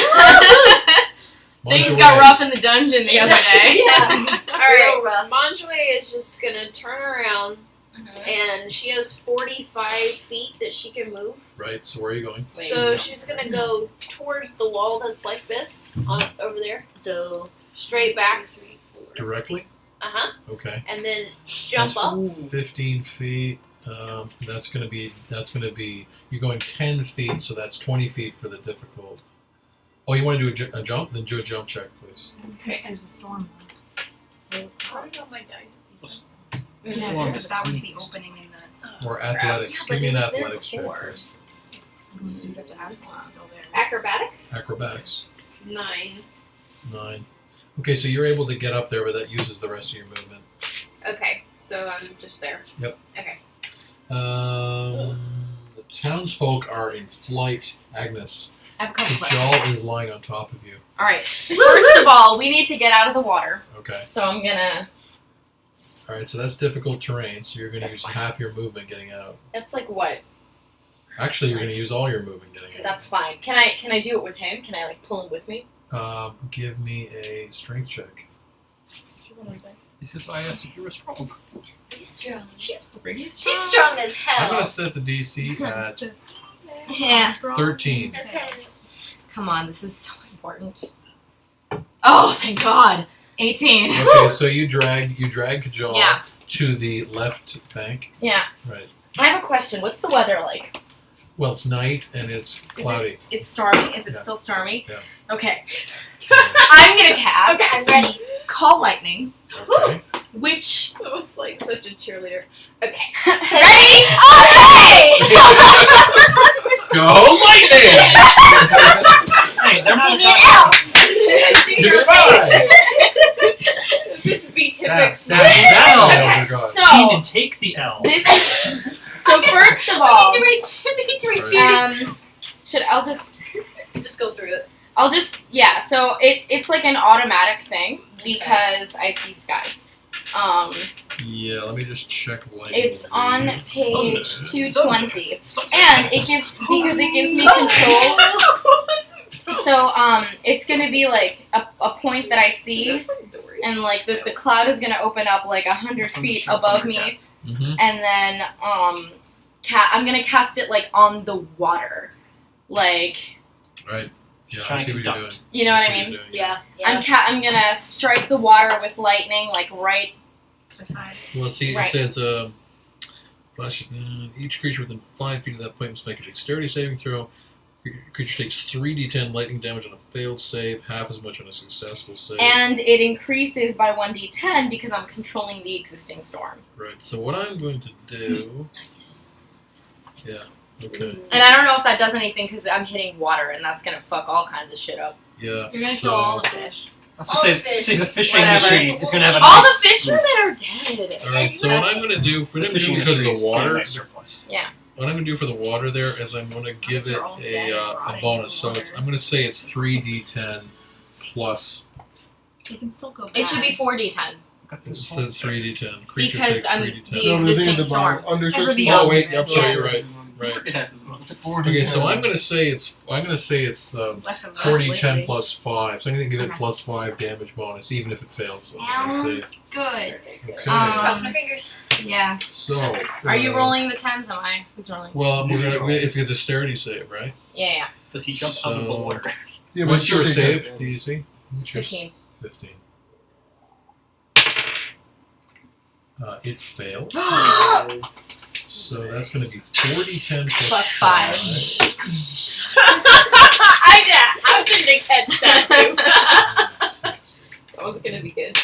Things Manjue. got rough in the dungeon the other day. Yeah. All right. Real rough. Manjue is just gonna turn around, Mhm. and she has 45 feet that she can move. Right. So where are you going? Wait. So she's gonna go towards the wall that's like this, on over there, So straight back. 2, 3, 4. Directly. Uh-huh. Okay. And then jump That's up. 15 feet. That's gonna be. You're going 10 feet, so that's 20 feet for the difficult. Oh, you want to do a jump? Then do a jump check, please. Okay, there's a storm. How do I know my dice? Yeah, Storm but is that was the clean. opening in the. Or athletics. Yeah, but Give me an it was there athletics check, before. please. You'd have to ask him. It's still there. Acrobatics? Acrobatics. 9. 9. Okay, so you're able to get up there, but that uses the rest of your movement. Okay, so I'm just there. The townsfolk are in flight. Agnes, I have a couple the questions. jaw is lying on top of you. All right. First of all, we need to get out of the water, Okay. so I'm gonna. All right, so that's difficult terrain, so you're going to That's use fine. half your movement getting out. That's like what? Actually, you're going to use all your movement getting out. That's fine. Can I do it with him? Can I like pull him with me? Give me a strength check. This is why I asked if you were strong. He's strong. She's pretty She's strong as I'm going hell. to set the DC at Yeah. 13. As hell. Come on, this is so important. Oh, thank God. 18. Okay, so you drag Kajal Yeah. to the left bank. Yeah. Right. I have a question. What's the weather like? Well, it's night and it's cloudy. It's stormy. Is it Yeah. still stormy? Yeah. Okay. I'm gonna cast. Okay, I'm ready. Call lightning. Okay. Which That was like such a cheerleader. Okay. ready? Okay. Go lightning! Hey, they're not. Give me an L. Goodbye! This be Sap, typical. sap, Okay, oh my god. Team so and take the L. this is so first of all, We need to reach cheers. I'll Just go through it. yeah. So it's like an automatic thing because I see sky. Yeah, let me just check lightning. It's on page Oh, 220, and it gives me control. So it's gonna be like a point that I see, and like the cloud is gonna open up like 100 feet above me, Mm-hmm. and then I'm gonna cast it like on the water, like Right. Yeah, I Trying see to what you're duck. doing. you know what I see mean. you're doing, Yeah. I'm gonna strike the water with lightning, like right beside. Well, see, Right. it says each creature within 5 feet of that point must make a dexterity saving throw. Creature takes 3d10 lightning damage on a failed save, half as much on a successful save. And it increases by 1d10 because I'm controlling the existing storm. Right. So what I'm going to do? Nice. Yeah. Okay. And I don't know if that does anything because I'm hitting water, and that's gonna fuck all kinds of shit up. Yeah. You're gonna so, kill all the fish. Let's just say, the fishing Whatever. industry is going to have a All nice, the fishermen are dead. All right. So what I'm going to do for the them fishing because of industry the is getting a water. nice surplus. What I'm going to do for the water there is I'm going to give it They're all dead and a rotting bonus. So in the it's water. I'm going to say it's 3d10 plus. It can still go. It should be 4d10 Got this It's one. the 3d10. Creature because takes I'm 3d10. the No, the thing at existing the bottom. storm. Under Ever 6 the Oh other. wait, I'm sorry. Yes. You're right. Right. It has its moments. 40. Okay, so I'm going to say it's Less and less 40, 10 lately. plus 5. So I'm going to give it Okay. plus 5 damage bonus, even if it fails. So I'm going to Sounds say. good. Okay. Cross my fingers. Yeah. So. Are you rolling the 10s? Am I? Who's rolling? Well, it's a dexterity save, right? Yeah. Does he jump out of the So- water? Yeah, What's but your still take save? that. Do you see? What's yours? 15. 15. It fails. So that's going to be 40, 10 plus Plus 5. I didn't catch that too. That one's gonna be good.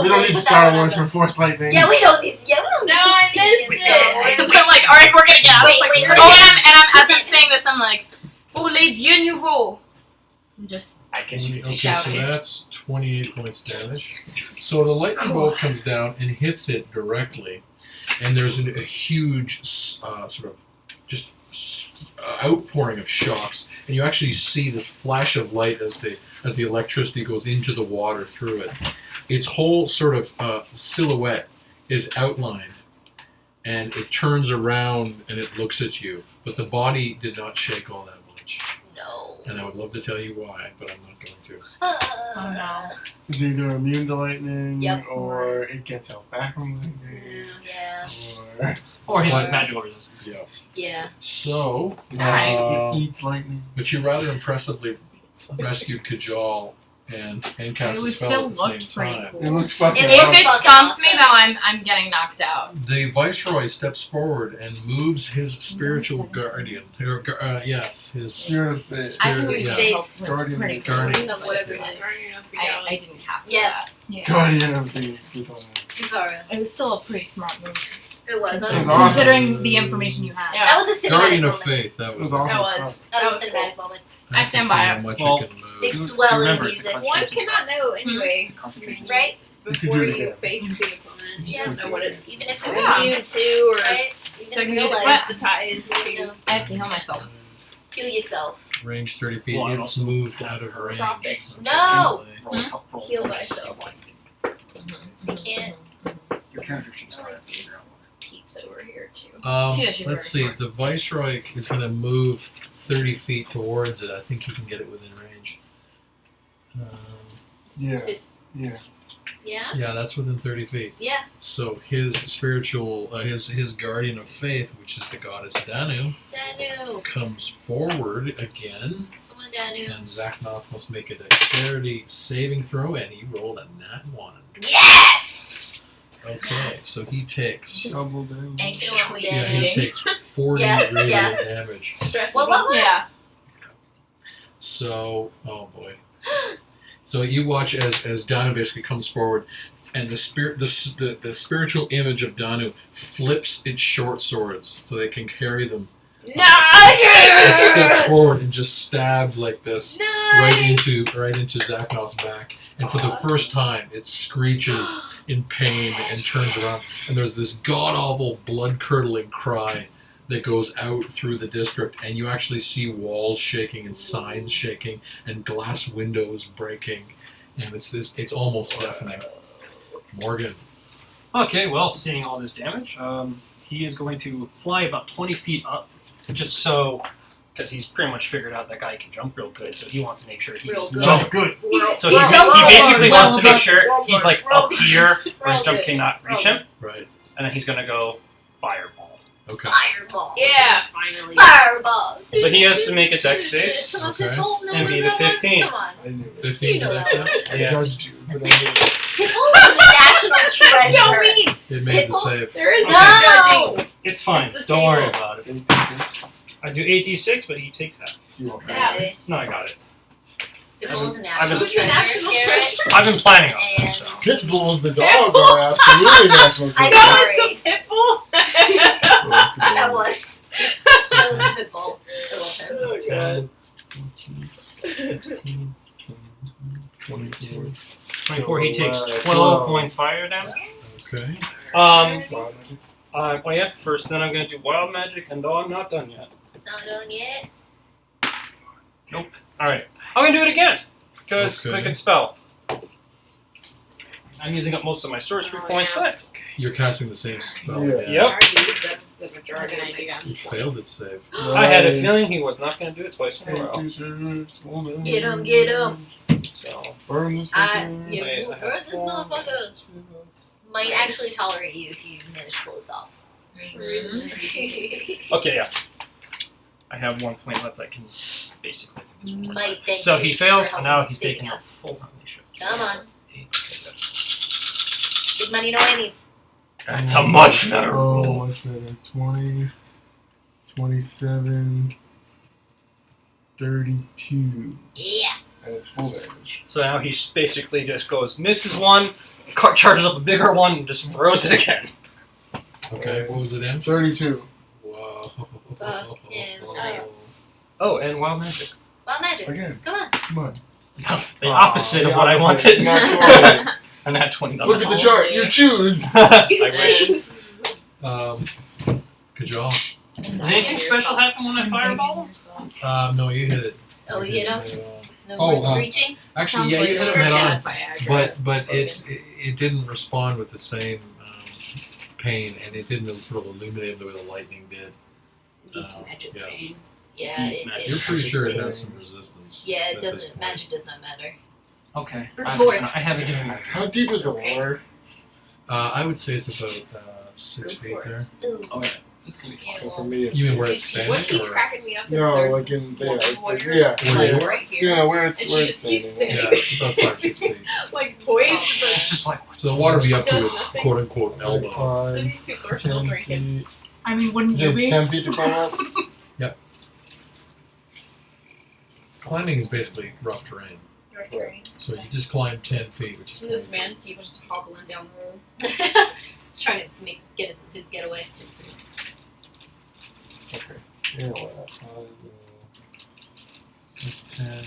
We don't need Star Wars for Force Lightning. Yeah, we don't need. Yeah, we don't need. No, I to missed see it. So I'm like, alright, we're gonna get out. Wait, Like, wait, oh, and I'm as I'm saying this, I'm like, pour les dieux nouveaux. I'm just I guess you could Okay, see so that's 28 points damage. So the lightning bolt comes down and hits it directly, and there's a huge sort of just outpouring of shocks, and you actually see this flash of light as the electricity goes into the water through it. Its whole sort of silhouette is outlined, and it turns around and it looks at you, but the body did not shake all that much. No. And I would love to tell you why, but I'm not going to. oh no. It's either immune to lightning, Yep. or it gets health back from lightning, Yeah. or Or his But- magical resistance. Yeah. Yeah. So, it eats lightning. but you rather impressively rescued Kajal and cast It a was spell still at the same looked pretty time. cool. It looks fucking It If awesome. looks it fucking stomps me awesome. though, I'm getting knocked out. The Viceroy steps forward and moves his spiritual guardian. Yes, his Spirit of Faith. I Spirit, think yeah. Faith. it's Guardian. pretty cool. Guardian. So whatever it is. I didn't cast Yes. that. Guardian of the Düthara. Düthara. It was still a pretty smart move. It was. That It was, was awesome. Considering the information you have. Yeah. that was a cinematic Guardian of moment. Faith. That It was. was awesome. That was. stuff. That was a That was cinematic moment. I have to stand see by how it. much Well, it can move. Big swell in the Remember, music. the One cannot know anyway, Concentration. Right? before do it you again. face the opponent. You Yeah. don't know what it's Even if it Yeah. was immune to or right? Even So I in can real just life. sensitized You to. know, I have to heal myself. heal yourself. Range 30 feet. Well, and It's also moved out of range. Profit. No! Roll Heal just see thyself. what you You can't. Your character sheet's right up here. Peeps over here too. Yeah, she's Let's very see. The Viceroy is going to move 30 feet towards it. I think he can get it within range. Yeah. Yeah. Yeah? Yeah, that's within 30 feet. Yeah. So his spiritual, his guardian of faith, which is the goddess Danu, Danu. comes forward again, Come on, Danu. and Xaknoth must make a dexterity saving throw, and he rolled a nat 1. Yes! Okay, Yes. so he takes, Double damage. Anxious Kill him, yeah, he bleeding. takes 40 Yeah, radiant yeah. damage. Stress. What? Yeah. So, oh boy. So you watch as Danu basically comes forward, and the spiritual image of Danu flips its short swords so they can carry them. It steps forward and just stabs like this right into Xaknoth's back, and for the first time it screeches in pain and turns around, and there's this god awful blood curdling cry that goes out through the district, and you actually see walls shaking and signs shaking and glass windows breaking, and it's almost deafening. Morgan. Okay, well, seeing all this damage, he is going to fly about 20 feet up, just so, because he's pretty much figured out that guy can jump real good, so he wants to make sure he Real can good. jump good. We're- So we're- he we're- basically we're- wants to make sure we're- he's like we're- up here where his we're jump good. cannot reach We're him, Right. and then he's going to go fireball. Okay. Fireball. Yeah, finally. Fireball. So he has to make a dex save Come on, Okay. Pitbull. No, and what beat is a that one? 15. Come on. I knew it. 15 You know next that. time. I Yeah. judged you, but I knew it. Pitbull is a national treasure. So mean. It made the Pitbull? save. There is Okay. no judging. It's fine. It's the Don't worry table. about it. 86. I do 8d6, but he takes that. You want Yeah. that? No, I got it. Pitbull is a I've national been- Who's your treasure. national Garrett. treasure? I've been planning on And- it. So. Pitbulls, the dogs are absolutely national I treasure. know. That was a pit bull. That was. That was a Pitbull. I love him. Oh, God. 16, 24. 24, he takes So, 12 points fire damage. Okay. Well, yeah, first then I'm going to do wild magic, and I'm not done yet. Not done yet. Alright, I'm going to do it again, because Okay. I can spell. I'm using up most of my sorcery Oh, points, yeah. but it's okay. You're casting the same spell. Yeah. Yep. I already used them, the majority of them. It failed its save. I had a feeling he was not going to do it twice in a row. Get him, get him. So, Burn this I, fucker. you I will have burn this four. motherfucker. Might actually tolerate you if you manage to pull this off. okay, yeah. I have 1 point left. I can basically do this one more time. Might thank So you he fails, for and now helping he's saving taking a us. full damage. Come on. Big money, no Emmys. That's a much better Oh, roll. what's that? 20, 27, 32. Yeah. And it's full damage. So now he basically just goes, misses one, charges up a bigger one, and just throws it again. Okay, what was the damage? 32. Wow. Fucking nice. Oh, and wild magic. Wild magic. Again, Come on. come on. The opposite the of what I opposite. wanted. Not 20. And I had 20 Look at the chart. You choose. You I choose. Good job. Does anything special happen when I fireball? No, you hit it. Oh, you hit him? No Oh, more screeching? Actually, yeah, you hit him head on, but it didn't respond with the same pain, and it didn't sort of illuminate him the way the lightning did. Needs magic yeah. pain. Yeah, It's magic. You're pretty sure it has some resistance. Yeah, it at this doesn't. point. Magic does not matter. Okay. Brute I force. haven't even. How deep is the water? I would say it's about 6 feet there. Ooh. Oh, yeah. It's gonna be Yeah, So for well, me, it's You mean where Two it's feet. What standing? keeps Or? cracking me up is No, there's like this in one there. warrior, Yeah. Where like you- right here, Yeah, where it's and where she it's just keeps standing. Yeah, standing, it's about 5 6 feet. like poised, It's just like. So the water would be up to Does its nothing. quote unquote but elbow. these people are still 10 drinking. feet. I mean, wouldn't you Just be? 10 feet to climb up? Climbing is basically rough terrain. Right there. So you just climb 10 feet, which is And this 20 man keeps hobbling down the road. Trying to get his getaway. Okay. Yeah, well, that's 10.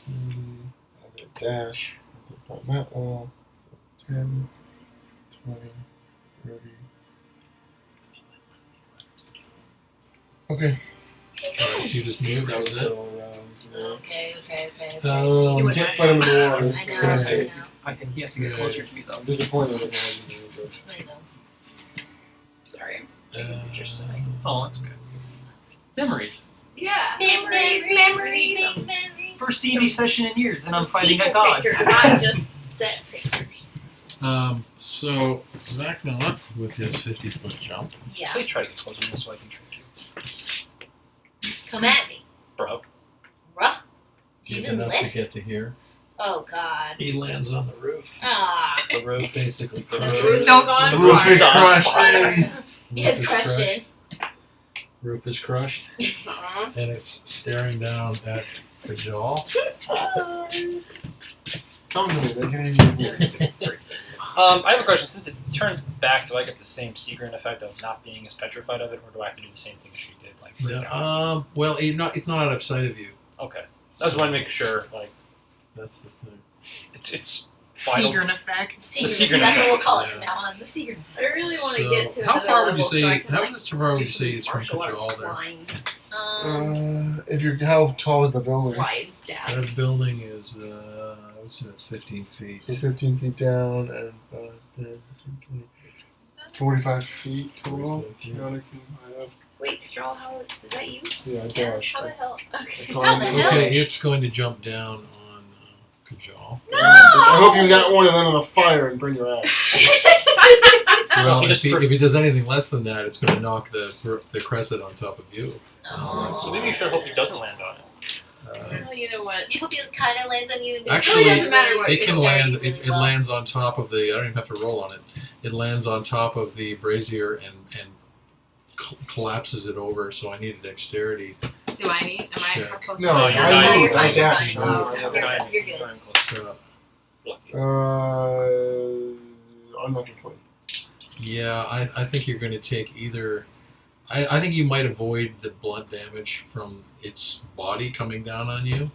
I get a dash. That's up on that wall. So 10, 20, 30. Okay. Alright, so you just moved, that was it? Go around, yeah. Okay. You it can't fight him in the water. I so know, yeah. I know. I think he has to get closer to me though. I'm disappointed in how you do it. I know. Sorry, I'm taking pictures tonight. Oh, that's good. Memories. Yeah, Memories. First D&D session in years, and I'm fighting a People god. pictures, not just set pictures. So Xaknoth with his 50-foot jump. Yeah. Please try to get closer to me so I can trick you. Come at me. Bro. Ruh. Do you Deep even enough to lift? get to here. Oh God. He lands on the roof. Ah. The roof. Basically The crushed. roof is Don't- on The The roof roof is is on crushed fire. in. Yeah, it's crushed in. Roof is crushed, Uh-huh. and it's staring down at the jaw. Come to me, they can even I have a question. Since it turns back, do I get the same Seagrin effect of not being as petrified of it, or do I have to do the same thing as she did? Like, break down? Well, it's not out of sight of you. Okay. I just want to make sure, like, That's the thing. it's vital. Seagrin effect. Seagrin. That's what we'll call it from now on. The Seagrin. I really want to So, get to how another far would you level say? so I can, How like, far would do you say is some from the martial jaw arts there? flying, if you're, how tall is the building? fly and stab. That building is, I would say that's 15 feet. So 15 feet down and 5, 10, 15, 20, 45 feet total. 45 feet. You know, they can hide up. Wait, Joel, how is that you? Yeah, dash. How the hell? Okay. How the hell? Okay, it's going to jump down on Good job. I hope you got one of them in the fire and burn your ass. Well, he if just he does anything less than that, it's going to knock the crescent on top of you. Oh. So maybe you should hope he doesn't land on it. Well, you know what? You hope he kind of lands on you. And Actually, doesn't matter what it can dexterity land. really It low. lands on top of the. I don't even have to roll on it. It lands on top of the brazier and collapses it over. So I need a dexterity. Do I need? Am I Check. how close? No, Oh, I you're fine, moved. you're I fine, you're dashed. fine. Oh, You're good. You're good. So, Unnatural 20. yeah, I think you're going to take either. I think you might avoid the blunt damage from its body coming down on you,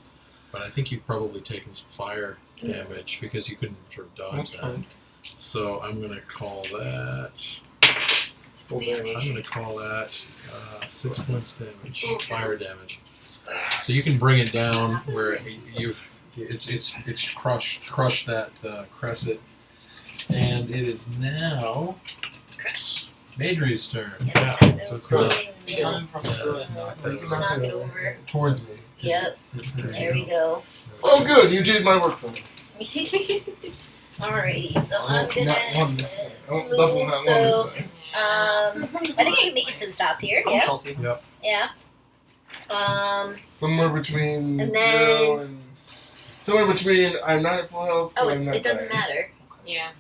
but I think you've probably taken some fire damage because you couldn't sort of dodge That's that. fine. So I'm going to call that. It's full I'm damage. going to call that 6 points damage, fire damage. So you can bring it down where it's crushed that crescent, and it is now Madry's turn. Yeah, So it's really not. in the middle. It's not You can Knock knock it over. towards me. Yep. There we go. Oh, good. You did my work for me. Alrighty, so I'm gonna Not one this time. I won't double move. that So, one this time. I think I can make it to the top here. I'm Yeah. healthy. Yeah. Somewhere between And 0 then- and somewhere between I'm not at full health. Oh, but I'm not it doesn't dying. matter. Yeah.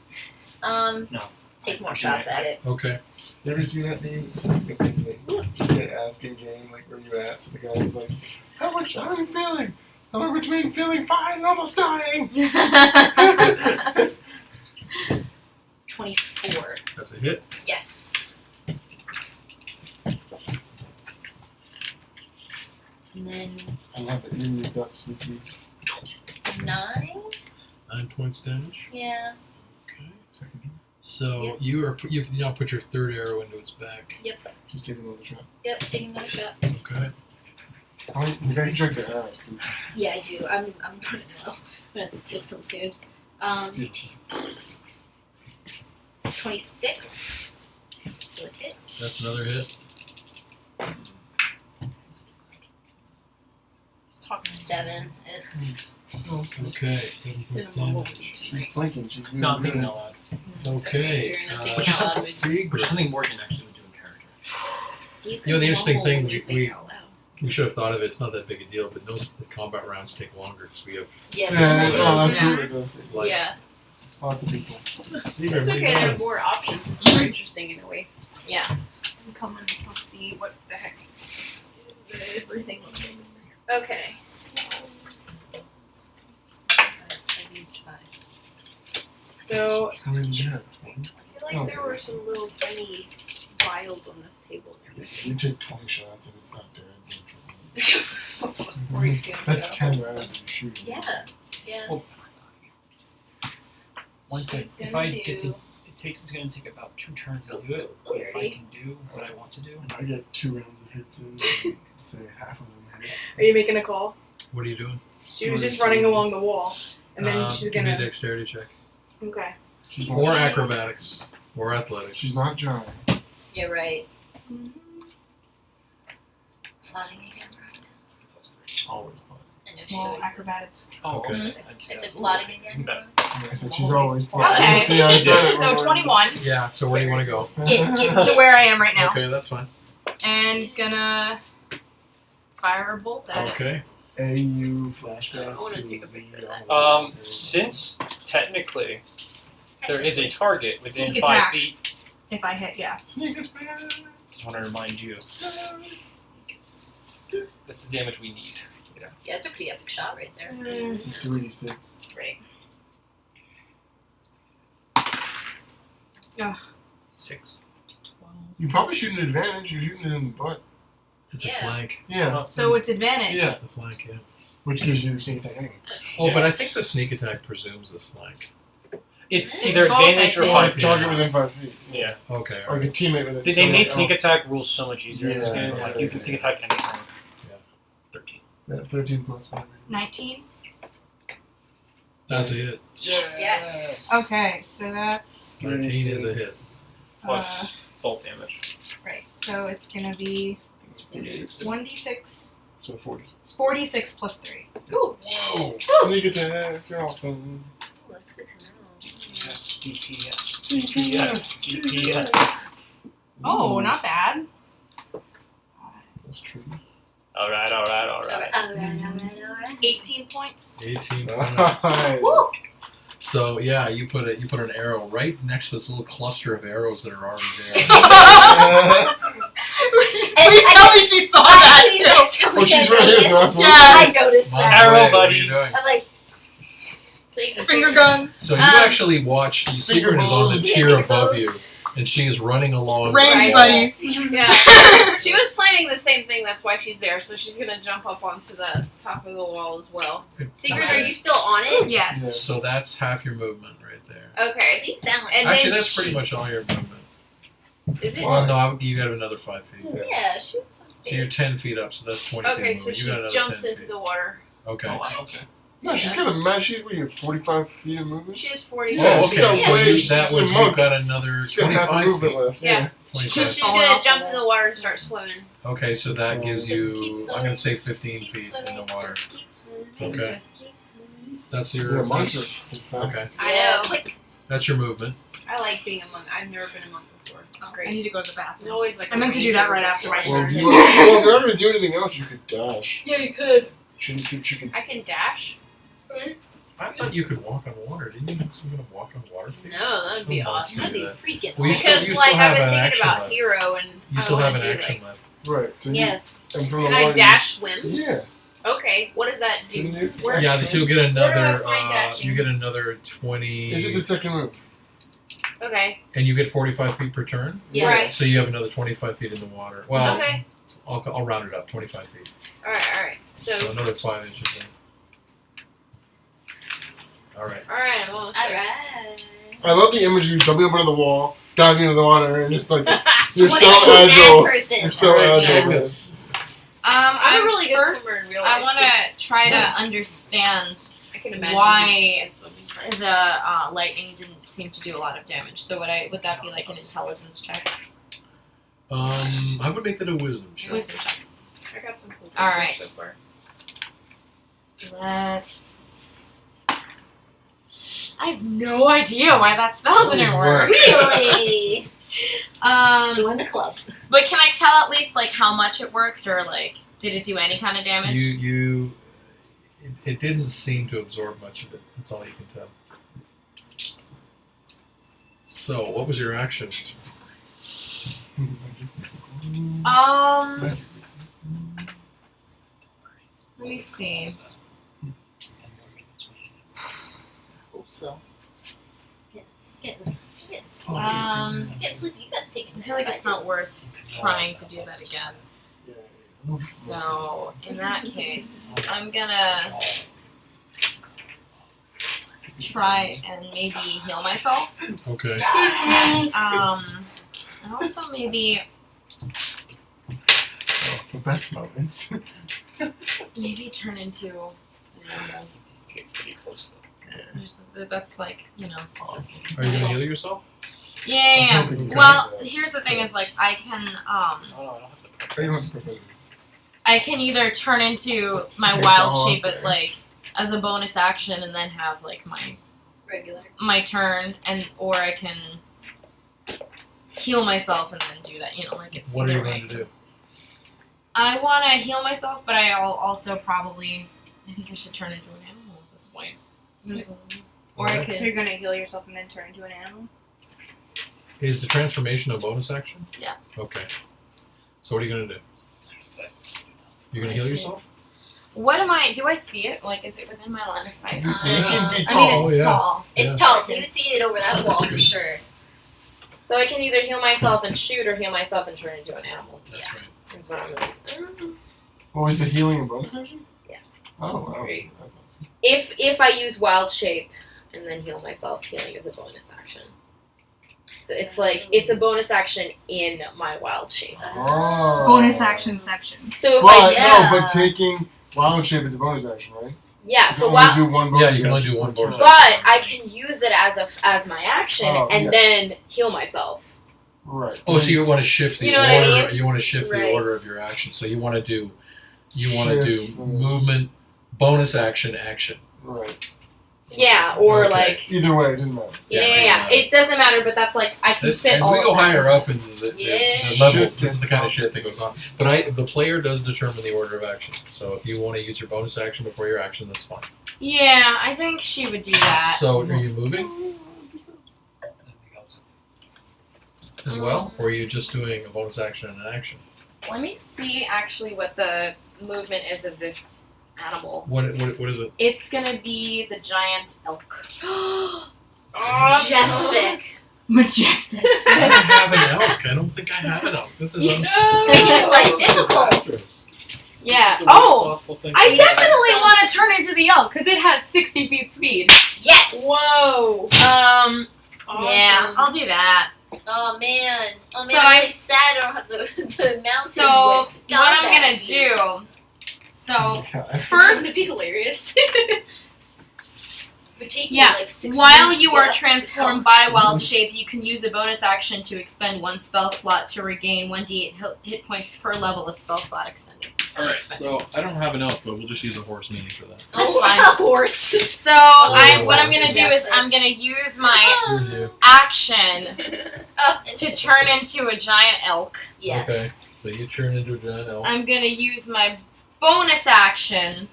No. Take more shots at it. Okay. You ever see that meme? They asking Jane like where you at? So the guy's like, how are you feeling? Somewhere between feeling fine and almost dying. 24. That's a hit. Yes. And then I love it. You need ducks this week. 9. 9 points damage. Yeah. Okay. So you've now put your third arrow into its back. Just take another shot. Yep. Taking another shot. Okay. You gotta check the ass too. Yeah, I do. I'm running low. I'm gonna have to steal some soon. 26. So a hit. That's another hit. 7. Okay. 7 points damage. She's blinking. She's really No, I'm thinking good. out loud. Okay. Which is Out loud. which is something Morgan actually would do in character. You know, the interesting thing When you think out loud. we should have thought of it. It's not that big a deal, but those the combat rounds take longer because we have Yes. Yeah, Yeah. absolutely does. like Yeah. Lots of people. Secret. It's okay, there are more options. It's more interesting in a way. Yeah. I'm coming to see what the heck everything looks like. Okay. I've used 5. So How many did you have? I feel like there were some little tiny vials on this table and everything. You take 20 shots and it's not dead. Where you can That's go. 10 rounds of shooting. Yeah. Yeah. Well, one sec. She's If gonna I get to, do- it's going to take about 2 turns to do it. If I can do what I want to do. I get 2 rounds of hits in, say half of them hit. Are you making a call? What are you doing? She was just running along the wall, and then she's Give me a gonna. dexterity check. Okay. She's Or not, acrobatics. Or athletics. she's not giant. Yeah, right. Plotting again, right? Always plotting. I know she Well, always acrobatics. Oh, Okay. I said plotting again. Better. I said she's always plotting. Okay. See, I said it So wrong. 21 Yeah. So where do you want to go? to where I am right now, Okay, that's fine. and gonna fire a bolt at it. Okay. AU flashbacks. I wanna to take a the, picture of that. Since technically there is a target within Sneak 5 attack. feet, If I hit, yeah. Sneak attack. just want to remind you that's the damage we need. Yeah, it's a pretty epic shot right there. 3d6. Great. 6. You probably shoot an advantage. You're shooting it in the butt. It's Yeah. a flank. Yeah. So it's advantage. Yeah. It's a flank. Yeah. Which gives you sneak attack anyway. Oh, but I Yes. think the sneak attack presumes the flank. It's It's either both, advantage I or think. 5 feet. Target within 5 feet. Yeah. Okay. Or like a teammate with They someone made sneak else. attack rules so much easier in this Yeah, game. yeah, Like yeah, you can yeah. sneak attack anytime. Yeah. 13. Yeah, 13 plus 5. 19. That's a hit. Yes. Okay, so that's 13 is a hit. Plus bolt damage. right. So it's gonna be It's 46. 1d6 So 46. 46 plus 3. Ooh. Whoa! Sneak attack, Jocelyn. Oh, that's good to know. Yes, DPS. DPS. Oh, not bad. That's true. Alright. Alright. 18 points. 18 Nice. points. So yeah, you put an arrow right next to this little cluster of arrows that are already there. Please tell me she saw that too. Well, she's right here, so that's what I noticed Mom, that. Arrow wait, what are you buddies. doing? I'm like, taking Finger guns. So you actually watch. Sigrid is on the Finger tier balls. above you, and she is running along. Range the wall. buddies. Yeah. She was planning the same thing, that's why she's there, so she's gonna jump up onto the top of the wall as well. Sigrid, are you still on it? Yes. So that's half your movement right there. Okay. he's down. And Actually, then that's pretty much all your movement. Is it? Well, no, you got another 5 feet. Yeah, she was some So you're space. 10 feet up, so that's 20 feet Okay, movement. so You she got another jumps 10 into feet. the water. Okay. Okay. No, she's got a match. She's 45 feet of movement. She has 40 Yeah, Oh, she's okay. got So way- that she's a was monk. you've got another She's got half a 25 movement feet. left. Yeah. 25. She's gonna jump in the water and start swimming. Okay, so that gives Just keep you. I'm swimming. gonna say 15 Keep feet swimming. in the water. Just keep swimming. Okay. Just keep swimming. That's Yeah, your. monks are Okay. fast. I Yeah, know. quick. That's your movement. I like being a monk. I've never been a monk before. It's I great. need to go to the It's bathroom. always like I meant to do that right after my Well, if turn. you if you're not gonna do anything else, you could dash. Yeah, you could. Shouldn't you could. I can dash. I thought you could walk on water. Didn't you know someone could walk on water? No, that'd be Some monks awesome. That'd be do that. freaking Well, you awesome. still- Because you like still I've have been an thinking action about left. hero and You I still have wanna an do, action like, left. Right. So Yes. and from the Can I water. dash swim? Yeah. Okay, what does that do? Can you? Where- Yeah, you'll get Where do I another. find dashing? You get another 20, It's just a second move. Okay. and you get 45 feet per turn. Yeah. Right. So you have another 25 feet in the water. Well, Okay. I'll round it up. 25 feet. Alright. So So another 5 inches. In. All right. alright, I'm almost there. Alright. I love the image of you jumping up into the wall, diving into the water, and just like you're so Sweaty mad agile. person. You're so Alright, agile. Agnes. I'm a really good first, swimmer in real I life, want to try to understand I can imagine why a swimming part. the lightning didn't seem to do a lot of damage. So would that be like an intelligence check? I would make that a wisdom check. Wisdom check. I got some cool Alright. so far. Let's. I have no idea why that spell didn't work. Really? Join the club. But can I tell at least like how much it worked, or like did it do any kind of damage? It didn't seem to absorb much of it. That's all you can tell. So, what was your action? Let me see. Hope so. Yes. Get sleepy. Get sleepy. You got taken. I feel like it's not worth trying to do that again. So in that case, I'm gonna try and maybe heal myself. Okay. And also maybe The best moments. turn into an animal. That's like, Are you gonna heal yourself? Yeah. hoping you Well, could. here's the thing: is like I can Oh, no, I don't have to. I can either turn into my It's wild all shape up at there. like as a bonus action, and then have like Regular. my turn, or I can heal myself and then do that. Like it's. What are you either going way. to do? I want to heal myself, but I'll also probably. I think I should turn into an animal at this point. Or I Alright. could. So you're gonna heal yourself and then turn into an animal? Is the transformation a bonus action? Yeah. Okay. So what are you gonna do? You're gonna heal yourself? What am I? Do I see it? Like, is it within my line of sight? 18 feet I mean, tall. it's yeah. tall. It's Yeah. tall, so you would see it over that wall for sure. So I can either heal myself and shoot, or heal myself and turn into an animal. That's Yeah. right. That's what I'm gonna. What was the healing and bonus action? Yeah. Oh, wow. Great. That's awesome. If I use wild shape and then heal myself, healing is a bonus action. It's like it's a bonus action in my wild shape. Oh. Bonus actionception. So if But Yeah. no, but taking wild shape is a bonus action, right? yeah, You so can only wild, do one bonus Yeah, you can only action do one per bonus turn. but I can use it as my action Oh, and yes. then heal myself. Right. Oh, so you want to shift the You know what I order? mean? You want to shift the Right. order of your action. So you want to do you want to do movement, bonus action, action. Right. Yeah, or Okay. like Either way, it doesn't matter. yeah. It doesn't matter, but that's like I can As fit all we go of that. higher up in the Yeah. levels, this is the kind of shit that goes on. But the player does determine the order of action. So if you want to use your bonus action before your action, that's fine. Yeah, I think she would do that. So are you moving as well, or are you just doing a bonus action and an action? Let me see actually what the movement is of this animal. What is it? It's gonna be the giant elk. Majestic. Majestic. I don't have an elk. I don't think I have an elk. This is Make it like difficult. disastrous. Yeah. This is the worst Oh, possible thing I to do. definitely want to turn into the elk because it has 60 feet speed. Yes. Whoa. Yeah, I'll do that. Oh man. Oh man. So I'm I- really sad I don't have the mountains So with what I'm combat gonna feet. do? So Okay. first, It'd be hilarious. Would take Yeah, me like 6 while minutes you to are get up transformed by wild shape, you can use a bonus action to expend 1 spell slot to regain 1d8 hit points per level of spell slot extended. Alright, so I don't have an elk, but we'll just use a horse mini for that. That's fine. a horse. So Oh, what I'm gonna do is majestic. I'm gonna use my Here's you. action Oh, to turn into a giant elk. yes. Okay, so you turn into a giant elk. I'm gonna use my bonus action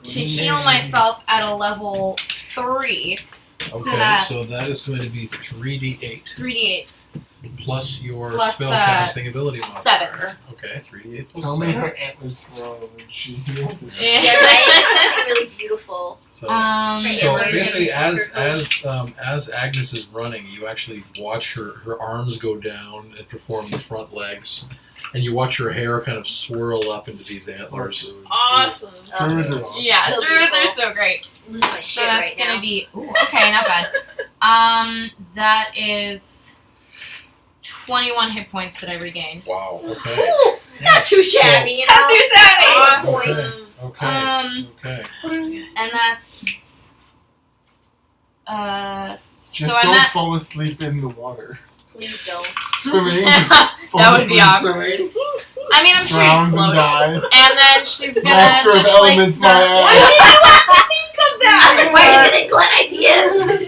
to heal myself at a level 3. Okay, that's so that is going to be 3d8 3d8. plus your Plus, spellcasting ability modifier. 7. Okay, 3d8 plus Tell me 7. her antlers grow when she heals herself. Yeah, right. It's something really beautiful. So, Um, so Antlers basically, and as Agnes is running, you actually watch her arms go down and perform the front legs, and you watch her hair kind of swirl up into these antlers. Awesome. Druids are awesome. yeah, So druids are beautiful. so great. I'm losing my So shit that's right gonna now. be okay, not bad. That is 21 hit points that I regain. Wow. Okay. Ooh, not too shabby, you know. Not too shabby. Awesome. Okay. Points. Okay. Okay. And that's Just So I'm don't at- fall asleep in the water. Please don't. Swimming. Just fall That would be asleep awkward. swimming. I mean, I'm sure you Drowns and float. dies. And then she's gonna Master of just elements, like my start. ass. Why are you getting Glen ideas?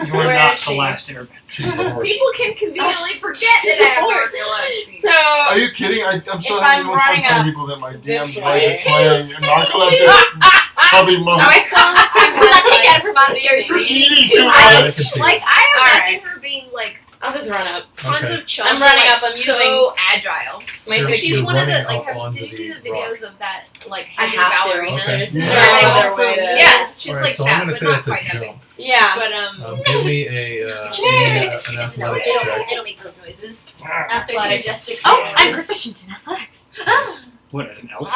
You are Where not is the she? last airbender. She's the horse. People can conveniently she's forget a that I have horse. narcolepsy. So Are you kidding? I'm sure If I'm I'm the most fun running telling up people that my this DM's way- life Me is too. playing narcoleptic chubby monks. my phone's I'm not taking out of her monastery for eating too I can much. see Like, it. I imagine Alright. her being like I'll just run up. tons Okay. of chubs. I'm running like, up, I'm so agile. My Sure. six- She's You're one of the running like. up Have, onto did you see the the rock. videos of that like I heavy have to. ballerina? Okay. Yeah. There's no So, way to- yes, she's Alright, like so that, I'm going but to say not it's a quite that big. jump. Yeah. But Give me an It's athletics no, they check. don't make those noises. Not their Athletics. majestic Oh, I'm voice. proficient in athletics. What, as an elf?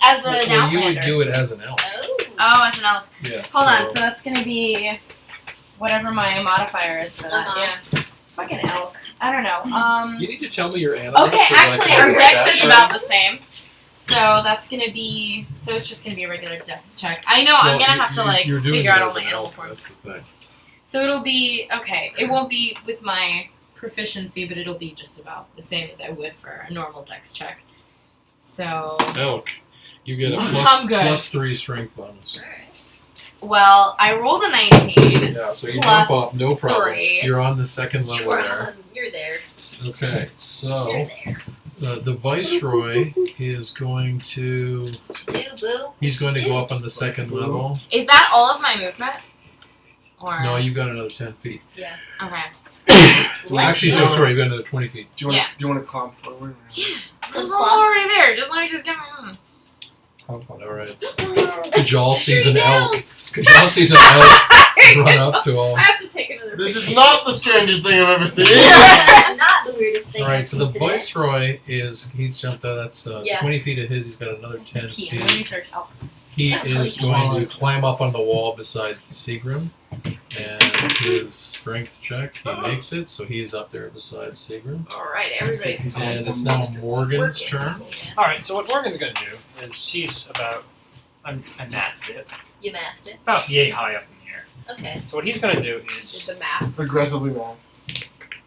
As an Well, you would outlander. do it as an elf. Oh. Oh, as an elf. Yeah. Hold on, so that's gonna be whatever my modifier is for that. Uh-huh. Yeah. Fucking elk. I don't know. You need to tell me your animals. Okay, so that I actually, can our do dex stats is right. about the same. So that's gonna be. So it's just gonna be a regular dex check. I know I'm Well, gonna have to like you're doing figure it out all as the an animal elf, forms. That's the thing. So it'll be okay. It won't be with my proficiency, but it'll be just about the same as I would for a normal dex check. So Elk. You get a I'm good. plus 3 strength bonus. well, I rolled a 19. Yeah, so you Plus jump up, no problem. 3. You're on the second level there. You're there. Okay, so You're there. the Viceroy is going to. Boo boo. He's going to go up on the second level. Is that all of my movement? Or No, you've got another 10 feet. okay. Well, Let's actually, go. no, sorry, you've got another 20 feet. Do you want Yeah. do you want to climb forward? I'm already there. Just let me just get my own. Alright. Kajal sees an elk. Kajal sees an elk run up to him. I have to take another This picture. is not the strangest thing I've ever seen. Not the weirdest thing. Alright, I've so seen the today. Viceroy he's jumped out. That's Yeah. 20 feet of his. He's got another 10 P. Let me feet. search elk. He is going to climb up on the wall beside Seagrim, and his strength check, he makes it, so he's up there beside Seagrim. All right, everybody's And it's now Morgan's turn. Alright, so what Morgan's gonna do is he's about, I mathed it, You mathed it. about yay high up in the air. Okay. So what he's gonna do Did is the math. Aggressively maths.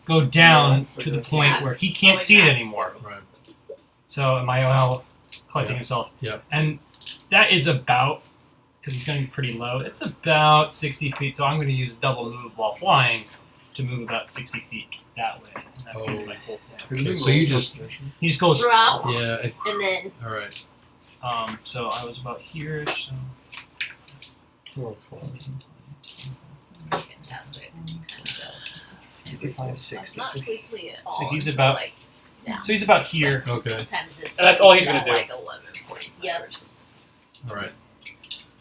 go down That's to the aggressive. point where he can't Like see it that. anymore. Right. So am I now collecting himself. Yep. And that is about, because he's going pretty low, it's about 60 feet. So I'm going to use a double move while flying to move about 60 feet that way. And that's going to be my whole thing. Okay, so you just He just goes. Drop. yeah. And then All right. So I was about here. So fantastic. So, 55, it's 60. not sleepily at all. So he's until, about- like so he's about here. Okay. what time is it? And that's all he's gonna do. Like 11:45 Yep. or something. All right.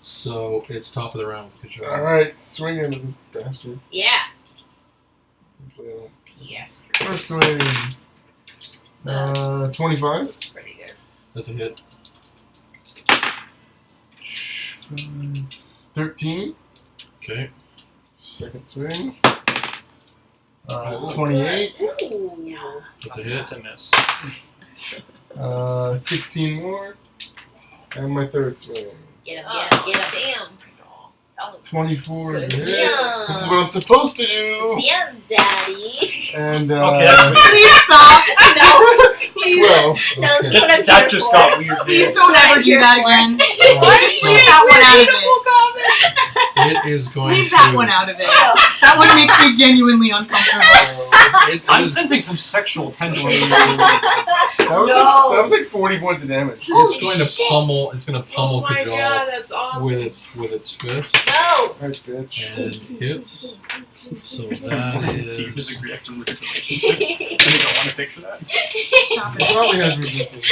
So it's top of the round with Kajal. Alright, swing into this bastard. Yeah. Usually I don't. Yes. First swing. 25. Looks pretty good. That's a hit. 13. Okay. Second swing. Oh. 28. Ooh. That's a hit. That's a miss. 16 more. And my third swing. Get him, Oh, get him, damn. That looks 24 is a Good hit. job. This is what I'm supposed to do. Damn, daddy. And Okay, that's Please stop. No, 12. no, this is what I'm that here just for. got weird. Please man. don't ever do that again. Just leave that one out of it. It is going Leave to. that one out of it. That one makes me genuinely uncomfortable. It I'm is, sensing some sexual tension. That was like 40 points of damage. Holy it's going to shit. pummel. It's going to Oh pummel my Kajal god, that's awesome. with its fist No. Alright, bitch. and hits. So that See, you is. disagree. That's really good. You don't want to picture that? Stop It it. probably has resistance.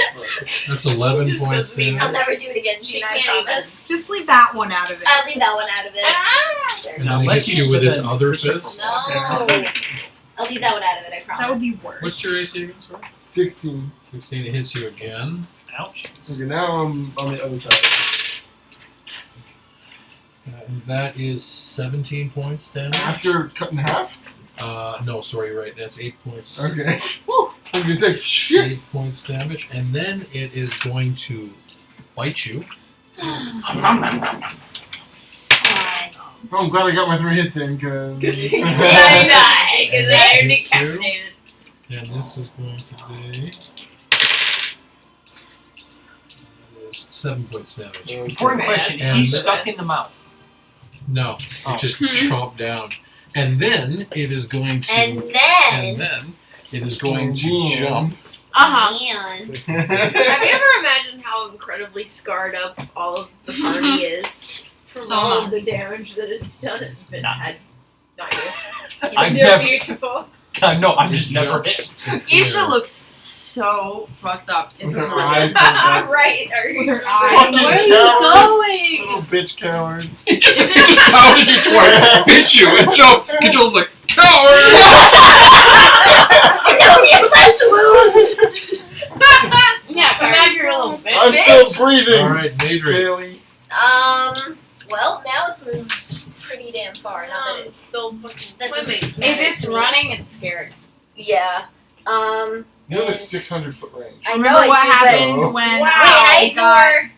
That's 11 Just points doesn't mean- I'll damage. never do it again, She Gina, I can't promise. Just leave that one out of it. I'll leave that one out of it. And Now, then it unless hits you you with said its that other Christopher- fist. No. I'll leave that one out of it, I promise. That would be worse. What's your AC again? Sorry. 16. 16. It hits you again. Ouch. Okay, now I'm on the other side. And that is 17 points damage. After cut in half? No, sorry, you're right. That's 8 points. Okay. Woo. I'm just like, shit. 8 points damage, and then it is going to bite you. Alright. Oh, I'm glad I got my 3 hits in, because... Very nice. Because And they're me too. decapitated. And this is going to be 7 points damage. Important question: Is he And- stuck in the mouth? No, Oh. it just chopped down, and then it is going to, And and then, then it is going to Yeah. jump. Uh-huh. man, Have you ever imagined how incredibly scarred up all of the party is from So all of much. the damage that it's done? But not you. I've They're never- beautiful. God, no, I'm It just never jumps hit. to Isha here. looks so fucked up. It's With her unreal. eyes pulled back. Right. Are you With her eyes. Where are Coward. you going? Little bitch coward. It just pounded you twice, bit you, and Joel's like, coward! it's only a flesh wound. Yeah, come back here, little bitch. I'm still breathing. Alright, Madrid. Bailey. Well, now it's moved pretty damn far. Not that It's still fucking That doesn't swimming. matter If it's to me. running, it's scared. Yeah. You have a and 600-foot range. I know Remember I what do, but- happened when Wow. Wait, I got ignore.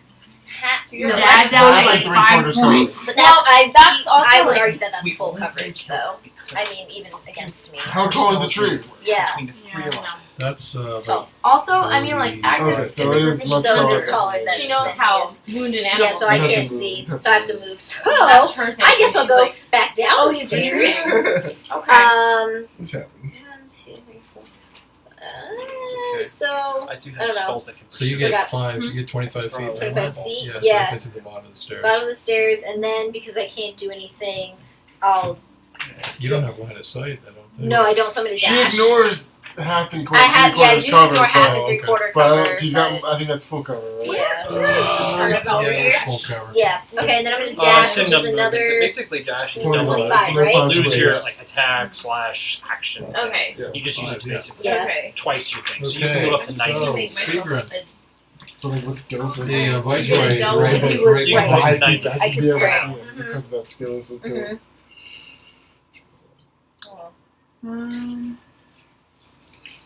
Your No, dad that's down like like 5 3/4 points? But that's that's also I would like- argue that that's full coverage, though. I mean, even against me. How tall is the tree? Yeah. Between the three of us. That's Oh. about Also, I mean, like, Agnes Okay, is so it is much So it is taller. taller than She knows than how he is. wounded Yeah, animals so I You have to can't move. see. You have So I have to to move. So That's her thing. I guess I'll She's go like, back down oh, the he's stairs. This okay. happens. 1, 2, 3, 4. Okay. So I do I have don't know. spells that can. so you Forgot. get 5, you get 25 feet. 25 feet. Yeah, so Yeah. it gets to the bottom of the stairs. bottom of the stairs, and then because I can't do anything, I'll. You don't have line of sight, I don't think. No, I don't summon a She dash. ignores half and quarter. I have, yeah, I do cover, ignore half Oh, and 3/4 But cover. she's got. I think that's full cover, right? Yeah. Yeah, it's full cover. Yeah. Okay, and then I'm gonna It's dash, a which is number. another. Basically, dash is 25, double. 25, right? You lose your Yeah. like attack / action. Okay. Yeah. You just use it 5, yeah. basically Yeah. Okay. twice your thing, so you can Okay, move up to 90. so, Make myself Seagrin. a- So like, what's dope is The Viceroy is Double right, if he right, was right You can right. move I to 90. could, I be could able to start. see it because of that skill is so cool. Mhm.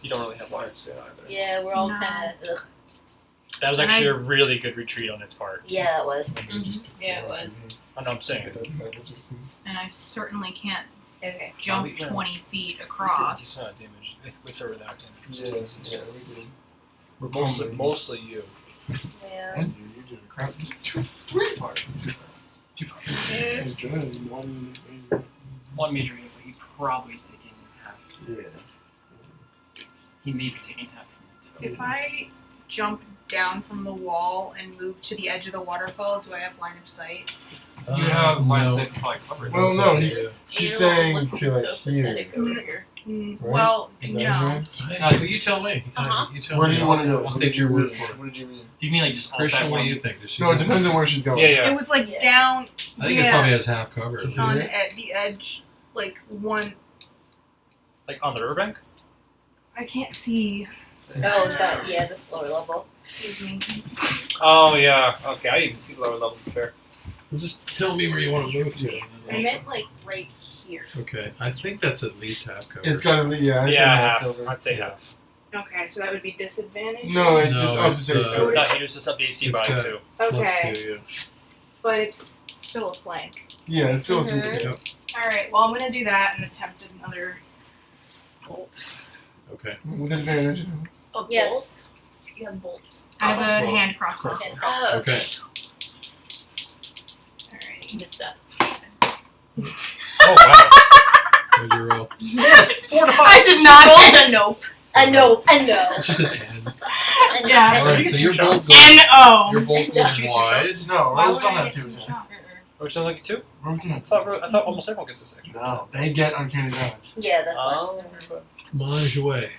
You don't really have line of sight either. Yeah, we're all No. kind of. Ugh. That was And actually a really good retreat on its part. Yeah, that was. Yeah, it was. I know I'm saying It it. doesn't have resistance. And I certainly can't Okay. jump we- 20 feet We did across. decent amount of damage with or without damage. Yeah, we did. We're mostly you. Yeah. And you did a crap. Three fire. Too far. He's doing one. 1 major hit, but he probably is taking half. Yeah. He may be taking half from it. If I jump down from the wall and move to the edge of the waterfall, do I have line of sight? You have line of no. sight to probably cover it. Well, no, Yeah. she's Animal saying looking to like so here. pathetic over here. Right? Well, Is that no. right? Well, you tell me. Uh-huh. You tell Where me. do you want to go? I'll What take did your you word mean? for it. What did you mean? Do you mean like just all Christian, that what one? do you think? Does she No, it know? depends on where she's going. Yeah, yeah. It was like Yeah. down. I think it yeah, probably has half covered. on Yeah. the edge, like one. Like on the riverbank? I can't see. Oh, this lower level. Excuse me. Oh yeah. Okay, I didn't even see the lower level. Fair. Well, just tell me where you want to move to. and then I meant like right here. Okay, I think that's at least half covered. It's got to yeah. It's Yeah, a half. cover. I'd say half. Okay, so that would be disadvantage. No, it No, just I was it's, just saying. No, it just up the AC It's by got- 2. Plus Okay, 2, yeah. but it's still a flank. Yeah, it's still a single Mhm. tail. All right. Well, I'm gonna do that and attempt another bolt. Okay. With advantage. A Yes. bolt? You have bolts. I have a Crossbow. hand crossbow. And cross. Oh, Okay. All right. mixed up. Oh wow. What'd you roll? 4 to 5. I did not. Rolled a nope. A no. A no. It's just an N. And Yeah. All right, You so get your 2 bolt shots. goes. N-O. Your bolt goes No. wide. No, Why rolls would don't I have get 2 two attacks. shots? Or something like 2? Rolls don't have I thought almost everyone gets a 6. No, they get uncanny dodge. Yeah, that's Oh. fine. Manjouet.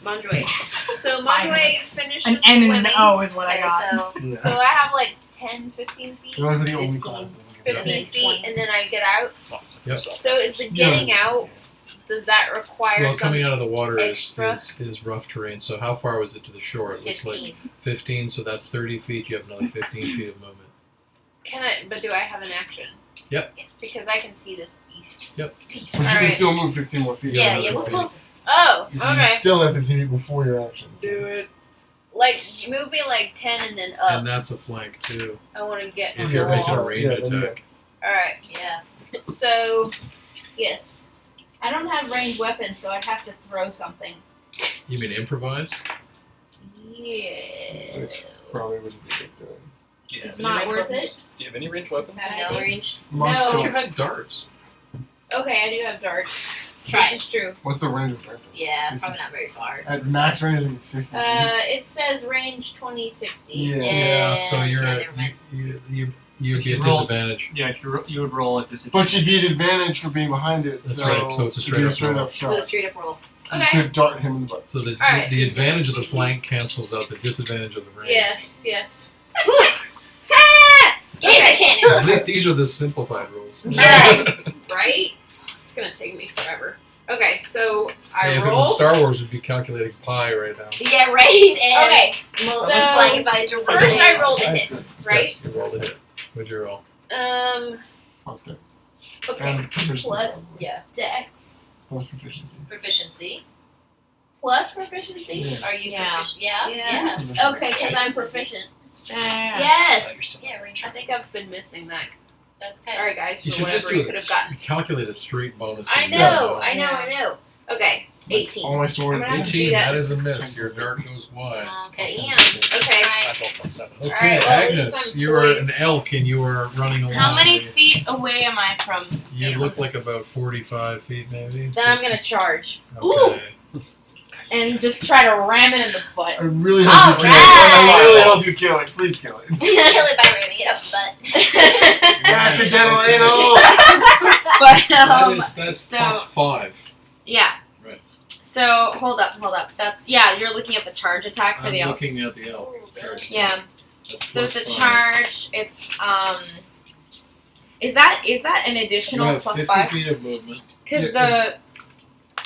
Manjouet. So Manjouet finishes An N and swimming. an O is what I Okay, got. so Yeah. So I have like 10, 15 feet. They're the only 15. class that doesn't get 15 Yeah. feet, and then I get out. Yep. So is the getting out, does that require Well, some coming out of the water extra? is rough terrain. So how far was it to the shore? It looks 15. like 15. So that's 30 feet. You have another 15 feet of movement. But do I have an action? Yep. Because I can see this beast. But you can Alright. still move 15 more feet. Yeah, another yeah, move 15. closer. Oh, You okay. still have 15 feet before your action. so- Do it. Like, you move me like 10 and then up. And that's a flank too. I want to get If on you're the making a wall. range Yeah, then attack. Alright, Yeah. so, yes. I don't have ranged weapons, so I'd have to throw something. You mean improvised? Yeah. Which probably wouldn't be good to it. Do you have It's any not ranged worth weapons? it. Do you have any ranged weapons? No ranged. Monks No. But you don't. had darts. Okay, I do have darts. Try This is true. What's the range of darts? Yeah, 60. probably not very far. At max range, it's 60 feet. It says range 2060. Yeah. Yeah. So you're okay, at, never mind. you'd If be you at roll- disadvantage. Yeah, if you would roll at disadvantage. But you'd need advantage for being behind it. That's so right, so it's a it'd be straight up roll. shot. So straight up roll. You Okay. could dart him in the butt. So the Alright. the advantage of the flank cancels out the disadvantage of the range. Yes, yes. Game Okay. I mechanics. think these are the simplified rules. Yeah. Right? It's gonna take me forever. Okay, so I Hey, if it roll. was Star Wars, we'd be calculating pi right now. Yeah, right. And Okay, multiplying it by first I rolled a That's hit, good. right? Yes, you rolled a hit. What'd you roll? Plus dex. Okay. And proficiency. Plus yeah, dex Plus proficiency. proficiency. plus proficiency. Yeah. Are you Yeah. proficient? Yeah. Yeah. Proficiency. Okay, because I'm proficient. Yeah. Yes. Yeah, range. I think I've been missing that. That's okay. Sorry, guys, You for should just whatever do you could have gotten. calculate a straight bonus. I and know, go. I know. Okay, 18. All my sword. I'm gonna have to do 18, that. that is a miss. Your dart goes wide. I Okay. am. Okay. I rolled plus 7. Okay, Alright, well, at least Agnes, I'm you are an poised. elk and you are running along. How many the- feet away am I from? You look Agnes? like about 45 feet, maybe. Then I'm gonna charge Okay. And just try to ram it in the butt. I really hope you kill it. I really hope you kill it. Please kill it. kill it by ramming it up the butt. Accidental anal. But That's so- plus 5. yeah. Right. So hold up. That's you're looking at the charge attack for I'm the elk. looking at the elk. Ooh, good. charge. Yeah. That's So plus it's a 5. charge. It's Is that an You additional have plus 50 5? feet of movement. Because Yeah,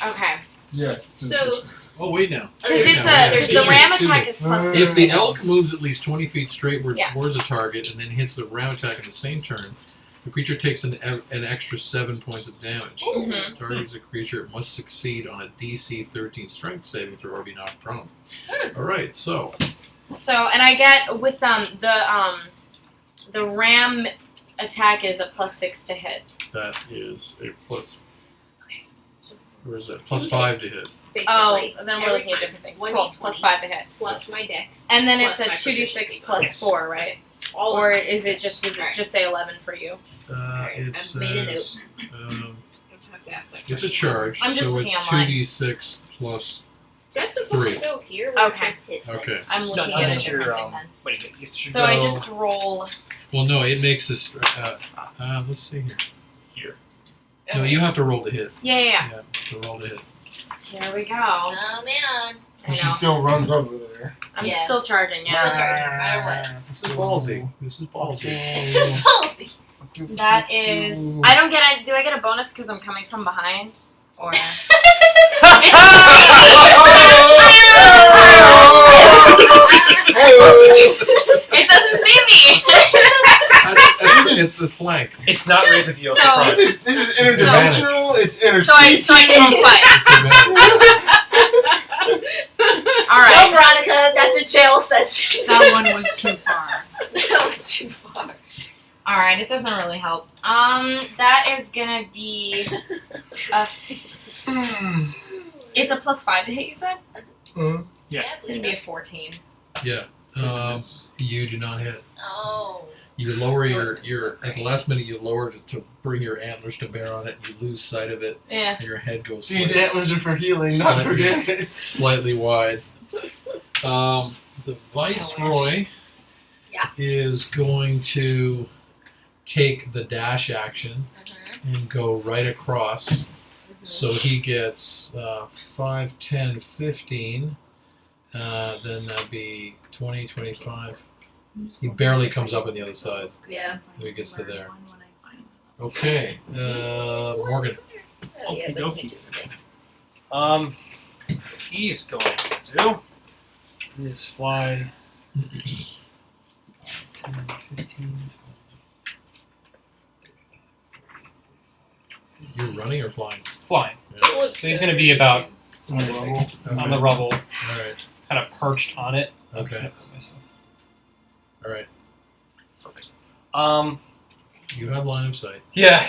okay. Yes. So- Oh, wait now. Because Wait it's now. there's the Excuse me, ram excuse me. attack is plus If the 6. elk moves at least 20 feet straight Yeah. towards a target and then hits the ram attack in the same turn, the creature takes an extra 7 points of damage. Mhm. Target a creature must succeed on a DC 13 strength saving throw or be knocked prone. Alright, so So and I get with the ram attack is a plus 6 to hit. that is a plus. Where is that? Plus 5 to hit. basically. Oh, then we're every looking at time. different things. 1d20 Cool. Plus 5 to hit. plus my dex. And then plus it's a my 2d6 proficiency. plus Yes. 4, right? All the Or time. is it just Alright. just say 11 for you? It I've made a says Don't have to ask that it's a question. charge, I'm just so looking it's online. 2d6 plus. That's supposed 3. to go here. Where Okay. It says hit Okay. dice. I'm looking No, at a that's different your, thing then. Wait, it should So go I just roll. Well, no, it makes us. Let's see here. here. No, you have to roll to hit. Yeah. Yeah, so roll to hit. Here we go. Oh man. I She know. still runs over there. I'm Yeah. still charging, Still yeah. charging, no matter what. This is ballsy. This is ballsy. This is ballsy. That is. I don't get a. Do I get a bonus because I'm coming from behind? Or. It doesn't see me! It's the flank. It's not Wraith of Yosa So- Cross. This is interdimensional. It's interspecies. So I can fight. It's Alright. No, Veronica, that's a jail session. That one was too far. That was too far. Alright, it doesn't really help. That is gonna be a. It's a plus 5 to hit, you said? Mhm. Yeah. It's gonna be a 14. Yeah. You do not hit. Oh. You lower your at the last minute. You lower to bring your antlers to bear on it. You lose sight of it, Yeah. and your head goes These slightly, antlers are for healing, not for damage. slightly wide. The viceroy Yeah. is going to take the dash action and go right across. So he gets 5, 10, 15. Then that'd be 20, 25. He barely comes up on the other side. Yeah. When he gets to there. Okay, Morgan. Oh, yeah, but Okey-dokey. you do. He's going to do is fly 10, 15, You're running or flying? flying. Yeah. So he's going to be about On the rubble. on the rubble, All right. kind of perched on it. Okay. All right. Perfect. You have line of sight. Yeah.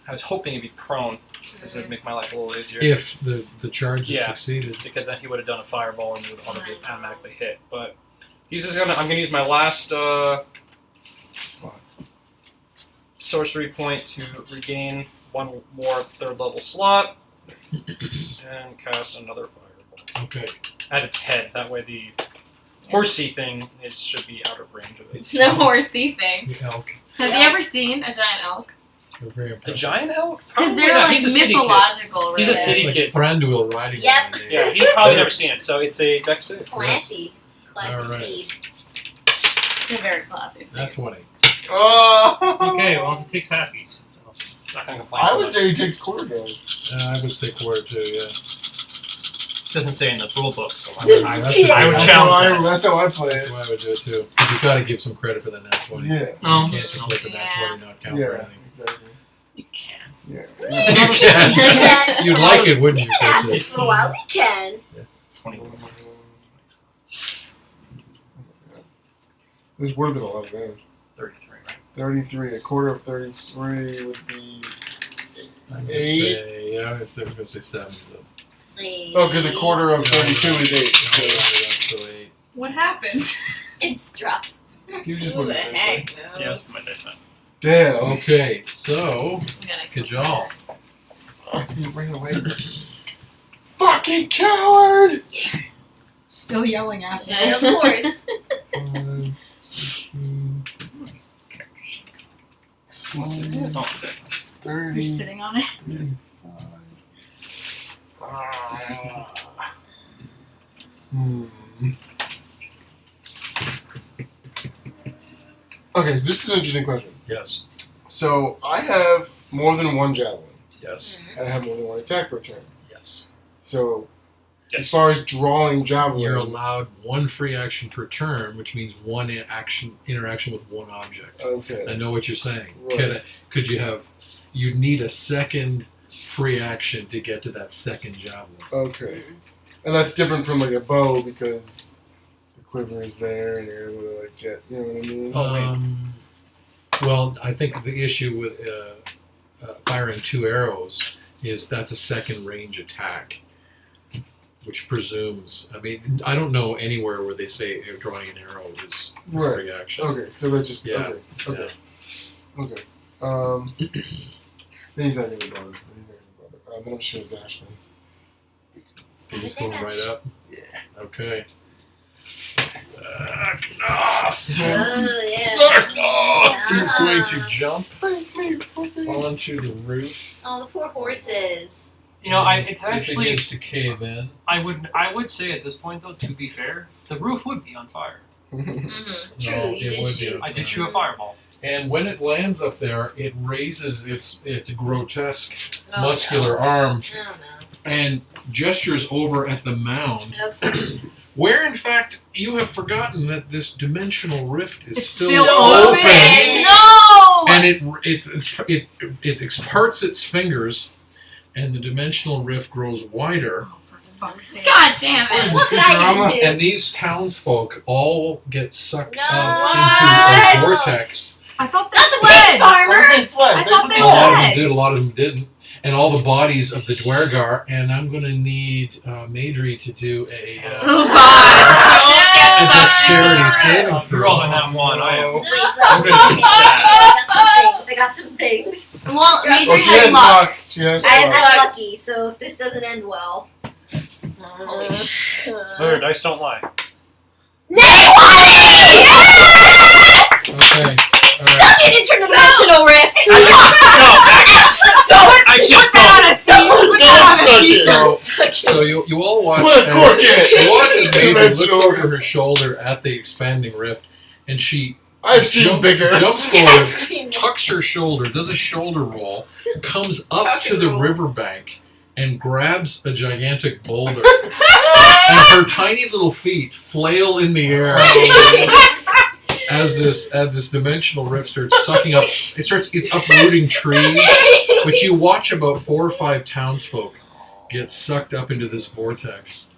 I was hoping he'd be prone, because it would make my life a little easier. If the charge had Yeah. succeeded. Because then he would have done a fireball and he would automatically hit. But he's just gonna. I'm gonna use my last sorcery point to regain one more 3rd level slot and cast another fireball Okay. at its head. That way the horsey thing should be out of range of it. The horsey thing. The elk. Has he ever seen a giant elk? They're very A impressive. giant elk? Because Probably they're not. like He's a city kid. mythological, He's a really. city Like kid. Thranduil riding Yep. one. Yeah, he's probably never seen it, so it's a dex save. Classy. Classy Alright. speed. It's a very classy Not scene. 20. Oh. Okay, well, he takes halfies. So not gonna complain. I too would much. say he takes quarter guard. I would say quarter too, yeah. Doesn't say in the rule book, so I would That's challenge how that. That's how I play That's it. why I would do it too. 'Cause you've got to give some credit for the nat 20. Yeah. No, You can't just let the nat Yeah. 20 not count for Yeah. anything. Exactly. you can. Yeah. You can. You'd like it, wouldn't you? We've been at Chris? this for a while. We can. 21. This would have been a lot of damage. 33, right? 33. A quarter of 33 would be. I'm gonna 8. say, yeah, I was going to say 7. But Oh, because a quarter of 32 is 8. so 8. What happened? It's drop. You just Who wouldn't the think heck that. Yeah, knows? that's my dice. Damn. Okay, so, I'm gonna Kajal. You bring it away. Fucking coward! Still yelling at me. Yeah, of course. 5, 15, What's it? 20, Oh, 30, You're sitting on it. 35. Hmm. Okay, so this is an interesting question. Yes, So I have more than one javelin, yes, and I have more than one attack per turn. yes. So Yes. as far as drawing javelin, You're allowed one free action per turn, which means one interaction with one object. I okay, know what you're saying. Right. Could you have? You'd need a second free action to get to that second javelin. okay, and that's different from like a bow because the quiver is there and you're able to like get, you know what I mean? Oh, wait. Well, I think the issue with firing 2 arrows is that's a second range attack. which presumes. I mean, I don't know anywhere where they say drawing an arrow is Right. reaction. Okay, so let's just Yeah. Okay. Then he's not even bothered. Then I'm just gonna dash then. You're just going right up. Yeah. Okay. Xaknoth! Oh, yeah. Xaknoth! He's going to jump Praise me, pussy. onto the roof. Oh, the poor horses. You know, it's It actually. begins to cave in. I would say at this point though, to be fair, the roof would be on fire. Mm-hmm. True, No, you it did would shoot. be. I did shoot a fireball. And when it lands up there, it raises its grotesque Oh, muscular arm No. Oh, no. and gestures over at the mound, Of course. where in fact you have forgotten that this dimensional rift is It's still still open. open. No! And it parts its fingers, and the dimensional rift grows wider. Fuck's sake. God damn What is it! this, What could I Futurama? even do? And these townsfolk all get sucked No. up into a What? vortex. I thought Not the they pig fled. farmer! They fled. I thought they A lot of them fled. did, a lot of them didn't. And all the bodies of the Dwergar, and I'm going to need Madri to do a Oh god. dexterity saving You're throw. rolling that one. I am. Wait, I'm going to be sad. I got some things. Well, Major Oh, she has has luck. luck. She has I'm luck. lucky, so if this doesn't end well. Holy Their dice don't lie. Okay. Suck it, interdimensional rift! Put that on a scene. Put that on a t-shirt. So you all watch Put a cork in it. you watch as Madri looks Dimensional over her shoulder at the expanding rift, and she I've seen bigger. jumps I've forward, seen tucks her shoulder, does a shoulder roll, comes up Tuck to and the roll. riverbank, and grabs a gigantic boulder. And her tiny little feet flail in the air as this dimensional rift starts sucking up. It's uprooting trees, but you watch about 4 or 5 townsfolk get sucked up into this vortex.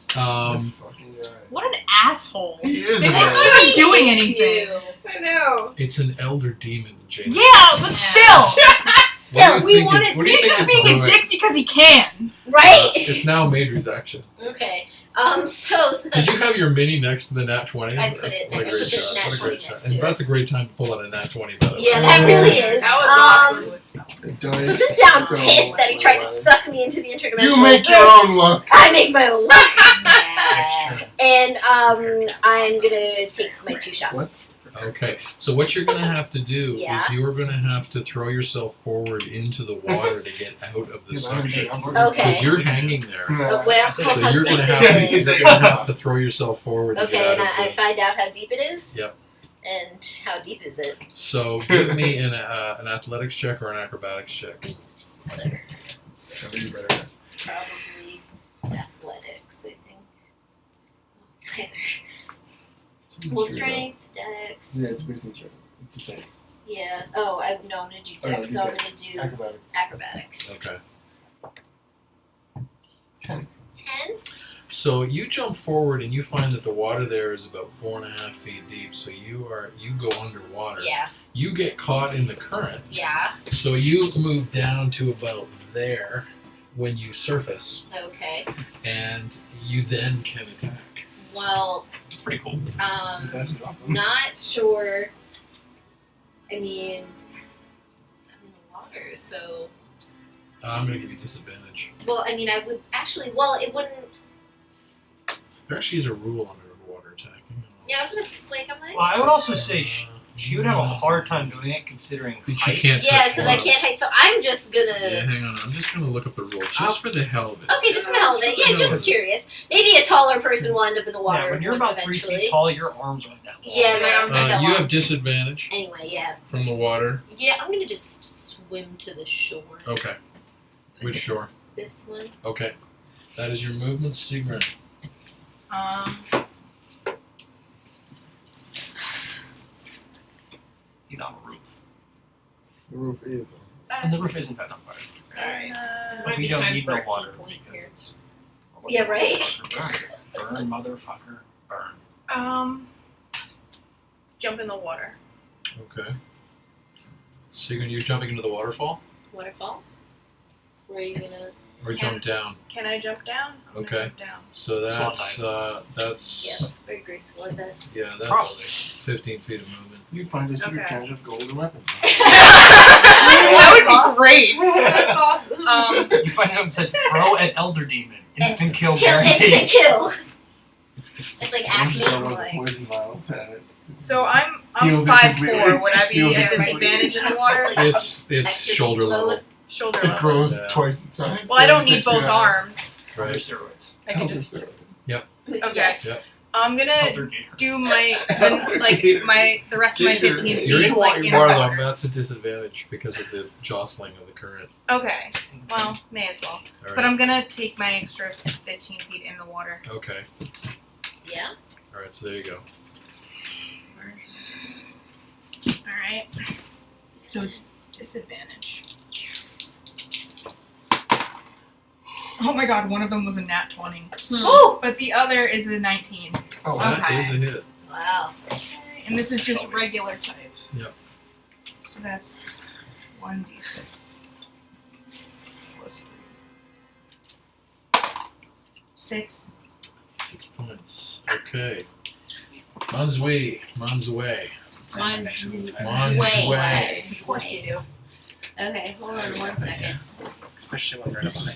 This fucking guy. What an asshole. He is They a weren't guy. even doing anything. I know. It's an elder demon, Jane. Yeah, but still. Still, we wanted What do you He's think just it's being a doing? dick because he can. right? It's now Madri's action. Okay. So since Did you have your mini next to the nat 20? I put it- What a I great put the shot. nat What a 20 great shot. next And to that's a great time to pull out a nat 20, by the way. Yeah, that really is. That was awesome. So since now I'm pissed that he tried to suck me into the interdimensional You make your rift, own luck. I make my own luck. Next turn. And I'm gonna take my 2 shots. What? Okay, so what you're going to have to do Yeah. is you are going to have to throw yourself forward into the water to get out of the suction. Okay. Because you're hanging there. Well, So how you're deep going is to it? have to throw yourself forward to Okay, get and out I of find out how deep it is. Yep. And how deep is it? So give me an athletics check or an acrobatics check. Whatever. You better. Probably athletics, I think. Either. Well, strength, dex. Yeah, it's wisdom check. It's the same. Yeah. Oh, I'm gonna do Oh, no, dex, do so I'm dex. gonna do Acrobatics. acrobatics. Okay. 10? So you jump forward and you find that the water there is about 4.5 feet deep. So you go underwater. Yeah. You get caught in the current. Yeah. So you move down to about there when you surface, Okay. and you then can attack. Well, It's pretty cool. That's awesome. not sure. I mean, I'm in the water, so. I'm going to give you disadvantage. Well, I mean, I would actually. Well, it wouldn't. There actually is a rule on underwater attacking. Yeah, I was about to like, I'm like. Well, I would also say she would have a hard time doing it considering But you height. can't Yeah, touch because I water. can't hide. So I'm just gonna. Yeah, hang on. I'm just going to look up the rule just for the hell of it. Okay, just for the hell of it. Yeah, just curious. Maybe a taller person will end up in the water Yeah, when you're about 3 eventually. feet tall, your arms aren't that long. Yeah, my arms aren't that You long. have disadvantage Anyway, yeah. from the water. Yeah, I'm gonna just swim to the shore. Okay. Which shore? This one. Okay. That is your movement, Sigrun. He's on a roof. The roof is. And the roof isn't that on fire. Alright. But we don't need no water because it's... Yeah, right. Burn, motherfucker, burn. Jump in the water. Okay. Sigrun, you're jumping into the waterfall? Waterfall. Where are you gonna? or jump down. Can I jump down? I'm gonna Okay. jump down. So that's Yes, very graceful at that. yeah, that's Probably. 15 feet of movement. You find a secret Okay. cache of golden weapons. That would be great. That's awesome. You find out it says throw an elder demon. Instant kill Kill, instant guaranteed. kill. It's like Someone acne. just got one of the like- poison vials and it So I'm Heals it 5'4". completely. Would I be Heals it at completely. disadvantage in the water? It's Extra shoulder beast level, mode. Shoulder It level. grows Yeah. twice its size. Well, I don't need 36 both feet. arms. Under right? steroids. I can just. Elder Okay. Yes. Yep. I'm gonna Elder gator. do my the rest of my 15 feet You're in like water, in water water. though. That's a disadvantage because of the jostling of the current. Okay. Well, may as well. All right. But I'm gonna take my extra 15 feet in the water. Okay. Yeah. All right. So there you go. All right. So it's disadvantage. Oh my god, one of them was a nat 20. Oh. But the other is a 19. Oh, That Okay. is a hit. Wow. And this is just regular type. Yep. So that's 1d6. Plus 3. 6. 6 points. Okay. Manzui. Manzui. Manzui. Of course you do. Okay, hold on 1 second. Especially when you're in a bind.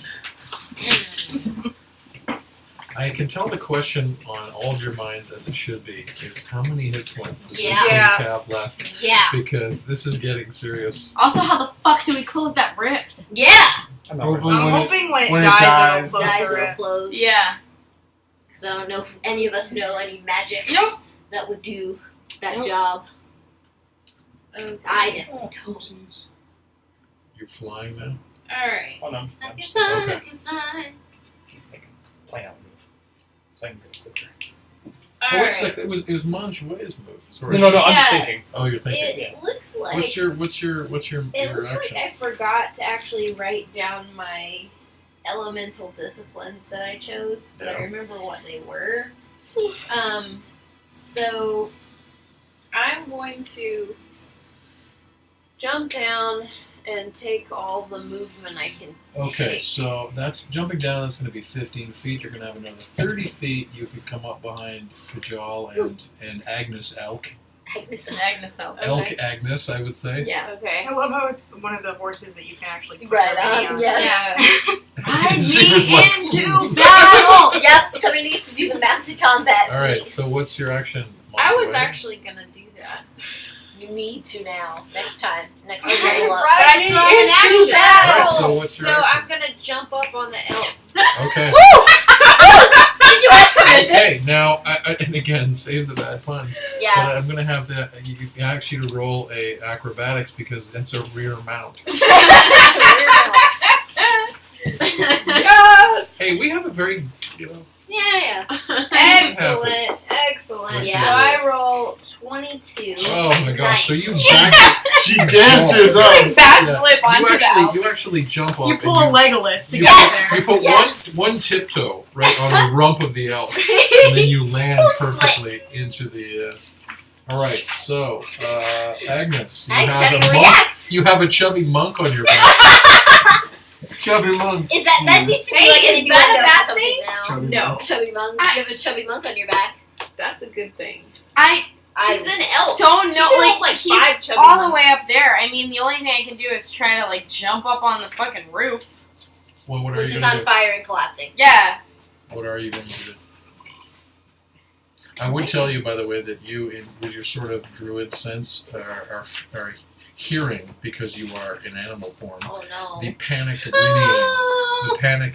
I can tell the question on all of your minds, as it should be, is how many hit points does Yeah. this thing Yeah. have left? Yeah. Because this is getting serious. Also, how the fuck do we close that rift? Yeah. Hopefully I'm when it, hoping when it when it dies, dies- it'll close Guys, the it'll rift. close. Yeah. Because I don't know if any of us know any magics Nope. that would do that Nope. job. I definitely don't. You're flying now? Alright. Oh no. I I'm can just fly, okay. I can fly. playing out move. So I can go quicker. Oh, wait a Alright. sec. It was Manjue's move. Sorry. No, I'm just Yeah. thinking. Oh, you're thinking. It Yeah. looks like What's your it looks action? like I forgot to actually write down my elemental disciplines that I chose, but Yeah. I remember what they were. So I'm going to jump down and take all the movement I can Okay, take. so that's jumping down. That's going to be 15 feet. You're going to have another 30 feet. You could come up behind Kajal and Agnes Elk. Agnes. Agnes Elk. Elk Agnes, I would say. Yeah. Okay. I love how it's one of the horses that you can actually put Right your on, on. yes. Ride Seems me like- into battle! Yep, somebody needs to do the mounted combat. All right. So what's your action? I was Manjue? actually gonna do that. You need to now. Next time. Next Okay, level up. But I still have an action. Into battle. All right. So what's your So action? I'm gonna jump up on the elk. Okay. Did you ask permission? Okay. Now, and again, save the bad puns. Yeah. But I'm going to have that. You ask you to roll a acrobatics because it's a rear mount. Yes. Hey, we have a very, Yeah. Excellent. Excellent. Yeah. So I roll 22. Oh my gosh! So Nice. you back, she dances up. Backflip onto the elk. you actually jump up. You and pull a Legolas to you, get Yes. in you there. put Yes. one tiptoe right on the rump of the elk, and then you land Split. perfectly into the. All right, so Agnes, you Agnes, how have do a you monk. react? You have a chubby monk on your back. Chubby monk. Is that needs to be Hey, like an is that a innuendo bad or something thing? now? Chubby No. monk. Chubby monk. You have a chubby monk on your back. That's a good thing. She's an elf. Don't know, You rolled like, like he's 5 chubby all the monks. way up there. I mean, the only thing I can do is try to, like, jump up on the fucking roof. Well, what are Which you is going on to do? fire and collapsing. Yeah. What are you going to do? I would tell you, by the way, that you, with your sort of druid sense, are hearing, because you are in animal form, Oh no. the panicked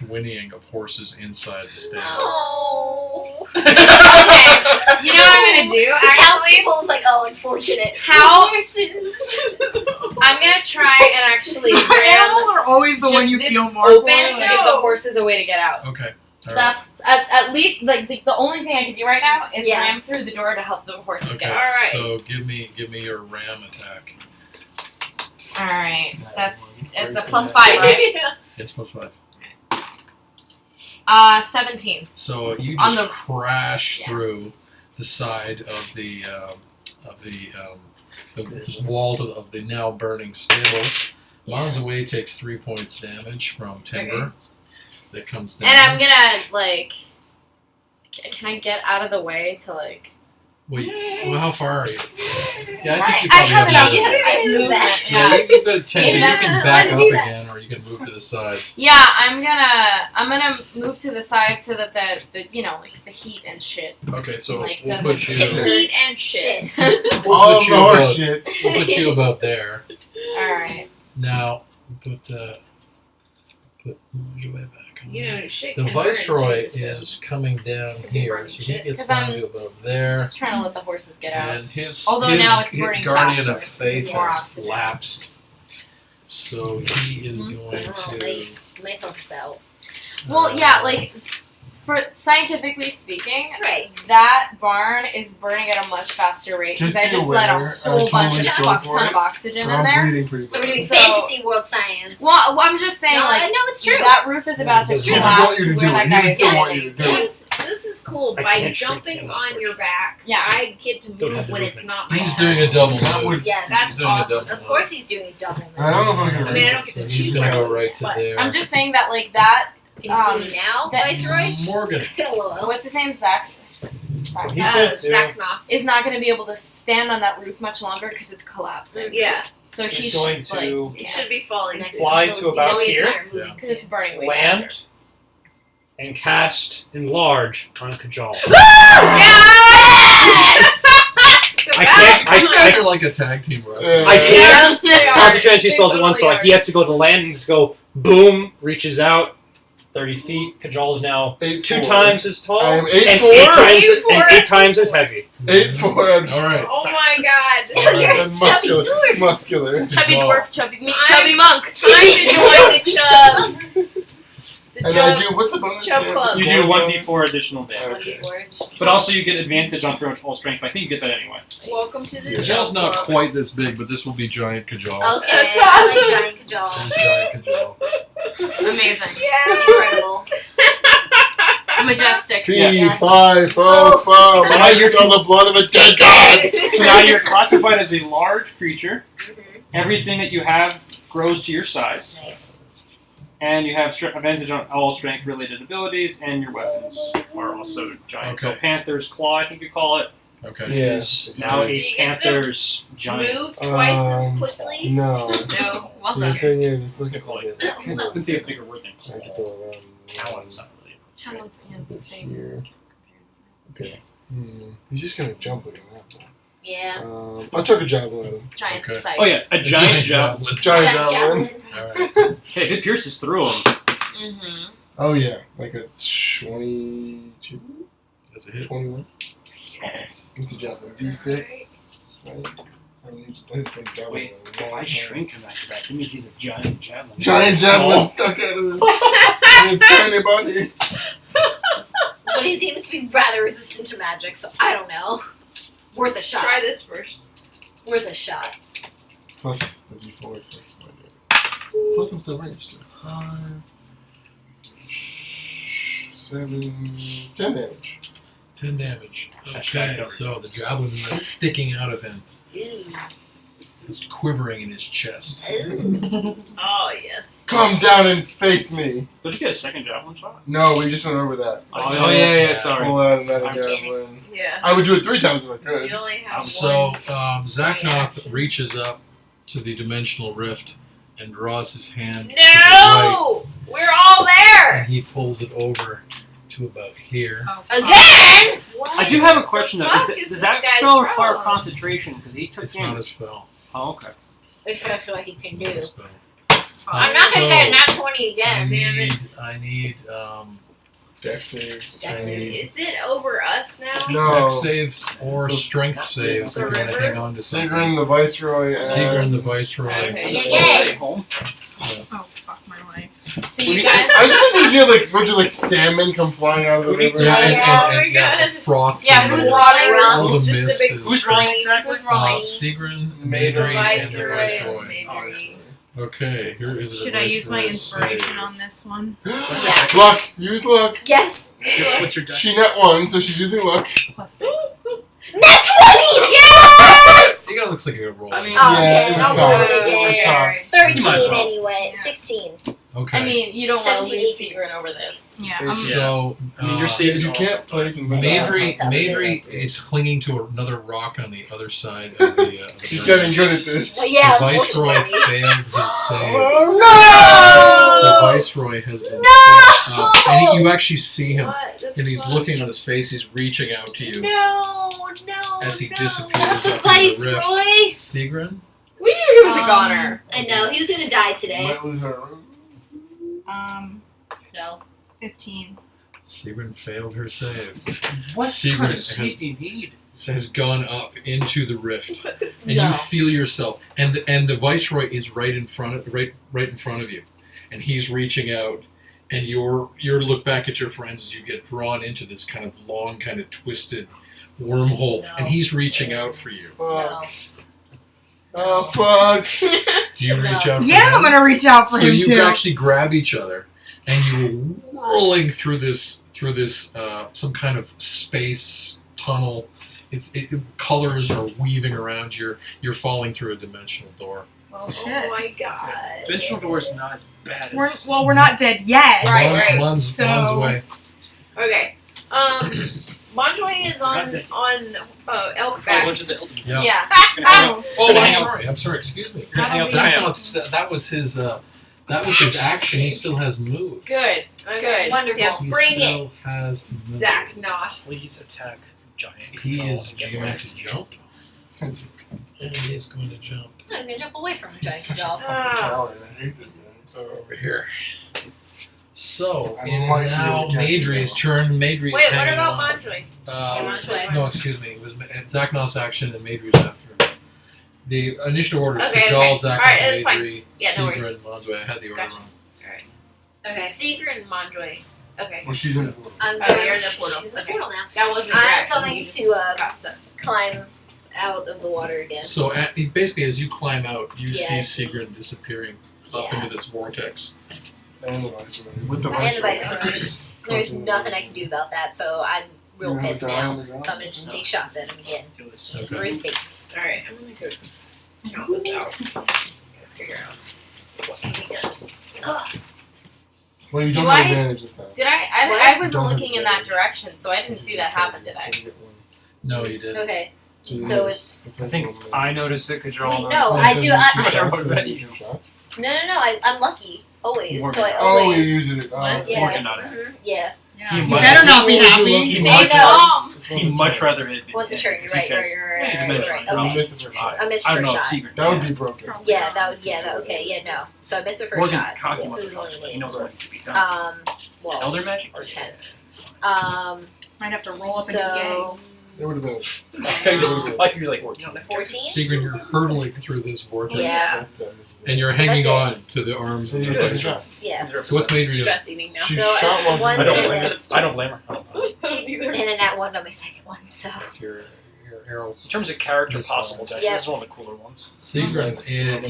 whinnying of horses inside the stable. No. You know what I'm gonna do, The actually? townspeople's like, oh, unfortunate. How- Horses. I'm gonna try and actually Animals are always the one you this feel more open for. to give the horses a way to get out. Okay. All right. That's at least like the only thing I can do right now is Yeah. ram through the door to help the horses Okay. get out. Alright. So give me your ram attack. All right, it's a +5, right? Yes, +5. 17. So you On just the- crash yeah. through the side of the wall of the now burning stables. Yeah. Manzui takes 3 points damage from timber. that comes down. And I'm gonna like. Can I get out of the way to like? Wait, well, how far are you? Yeah, I think you I probably have enough enough. space movement. Yeah, you've got 10 feet. You Yeah. can back up again, or you can move to the side. Yeah, I'm gonna move to the side so that the like the heat and shit. Okay, so Like, we'll doesn't put you. Heat and shit. We'll All put the you horse about. shit. We'll put you about there. All right. Now, put move your way back. You know, shit. The can burn, Viceroy too, so. is coming down Could be here, burning so he shit. gets 'Cause down I'm to about there. Just trying to let the horses get out. And his, Although his now it's burning Guardian faster, of Faith it's more has oxygen. lapsed. So he is going to. My helps out. Well, yeah, like for scientifically speaking, Right. that barn is burning at a much faster rate because Just I be just let a aware, I whole bunch totally of go fuck for ton it. of oxygen So in I'm there. breathing pretty So we're doing So- fantasy world science. Well, I'm just saying, no, like I know it's true. that roof is about to It's true. I collapse. want you to do where that it. guy He is still want standing. you to do it. This is cool. I By can't shrink jumping him, on your back, Yeah. I get to Don't have move the when movement. it's not my He's turn. doing a double That move. would- Yes. That's He's doing awesome. a double Of course he's doing a double. I don't know if I'm I gonna mean, I reach don't it. get to He's choose going to my go right to but there. I'm just saying that like that. Can you see me now, that- Viceroy? Morgan. Hello. What's his name? Zach. He's good too. Xaknoth. Is not going to be able to stand on that roof much longer because it's collapsing. Yeah, So He's he's going like, to he should be falling. Next fly those to about always here. start moving Yeah. because it's burning way land faster. and cast enlarge on Kajal. Yes! I can't. You guys are like a tag team wrestler. I can't. They are. Concentrate on two They spells at once, so totally like, he has to go to land and just go boom, reaches out 30 feet. Kajal is now 2 times as tall I am and 8'4". 8 times as heavy. 8'4" and All right. Oh my god. You're a chubby muscular. dwarf. Muscular. Chubby Kajal. dwarf, chubby meat, I'm- chubby monk. I'm enjoying the chubs. The And I chub. do. What's the bonus? Chub there? club. You do 1d4 additional damage. Okay. But also you get advantage on pretty much all strength, but I think you get that anyway. Welcome to the Kajal's chub not club. quite this big, but this will be giant Kajal. Okay, That's I awesome. like giant Kajal. Giant Kajal. Amazing. Yeah. Incredible. Majestic. P5 So now I you're- smell the blood of a dead god. So now you're classified as a large creature. Mhm. Everything that you have grows to your size. Nice. And you have advantage on all strength-related abilities, and your weapons are also giant. So Okay. Panther's Claw, I think you call it, Okay. Yes. is now Do a you get to Panther's giant. Move twice as quickly. No. No. Well The done. thing is, it's Let's looking call like it. it. Let's see a bigger word than I have to claw. go around Talon's not really. Talon's hands the same. here. Okay. He's just gonna jump like an asshole. Yeah. I took a javelin at him. Giant Okay. sight. Oh yeah, a giant javelin. Giant javelin. All right. Hey, if it pierces through him, Mm-hmm. Oh yeah, like a 22, That's a hit. 21. Yes. It's a javelin. D6. Right. I think javelin. wait, if I shrink him after that, that means he's a giant javelin. Giant Small. javelin stuck at him. In his tiny body. But he seems to be rather resistant to magic, so I don't know. Worth a shot. Try this first. Worth a shot. Plus the D4 plus my damage. Plus I'm still ranged. 5, 7, 10 damage. 10 damage. That's Okay, right. so the javelin is sticking out of him. Ooh. It's quivering in his chest. Ooh. Oh yes. Come down and face me. Did you get a second javelin shot? No, we just went over that. Oh yeah, sorry. Pull out another Mechanics. javelin. Yeah. I would do it 3 times if I could. You only have So one. Xaknoth reaches up to the dimensional rift and draws his hand to the No! We're all right, there! and he pulls it over to about here. Again? I do have a question though. Fuck Does is does this that guy's spell require problem? concentration? Because he took It's not a damage. spell. Oh, okay. Which is what he can It's not do. a spell. I'm not gonna So, say nat 20 I again. need Dex saves. Dex I need- Is it over us now? No. dex saves or strength saves if you want to hang on to something. Sigrun the Viceroy. Sigrun the Viceroy. Okay. Yeah. Home. Oh, fuck my life. So you guys. I just think you do like, would you like salmon come flying out of the river? Yeah, and, Yeah. and, Oh and, my yeah, God. the froth. Yeah, from who's the- rolling? all the This is mist a big is- Who's rolling exactly? Who's rolling? Sigrun, Maidri, Maidri, and the Viceroy Viceroy. Maidri. Okay, here is the Should I use my Viceroy's inspiration save. on this one? Yeah. Luck. Use luck. Yes. What's your dex? She net 1, so she's using luck. Plus 6. Nat 20! Yes! It kind of looks like you're rolling. I mean- Oh, Yeah, okay, it I'll was roll fine. it It was again. fine. 13 You might as well. anyway. Yeah. 16. Okay. I mean, you don't want to 17, lose 18. Tigran over this. Yeah. So I mean, you're uh, safe. You can't place him. Madry is clinging to another rock on the other side of the. He's getting good at this. Well, yeah, the Viceroy unfortunately. failed his save. Oh The Viceroy has been and you actually see him, and he's looking on his face. He's reaching out to you No, as he no. disappears The up into the rift. Viceroy. Sigrid, We knew he was a goner. I know he was gonna die today. Might lose our room. No. 15. Sigrid failed her save. What Sigrid kind of has- safety need? Has gone up into the rift, and No. you feel yourself, and the Viceroy is right in front of you, and he's reaching out, and you're look back at your friends as you get drawn into this kind of long, kind of twisted wormhole, No. and he's reaching out for you. No. Oh fuck! Do you reach out for Yeah, him? I'm gonna reach out for So him you too. actually grab each other, and you're whirling through this some kind of space tunnel. Colors are weaving around you. You're falling through a dimensional door. Oh Shit. my god. Conventional door's not as bad We're, as. well, we're not dead yet. Right, Mon's, right. Mon's, So- Mon's way. Okay. Montjoy is on elk Oh, back. bunch of the Elton. Yeah. Yeah. Gonna hang out- Oh, gonna I'm hang out- sorry. I'm sorry. Excuse me. Gonna hang out with Sam. Xaknoth, that was his. That was his action. He still has move. Good. Okay. Good. Wonderful. Yeah, He Bring still has move. Xaknoth. Please attack giant. He control is and get going wrecked. to jump. And he's going to jump I'm gonna jump away from him, trying to jump. Coward, I hate this guy. over here. So I it is might be now able to catch Madry's you. turn. Madry's Wait, what hanging about on. Montjoy? Montjoy. No, excuse me. It was Xaknoth's action and Madry's after. The initiative order is Okay, Kajal, okay. Xaknoth, Alright, that's fine. Madry, Yeah, no worries. Sigrid, and Monzoy. I had the order Gotcha. wrong. Okay. Sigrid and Montjoy. Okay. Well, she's in the portal. I'm Oh, going you're in the she's portal. in the Okay. portal now. That wasn't I'm your action, going you just to, got stuck. Climb out of the water again. So basically, as you climb out, you Yeah, see I see. Sigrid disappearing up Yeah. into this vortex. And the Viceroy. With the And the Viceroy. Viceroy. There's nothing I can do about that, so I'm real You have a pissed die now. on the ground? So I'm gonna just take shots at him again Let's do this. for Okay. his face. Alright, I'm gonna go count this out. Gotta figure out what can be done. Well, you Do don't have I- advantage this time. Did I? What? I wasn't Don't have looking in that advantage. direction, so I didn't see that happen, did I? So you get one. No, you didn't. Okay, So you so miss. it's The I first think one miss. I noticed it. Kajal Wait, noticed no, it. I So do- you I- two I- shots, already. you do 2 shots. no. I'm lucky always. Morgan. So I Oh, you always. use it. Oh, Yeah. Morgan not Yeah. He You might- better not be What was your happy. lucky He Say much no. rather, It's he'd one much turn. rather hit me. Once a turn. You're Because he right. says, You're "Hey, right. dimension." Right. So you Okay. missed the first shot. I missed the I don't first know. shot. Secret. That would be broken. Yeah, that okay. Yeah, no. So I missed the first Morgan's shot. a cocky Who's motherfucker. only He knows eight. what to be done. Well, Elder magic or 10. It's fine. Might have to roll up in a So It would have been. Like you're like 14. 14. Sigrid, you're hurtling through this vortex. Yeah. And you're hanging That's it. on to the arms So of you the missed the Viceroy. shot. Yeah. So what's Madry doing? Stress eating now. She So shot one. one I don't to blame her. missed. I don't blame her. I don't blame her. I don't either. And then that one on my second one. So That's your arrows. In terms of character This possible one. decks, Yep. this is one of the cooler ones. Sigrid,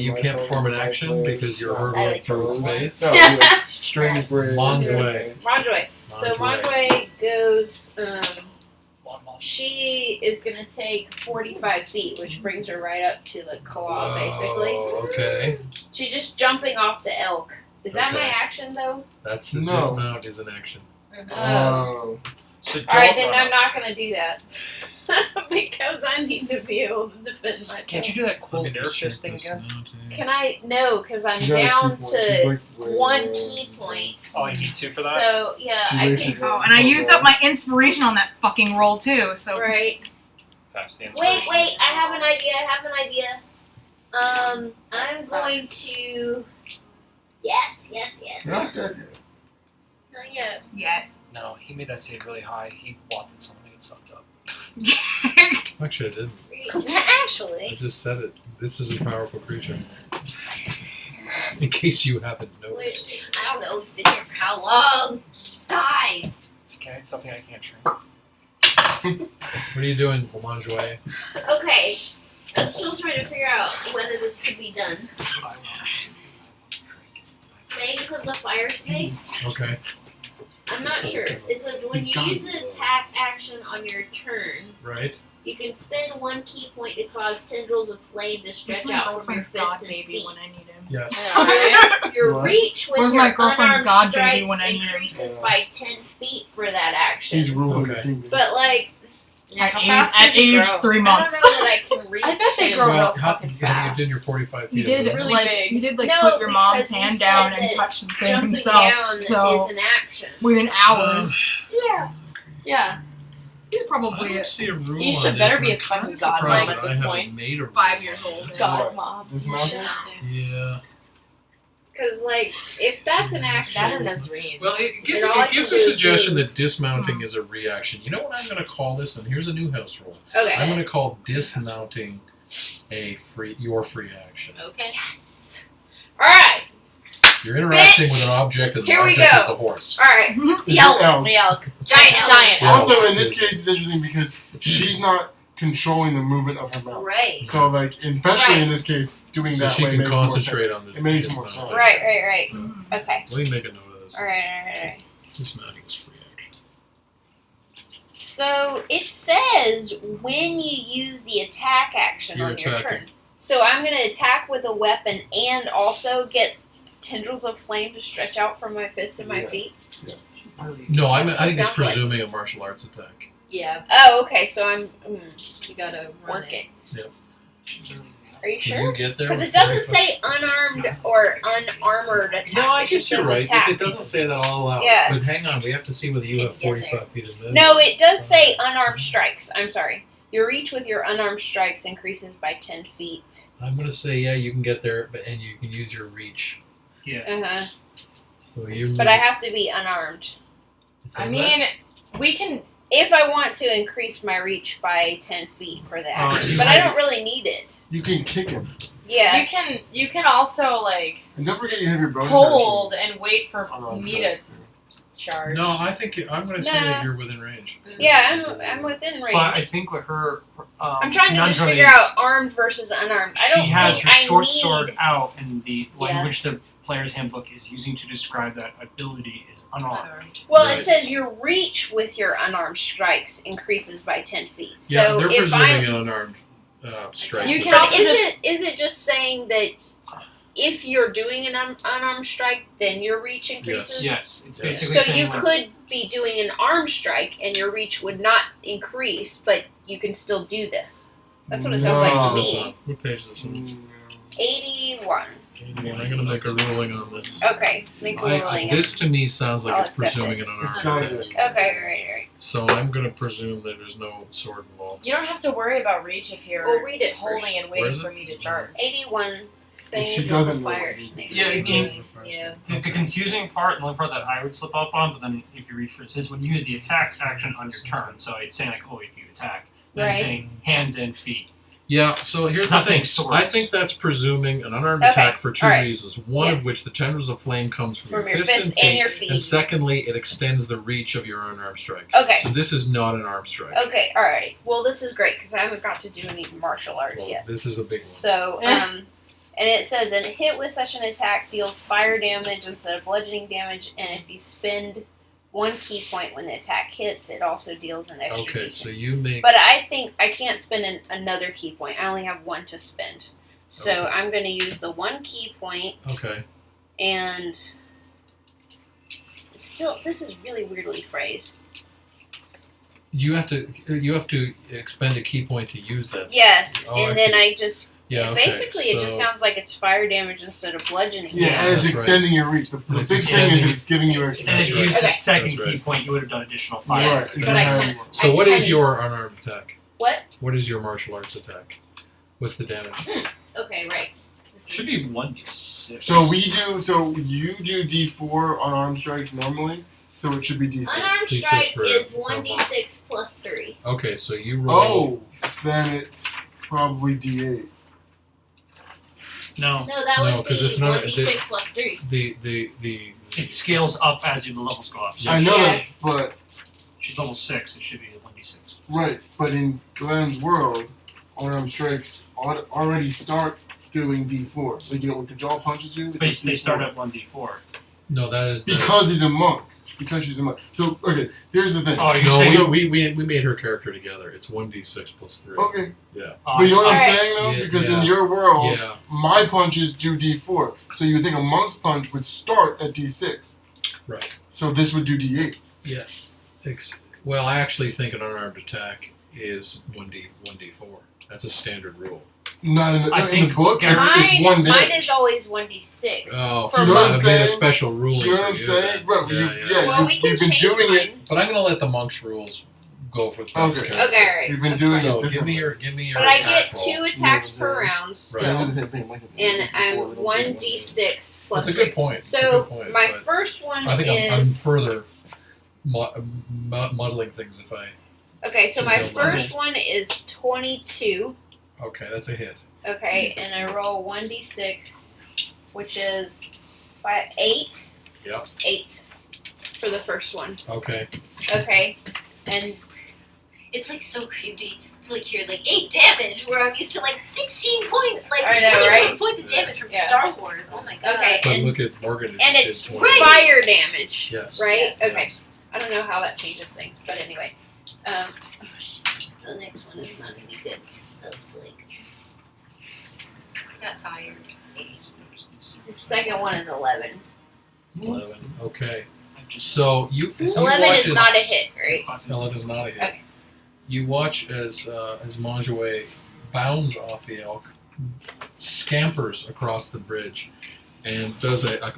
you can't perform an action because you're I hurtling like through those. space. No, like strings break. Mon's way. Montjoy. So Montjoy goes. She is gonna take 45 feet, which brings her right up to the claw, basically. Oh, okay. She's just jumping off the elk. Is that my Okay. action though? That's No. dismount is an action. Oh. So don't Alright, then run I'm off. not gonna do that. Because I need to be able to defend myself. Can't you do that cool Let me air just check fist thing this again? out. Can I? No, because I'm She's got a down key point. She's to like way one low. key point. Oh, you need 2 for that? So, yeah, She I wasted think. it. Oh, and I used up my inspiration on that fucking roll too. So Right. Pass the Wait, inspiration. wait, I have an idea. I'm going to. yes. Not dead yet. Not yet. yeah. No, he made that save really high. He wanted someone to get sucked up. Actually, I didn't. I Actually, just said it. This is a powerful creature. In case you haven't noticed. Wait, I don't know. You've been here for how long? Just die. It's something I can't train. What are you doing, Montjoy? okay. I'm still trying to figure out whether this could be done. Things of the fire snake. Okay. I'm not sure. It says when you use an attack action on your turn, Right. You can spend 1 key point to cause tendrils of flame to stretch out from your girlfriend's god fists and baby feet. when I need him. Yes. Alright. Your What? reach with Where's your my girlfriend's unarmed god baby strikes when I need him? increases Yeah. by 10 feet for that action. He's ruling Okay. the kingdom. But like, Yeah, how At fast age, does it grow? 3 I months. don't know that I can reach I bet they him. grow Well, real how, fucking you fast. did your 45 feet. You did of it. really like big. you did like No, put your mom's because you hand said down that and touch the thing Jumping himself. down So is an action. within hours, Yeah. Yeah. he's I probably don't see a rule You on should this, better and be I'm a fucking kinda god surprised mom at that I this haven't point. made a rule 5 on years that. old. God, mom. This You mouse- should. Yeah. Because, like, if that's an action, That and Nazarene. Well, it all I gives can a do is suggestion move. that dismounting is a reaction. You know what I'm going to call this? And here's a new house rule. okay. I'm going to call dismounting your free action. Okay. Yes. All right. You're interacting Bitch! with an object, and the Here we object go. is the horse. All right. Is Elk. it elk? The elk. Giant elk. Giant Yeah. elk. Also, in This this is- case, it's interesting because she's not controlling the movement of her mouth. Right. So, like, especially Right. in this case, doing So that she way can makes more sense. concentrate on the It makes more dismounting. sense. Right. Okay. Let me make a note of this. All right. Dismounting is free action. So it says when you use the attack action You're on your attacking. turn. So I'm going to attack with a weapon and also get tendrils of flame to stretch out from my fist and my Yeah. feet. Yes. No, I That's think what it's it sounds like. presuming a martial arts attack. Yeah, Oh, okay. So I'm you gotta run working. Yep. Are you Can sure? you get there? Because with it doesn't 45? say unarmed or unarmored attack. No, I It guess just you're says right. attack. If it doesn't say that all out. Yeah. But hang on, we have to see whether you have Get there. 45 feet of movement. No, it does say unarmed strikes. I'm sorry. Your reach with your unarmed strikes increases by 10 feet. I'm going to say, yeah, you can get there, and you can use your reach. Yeah. Uh-huh. So you. But I have to be unarmed. It says I that? mean, we can. If I want to increase my reach by 10 feet for that. you But I have- don't really need it. You can kick him. Yeah. You can also like And don't forget you have your bonus hold and wait for action on me to strikes, too. charge. No, I think I'm going to say Nah. that you're within range. Yeah, I'm within range. But I think what her I'm trying to just conundrum figure is out armed versus unarmed. I don't she has think her I short need... sword out, and the Yeah. language the player's handbook is using to describe that ability is unarmed. Well, Right. it says your reach with your unarmed strikes increases by 10 feet. Yeah, So they're if presuming I'm... an unarmed strike. You can But also is it just saying that if you're doing an unarmed strike, then your reach increases? Yes, it's Yes. basically So saying you like, could be doing an armed strike and your reach would not increase, but you can still do this. That's what it sounds What page like is to this me. on? What page is this on? Mm, 81. I'm going to make a ruling on this. Okay, make a ruling. This to me sounds like I'll it's accept presuming it. an It's unarmed gotta attack. be. Okay, right. So I'm going to presume that there's no sword involved. You don't have to worry about reach if you're We'll read it holding and Where waiting is for it? me to charge. 81 Well, things she of doesn't the know fire what you snake. Yeah, it means- Yeah. the confusing part, and the only part that I would slip up on, but then if you read for it, is when you use the attack action on your turn. So it's saying like, oh, if you attack, then it's Right. saying hands and feet. Yeah, so here's It's the not saying thing. swords. I think that's presuming an unarmed Okay, attack for two alright. reasons. One Yes. of which the tendrils of flame comes from, From your fist fist and and feet. your feet. And secondly, it extends the reach of your unarmed strike. Okay. So this is not an armed strike. Okay, alright. Well, this is great because I haven't got to do any martial arts Well, yet. this is a big one. So, and it says a hit with such an attack deals fire damage instead of bludgeoning damage, and if you spend 1 key point when the attack hits, it also deals an extra Okay, d6. so you make But I think I can't spend another key point. I only have 1 to spend. So Okay. I'm going to use the 1 key point, okay. and still, this is really weirdly phrased. You have to expend a key point to use that. Yes, Oh, I and then see. I just Yeah, okay. basically it just so- sounds like it's fire damage instead of bludgeoning. Yeah, Yeah, and it's that's right. extending your reach. The big It's thing is extending- that it's giving you extra. And if you right. used the Okay. second That's right. key point, you would have done additional fire. Yes, Right. but I It can't- So I what is kinda- your unarmed attack? What? What is your martial arts attack? What's the damage? Okay, right. This is- Should be 1d6. So you do D4 on arm strikes normally, so it should be D6. Unarmed D6 strike for- is for 1d6 plus 3. Okay, so you roll. Oh, then it's probably D8. No, No, that No, would 'cause be it's not- 1d6 plus 3. The it scales up as the levels go up. So I know Yeah. that, but she's level 6, it should be a 1d6. right. But in Glen's world, unarmed strikes already start doing D4. Like when the jaw punches you, They it's start D4. at 1d4. no, that is Because he's a monk. Because she's in my. So okay, here's the thing. Oh, you're No, saying we made her character together. It's 1d6 plus 3. Okay. Yeah. But you know what I'm Alright. saying though? Yeah, Because yeah. in your world, Yeah. my punches do D4. So you would think a monk's punch would start at D6. Right. So this would do D8. Well, I actually think an unarmed attack is 1d4. That's a standard rule. Not in the, I in the think book. It's Mine, one mine damage. is always 1d6. Oh, Do for you know what I'm I monks. made a saying? special ruling See what for I'm you. saying? then. Bro, Yeah. Well, we can you've been change doing mine. it. But I'm gonna let the monks' rules go for the best Okay. character. Okay, alright. You've been doing So it give differently. me your. But I attack get roll. 2 attacks Yeah, per yeah. round Right. still. And I'm 1d6 plus That's a 3. good point. It's a So good point, my but first one I think I'm is further muddling things if I. okay. So should my build on first it. one is 22. Okay, that's a hit. Okay, and I roll 1d6, which is 8. Yep. 8 for the first one. Okay. Okay, and It's like so crazy to like hear like 8 damage where I'm used to like 16 points, like I know, 20 right? points of damage from Yeah. Star Wars. Oh my god. okay, But and look at Morgan. Who and just it's did 20. fire damage. Yes. Right? Yes. Okay. I don't know how that changes things, but anyway. The next one is not any good. That's like I got tired. the second one is 11. 11. Okay. So you 11 watch is as not a hit, right? 11 is not a hit. Okay. You watch as Manjouet bounds off the elk, scampers across the bridge, and does a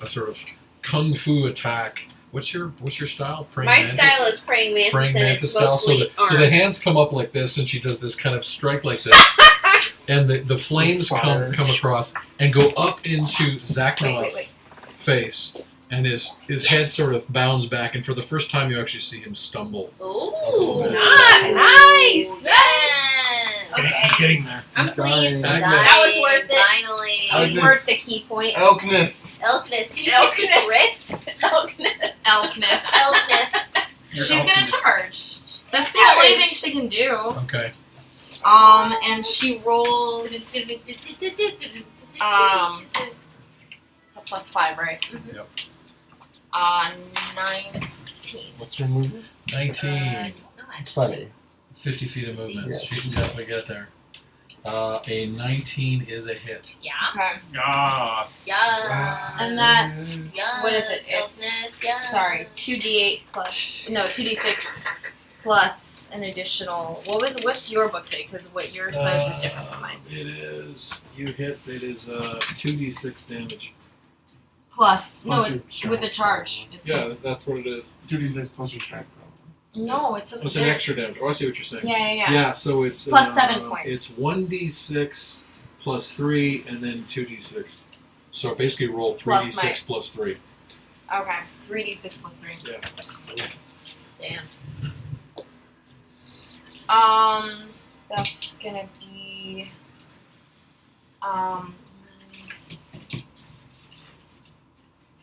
sort of kung fu attack. What's your style? Praying My mantis? style is praying mantis, Praying and mantis it's style. So mostly the arms. hands come up like this, and she does this kind of strike like this, and the flames come across and go up into Xaknoth's face, and his head sort of bounds back, and for the first time you actually see him stumble. Ooh. Nice! Yes. He's getting there. I'm He's pleased. dying. That was worth it. Finally. That was Elkness. worth the key point. Elkness. Elkness. Can you fix this rift? Elkness. Elkness. Elkness. She's gonna charge. That's the Charge. only thing she can do. Okay. And she rolls. It's a +5, right? Mhm. Yep. 19. What's your movement? 19. No, actually. Funny. 50 feet of movement. Yeah. She can definitely get there. A 19 is a hit. Yeah. Okay. Ah. Yeah. And that, Yes. what is it? It's- Elkness. Yeah. sorry, 2d8 plus, no, 2d6 plus an additional, what's your book say? Because what yours says is different from mine. It is, you hit, it is 2d6 damage. Plus, no, Plus your strength, with the charge. It's Yeah, that's what it is. 2d6 plus your strength. no, it's a What's an extra damage? Oh, I see what you're saying. Yeah. So it's Plus 7 points. It's 1d6 plus 3 and then 2d6. So basically roll 3d6 plus 3. Okay, 3d6 plus 3. Yeah. Damn. That's gonna be,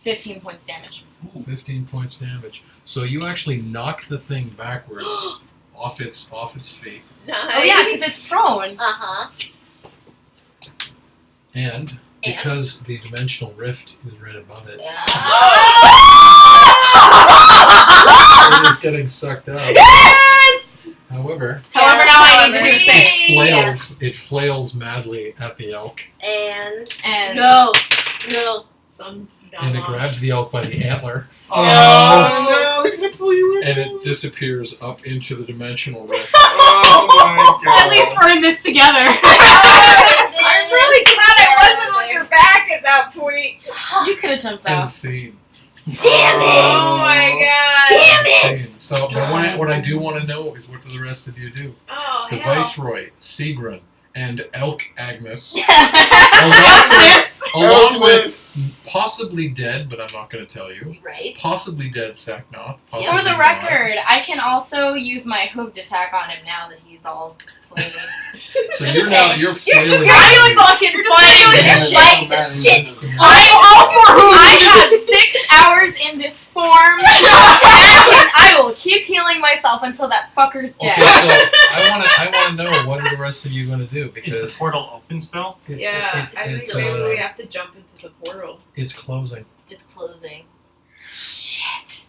15 points damage. 15 points damage. So you actually knock the thing backwards off its feet. Nice. Oh yeah, because it's prone. Uh-huh. And because the dimensional rift is right above it, Yeah. it is getting sucked up. Yes! However, However, now I need to do 6. it flails madly at the elk, And And no. and it grabs the elk by the antler, Oh no, he's gonna pull you in. and it disappears up into the dimensional rift. Oh my god. At least we're in this together. I'm really glad I wasn't on your back at that point. you could have jumped And out. scene. Damn it! Oh my god. Damn it! Scene. So, but what I do want to know is what do the rest of you do? Oh, The hell. Viceroy, Sigrun, and Elk Agnes, Yes! along with possibly dead, but I'm not going to tell you, Right? possibly dead Xaknoth. For possibly the not. record, I can also use my hooved attack on him now that he's all flaming. So Just you're saying. you're flailing. I'm fucking flaming saying like that shit. is- I'm all for who? I have 6 hours in this form. I will keep healing myself until that fucker's Okay, dead. so I want to know what are the rest of you going to do Is the because portal open still? Yeah, I it's, think maybe we have to jump into the portal. it's closing. It's closing. Shit.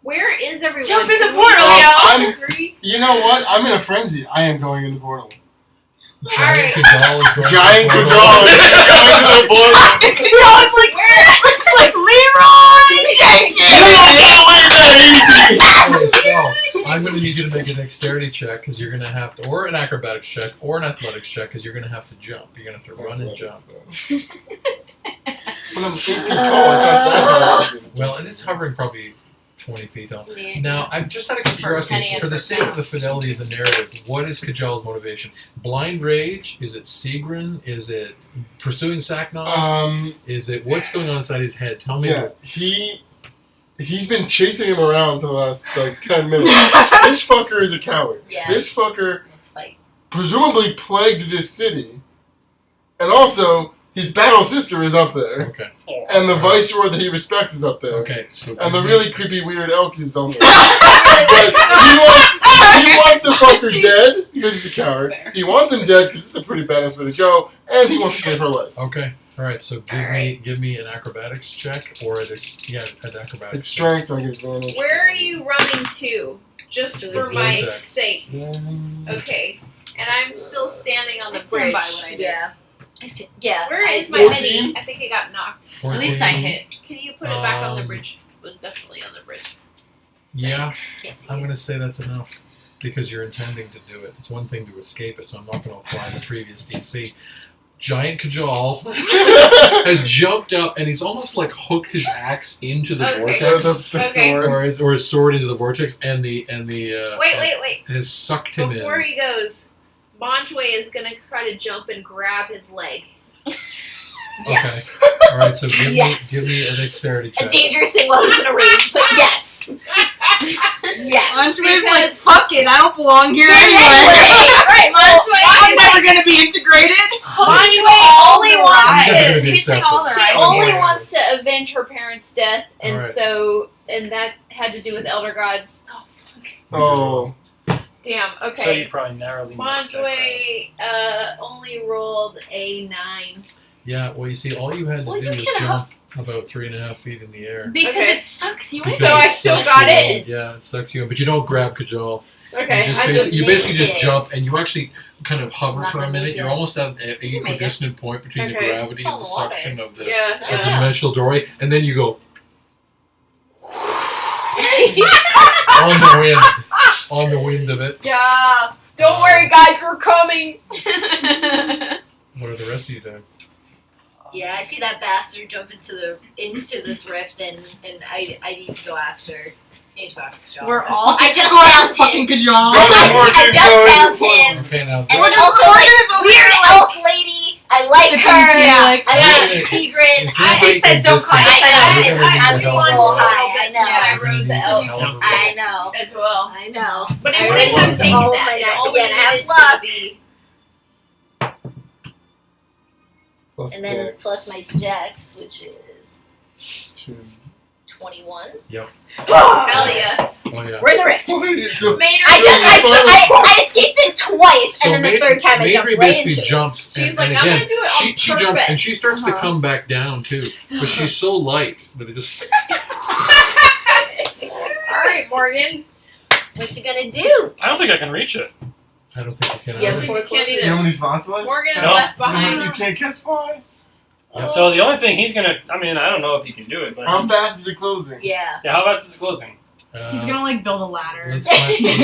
Where is everyone? Jump in the Can we portal, all I'm- agree? You know what? I'm in a frenzy. I am going in the portal. Giant Kajal is going Giant to the Kajal is going to the portal. It's like Leroy Jenkins. Okay, so I'm going to need you to make a dexterity check because you're going to have to, or an acrobatics check, or an athletics check because you're going to have to jump. You're going to have to run and jump. But I'm 8 feet tall. It's not that hard. Well, it is hovering probably 20 feet tall. Yeah. Now, I'm just out of curiosity, for the sake of the fidelity of the narrative, what is Kajal's motivation? Blind rage? Is it Sigrun? Is it pursuing Xaknoth? Is it what's going on inside his head? Tell me. Yeah, he's been chasing him around for the last 10 minutes. This fucker is a coward. Yeah. This fucker Let's fight. presumably plagued this city, and also his battle sister is up there, Okay. and the viceroy that he respects is up there, Okay. So and the give me- really creepy weird elk is on there. But he wants the fucker dead because he's a coward. fair. He wants him dead because it's a pretty badass way to go, and he wants to save her life. Okay. All right. So give me an acrobatics check or an acrobatics. It's strength, so I get advantage. Where are you running to? Just To the for my vortex. sake. Okay. And I'm still standing on the I stand bridge. by what I did. Yeah. Yeah. Where is my 14? mini? I think it got knocked. 14. At least I hit. Can you put it back on the Um, bridge? It was definitely on the bridge. Yeah. Can't see I'm it. going to say that's enough because you're intending to do it. It's one thing to escape it, so I'm not going to apply the previous DC. Giant Kajal has jumped up and he's almost like hooked his axe into the Okay. vortex, The Okay. sword. or his sword into the vortex, and the Wait. has sucked him Before in. he goes, Bonjway is gonna try to jump and grab his leg. Yes. All right, so Yes. give me a dexterity A check. dangerous thing while he's in a rage, but yes. Yes. Andre's like, fuck it, I don't belong here anyway. Right, I'm never gonna be integrated. Bonjway only wants He's never to. gonna be Hitching all accepted. her She Right. only Yeah. wants to avenge her parents' death, and Alright. so that had to do with Elder Gods. Oh Oh, damn. So Okay. you probably narrowly missed that. Bonjway only rolled a 9. Yeah, well, you see, all you had to Well, do you was can jump about 3.5 feet in the air. Because Okay. it sucks you in. Because So I it still sucks got you it? in. Yeah, it sucks you in, but you don't grab Kajal. Okay. You basically just it. jump and you actually kind of hover Not for a gonna minute. make You're it. almost at an You made it. equidistant point between the Okay. gravity Fall and the in the water. suction of the Yeah. dimensional doorway, and then you go on the wind, on the wind of it. Yeah. Don't worry, guys. We're coming. What are the rest of you doing? Yeah, I see that bastard jump into this rift, and I need to go after. Kajal. We're all I just going found fucking him. Kajal. I just found him. Okay, now And this, then also like weird elk lady. I like Sipping her. tea, like- I like Yeah. Sigrid. if you I make said a don't call distance, me. I you're know. gonna need I'm a hell of a real roll. high. I know. Yeah, I You're gonna rode need the a elk hell of a roll. I know. as well. I know. But it I wouldn't already have used taken all of that. my It deck. only Again, have needed to luck. be- plus And then dex. plus my dex, which is 2. 21. Hell yeah. Oh yeah. We're in the rift. So, Mater. I escaped it twice, and then the third time I jumped Maitri right basically into it. jumps, She's and, like, and I'm again, gonna do it on she jumps and purpose. she starts to Uh-huh. come back down too, but she's so light that it just. All right, Morgan. What you gonna do? I don't think I can reach it. I don't think you can. Yeah, either. before it Can't closes. you know how many slots left? Morgan is No. left behind. You can't cast fly. So the only thing he's gonna, I mean, I don't know if he can do it, but How fast is it closing? Yeah. yeah, how fast is it closing? He's gonna like build a ladder. Let's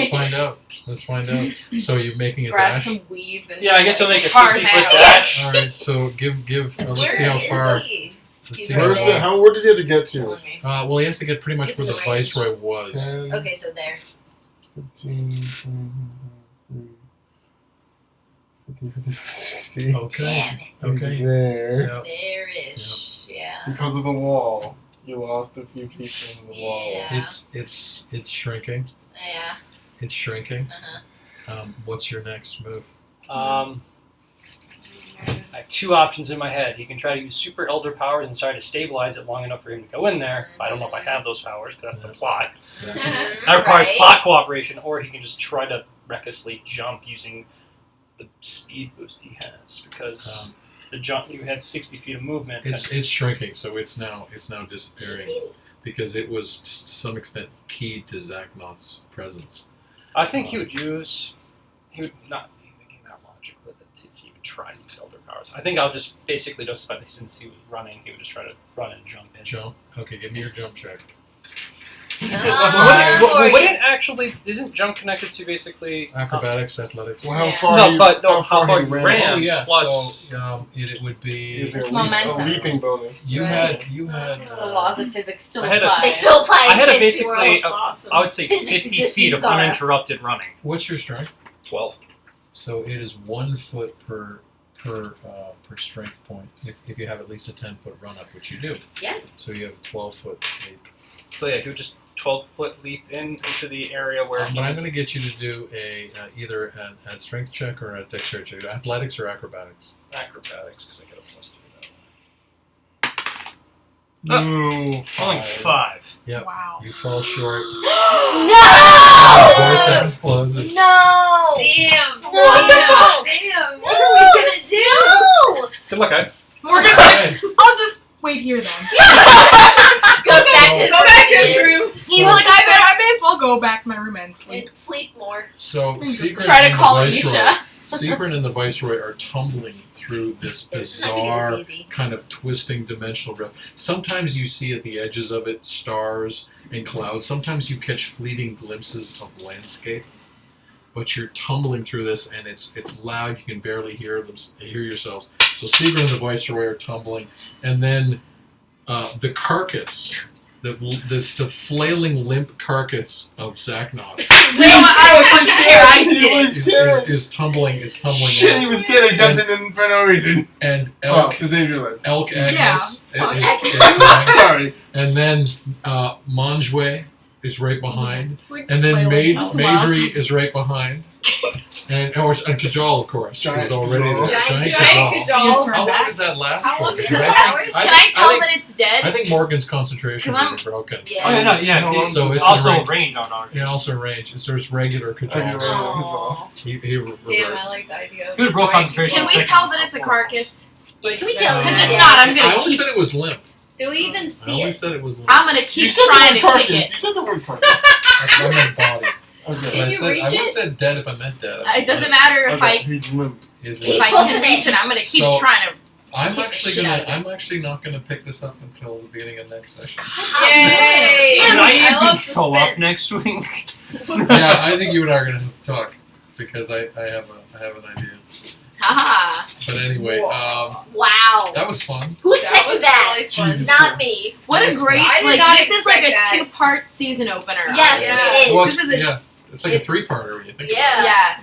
find out. Let's find out. So you're making a Grab dash. some weeds and Yeah, I guess he'll make a carve 60-foot out. dash. All right. So give. Let's see how Where is far. he? Let's He's see right Where's how there. far. where does he have to get to? Well, he has to get pretty much where the Within the range. viceroy was. 10, Okay, so there. 15, 60. Okay. Damn it. He's Okay. there. Yeah. There-ish. Yeah. Because of the wall. You lost a few feet from the wall. Yeah. It's shrinking. Yeah. It's shrinking. Uh-huh. What's your next move? I have two options in my head. He can try to use super elder powers and try to stabilize it long enough for him to go in there. But I don't know if I have those powers because that's the plot. That requires Right. plot cooperation, or he can just try to recklessly jump using the speed boost he has. Because the jump, you have 60 feet of movement. It's shrinking, so it's now disappearing. because it was to some extent keyed to Xaknoth's presence. I think he would not be thinking that logically that he would try to use Elder Powers. I think I'll just basically justify that since he was running, he would just try to run and jump in. Jump? Okay, give me your jump check. Wouldn't actually, isn't jump connected to basically Acrobatics, athletics. Well, how Yeah. far? No, you, but no, how far you ran. Oh yeah, Plus, so it would be. It's a Momentum. leaping bonus. You Right. had. The laws of physics still I had a- apply. They still apply I in had a fancy world. basically, That's awesome. I would say Physics 50 exists feet in of Düthara. uninterrupted running. What's your strength? 12. So it is 1 foot per strength point if you have at least a 10-foot run up, which you do. Yeah. So you have a 12-foot leap. So yeah, he would just 12-foot leap into the area where But I'm going to get you to do either a strength check or a dexterity check. Athletics or acrobatics. acrobatics, because I get a +3 that way. No. Only 5. Yep. Wow. You fall short. No! Vortex closes. No! Damn. No! Damn. What are we gonna do? Good luck, guys. Morgan, Okay. I'll just wait here then. Go back to his room. He's like, I may as well go back to my room and sleep. And sleep more. So Secret Try to and call the Viceroy, Misha. Secret and the Viceroy are tumbling through this It's not gonna be bizarre this easy. kind of twisting dimensional rift. Sometimes you see at the edges of it stars and clouds. Sometimes you catch fleeting glimpses of landscape. But you're tumbling through this, and it's loud. You can barely hear yourselves. So Secret and the Viceroy are tumbling, and then the carcass, the flailing limp carcass of Xaknoth I did. is tumbling. Is tumbling. Shit, out. he was dead. I jumped in for no reason. And Well, Elk to save your life. Agnes Yeah. is going. Sorry. And then Manjwe is right behind. It's like And then flailing Maidri is right behind. And Kajal, of course, Giant is already Kajal. there. Giant Kajal. Kajal. Turn How long back. does that last How for? long does Because it I last? think- Can I tell think- that it's dead? I think Morgan's concentration Because will be broken. Yeah. Oh, yeah, no, yeah. No, he's so it's also range. range on our. Yeah, also range. There's regular Okay, Kajal. right. Aw. He Damn, I reverts. like the idea. He would have broke concentration. Can we second, tell so that it's a four. carcass? Yeah, can we tell Because him if that? not, I'm I gonna always keep. said it was limp. Do we even I see always it? said it was limp. I'm gonna You keep said trying the to word kick carcass. it. You said the word carcass. I meant body. Okay. But I you said reach I would have it? said dead if I meant dead. It doesn't matter if Okay, he's limp. Is if limp. I Pulling can it. reach it. I'm gonna keep So- trying to. I'm kick the actually shit out gonna. of it. I'm actually not gonna pick this up until the beginning of next session. Yay! Can I I even love show up suspense. next week? Yeah, I think you and I are gonna talk because I have an idea. Haha. But anyway, Wow. that was fun. Who That expected was that? really fun. Jesus. Not me. What a great I did like not this is like a expect that. 2-part season opener. Yes, Yeah. it Well, is. This is a- yeah, it's like a 3-parter when you think. Yeah. Yeah.